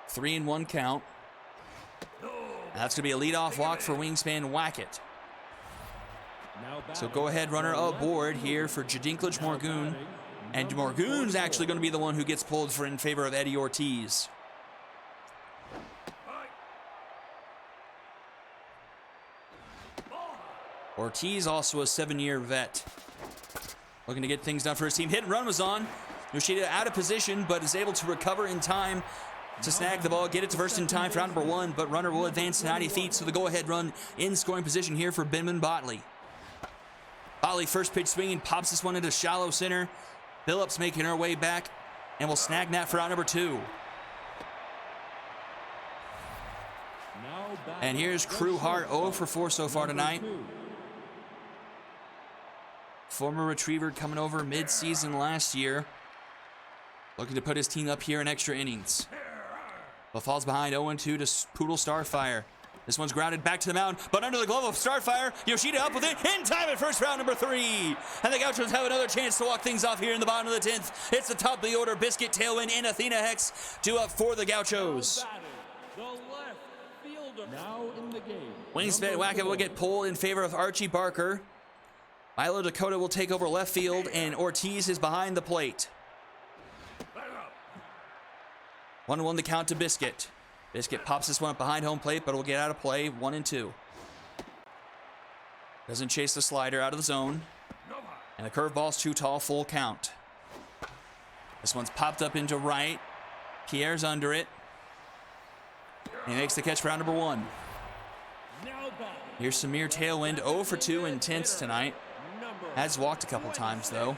C: Three and one count. That's going to be a leadoff walk for Wingspan Wackett. So go ahead, runner aboard here for Jadinklage Morgoon. And Morgoon's actually going to be the one who gets pulled for in favor of Eddie Ortiz. Ortiz, also a 7-year vet. Looking to get things done for his team. Hit and run was on. Yoshida out of position, but is able to recover in time to snag the ball, get it to first in time for round number 1, but runner will advance 90 feet, so the go-ahead run in scoring position here for Benjamin Botley. Botley first pitch swinging, pops this one into shallow center. Billups making her way back, and will snag that for round number 2. And here's Crew Hart, 0 for 4 so far tonight. Former retriever coming over mid-season last year. Looking to put his team up here in extra innings. But falls behind 0-2 to Poodle Starfire. This one's grounded back to the mound, but under the glove of Starfire, Yoshida up with it in time at first, round number 3. And the Gauchos have another chance to walk things off here in the bottom of the 10th. It's the top of the order. Biscuit, Tailwind, and Athena Hex due up for the Gauchos.
D: The left fielder now in the game.
C: Wingspan Wackett will get pulled in favor of Archie Barker. Milo Dakota will take over left field, and Ortiz is behind the plate. 1-1 the count to Biscuit. Biscuit pops this one up behind home plate, but will get out of play. 1-2. Doesn't chase the slider out of the zone. And the curveball's too tall, full count. This one's popped up into right. Pierre's under it. And he makes the catch for round number 1. Here's Samir Tailwind, 0 for 2 intense tonight. Has walked a couple times, though.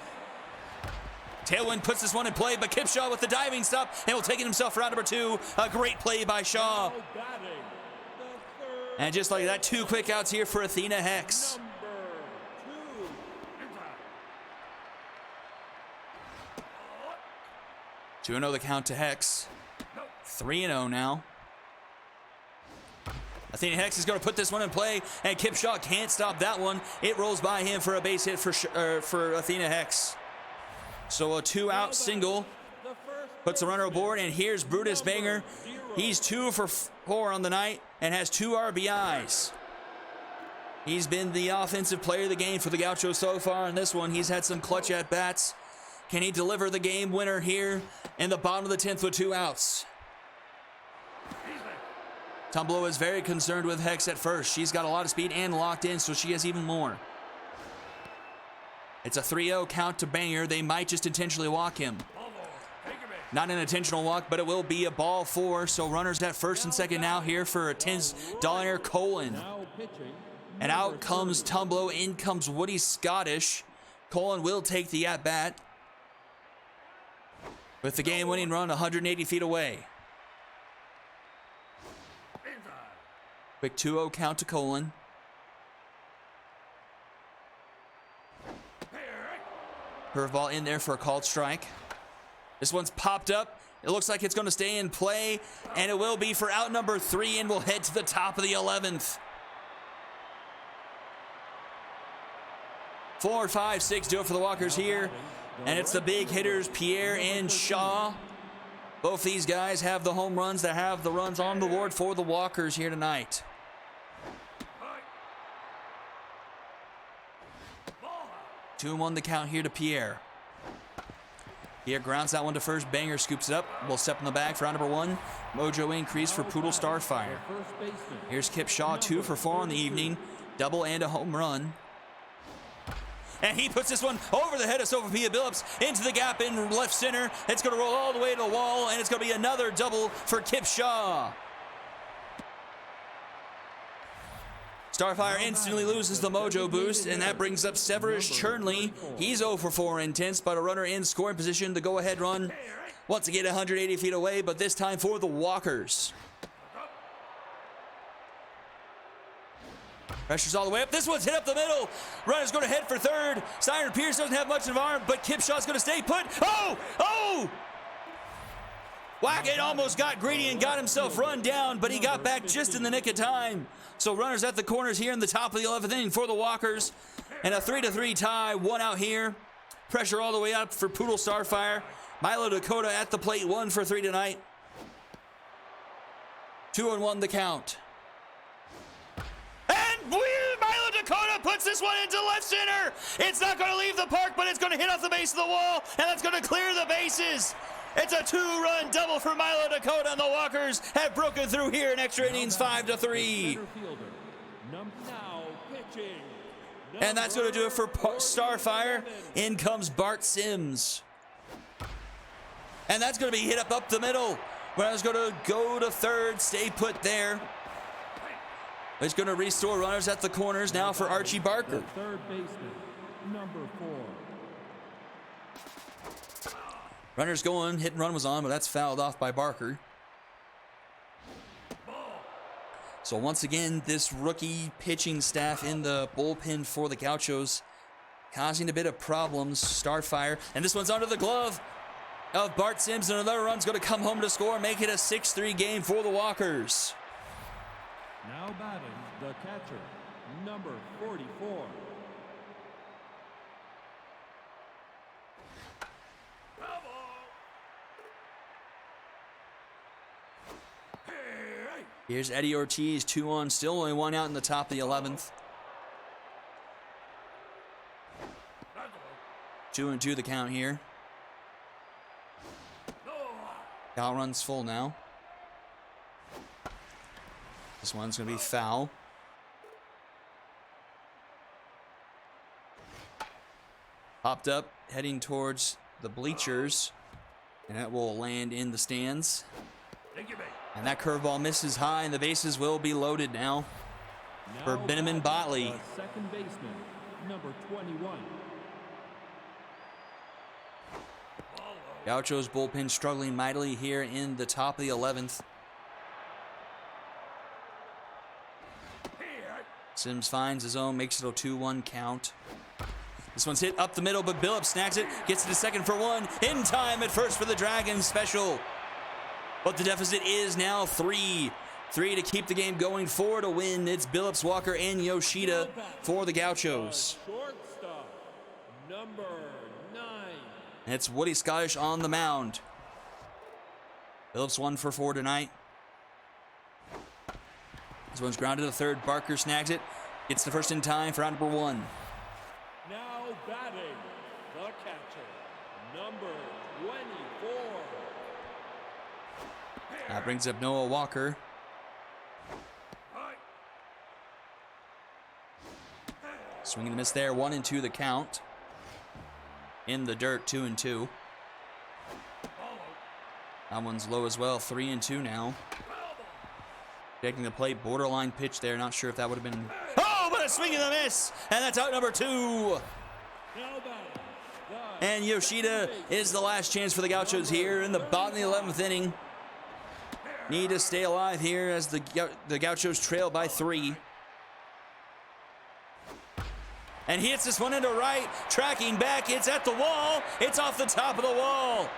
C: Tailwind puts this one in play, but Kipshaw with the diving stop, and will take it himself for round number 2. A great play by Shaw. And just like that, 2 quick outs here for Athena Hex. 2-0 the count to Hex. 3-0 now. Athena Hex is going to put this one in play, and Kipshaw can't stop that one. It rolls by him for a base hit for Athena Hex. So a 2-out single puts the runner aboard, and here's Brutus Banger. He's 2 for 4 on the night and has 2 RBIs. He's been the offensive player of the game for the Gauchos so far in this one. He's had some clutch at-bats. Can he deliver the game winner here in the bottom of the 10th with 2 outs? Tumblo is very concerned with Hex at first. She's got a lot of speed and locked in, so she has even more. It's a 3-0 count to Banger. They might just intentionally walk him. Not an intentional walk, but it will be a ball 4. So runners at first and second now here for a $10 Colin. And out comes Tumblo. In comes Woody Scottish. Colin will take the at-bat with the game-winning run 180 feet away. Quick 2-0 count to Colin. Curveball in there for a called strike. This one's popped up. It looks like it's going to stay in play, and it will be for out number 3, and we'll head to the top of the 11th. 4, 5, 6 do it for the Walkers here, and it's the big hitters, Pierre and Shaw. Both these guys have the home runs that have the runs on the board for the Walkers here tonight. Two and 1 the count here to Pierre. Pierre grounds that one to first. Banger scoops it up. Will step in the bag for round number 1. Mojo increase for Poodle Starfire. Here's Kip Shaw, 2 for 4 on the evening. Double and a home run. And he puts this one over the head of Sophia Billups into the gap in left center. It's going to roll all the way to the wall, and it's going to be another double for Kip Shaw. Starfire instantly loses the mojo boost, and that brings up Severus Chernley. He's 0 for 4 intense, but a runner in scoring position. The go-ahead run once again 180 feet away, but this time for the Walkers. Pressure's all the way up. This one's hit up the middle. Runner's going to head for third. Siren Pierce doesn't have much of an arm, but Kipshaw's going to stay put. Oh! Wackett almost got greedy and got himself run down, but he got back just in the nick of time. So runners at the corners here in the top of the 11th inning for the Walkers. And a 3-3 tie, 1 out here. Pressure all the way up for Poodle Starfire. Milo Dakota at the plate, 1 for 3 tonight. 2-1 the count. And Milo Dakota puts this one into left center. It's not going to leave the park, but it's going to hit off the base of the wall, and that's going to clear the bases. It's a 2-run double for Milo Dakota, and the Walkers have broken through here in extra innings, 5-3. And that's going to do it for Starfire. In comes Bart Sims. And that's going to be hit up the middle. Runners going to go to third, stay put there. It's going to restore runners at the corners now for Archie Barker.
D: Third baseman, number 4.
C: Runners going, hit and run was on, but that's fouled off by Barker. So once again, this rookie pitching staff in the bullpen for the Gauchos causing a bit of problems. Starfire, and this one's under the glove of Bart Sims, and another run's going to come home to score, make it a 6-3 game for the Walkers.
D: Now batting, the catcher, number 44.
C: Here's Eddie Ortiz, 2 on, still only 1 out in the top of the 11th. 2-2 the count here. Count runs full now. This one's going to be foul. Popped up, heading towards the bleachers. And that will land in the stands. And that curveball misses high, and the bases will be loaded now for Benjamin Botley.
D: The second baseman, number 21.
C: Gauchos bullpen struggling mightily here in the top of the 11th. Sims finds his own, makes it a 2-1 count. This one's hit up the middle, but Billups snags it, gets it to second for 1. In time at first for the Dragons special. But the deficit is now 3. 3 to keep the game going, 4 to win. It's Billups, Walker, and Yoshida for the Gauchos.
D: Shortstop, number 9.
C: It's Woody Scottish on the mound. Billups 1 for 4 tonight. This one's grounded to third. Barker snags it. Gets the first in time for round number 1.
D: Now batting, the catcher, number 24.
C: That brings up Noah Walker. Swing and a miss there. 1-2 the count. In the dirt, 2-2. That one's low as well. 3-2 now. Taking the plate, borderline pitch there. Not sure if that would have been. Oh, but a swing and a miss, and that's out number 2.
D: Now batting, the
C: And Yoshida is the last chance for the Gauchos here in the bottom of the 11th inning. Need to stay alive here as the Gauchos trail by 3. And he hits this one into right, tracking back. It's at the wall. It's off the top of the wall.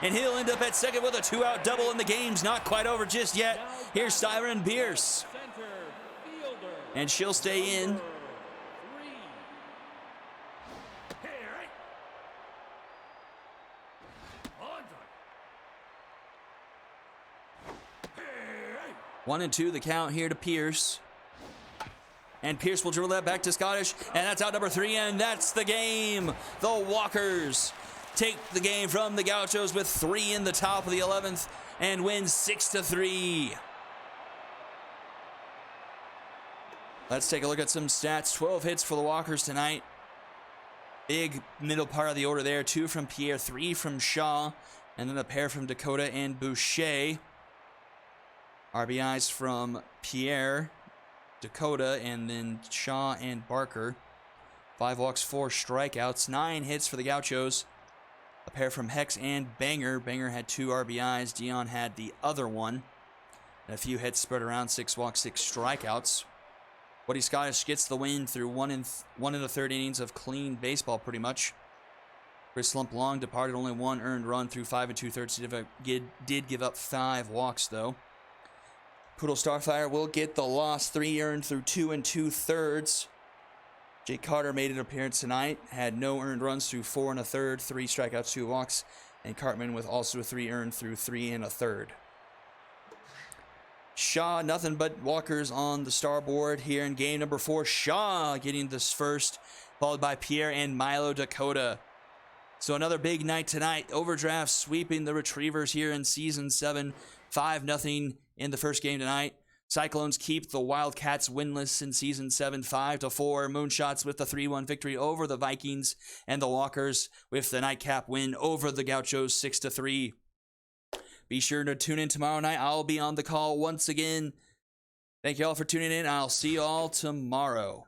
C: And he'll end up at second with a 2-out double, and the game's not quite over just yet. Here's Styron Pierce.
D: center fielder,
C: And she'll stay in.
D: 3.
C: One and 2 the count here to Pierce. And Pierce will dribble that back to Scottish. And that's out number 3, and that's the game. The Walkers take the game from the Gauchos with 3 in the top of the 11th and win 6-3. Let's take a look at some stats. 12 hits for the Walkers tonight. Big middle part of the order there. 2 from Pierre, 3 from Shaw, and then a pair from Dakota and Boucher. RBIs from Pierre, Dakota, and then Shaw and Barker. 5 walks, 4 strikeouts, 9 hits for the Gauchos. A pair from Hex and Banger. Banger had 2 RBIs. Dion had the other one. And a few hits spread around, 6 walks, 6 strikeouts. Woody Scottish gets the win through 1 1/3 innings of clean baseball, pretty much. Chris Lump-Long departed, only 1 earned run through 5 2/3. Did give up 5 walks, though. Poodle Starfire will get the loss, 3 earned through 2 2/3. Jake Carter made an appearance tonight, had no earned runs through 4 1/3, 3 strikeouts, 2 walks, and Cartman with also a 3 earned through 3 1/3. Shaw, nothing but Walkers on the starboard here in game number 4. Shaw getting this first, followed by Pierre and Milo Dakota. So another big night tonight. Overdraft sweeping the Retrievers here in Season 7. 5-0 in the first game tonight. Cyclones keep the Wildcats winless in Season 7, 5-4. Moonshots with the 3-1 victory over the Vikings, and the Walkers with the nightcap win over the Gauchos 6-3. Be sure to tune in tomorrow night. I'll be on the call once again. Thank you all for tuning in. I'll see you all tomorrow.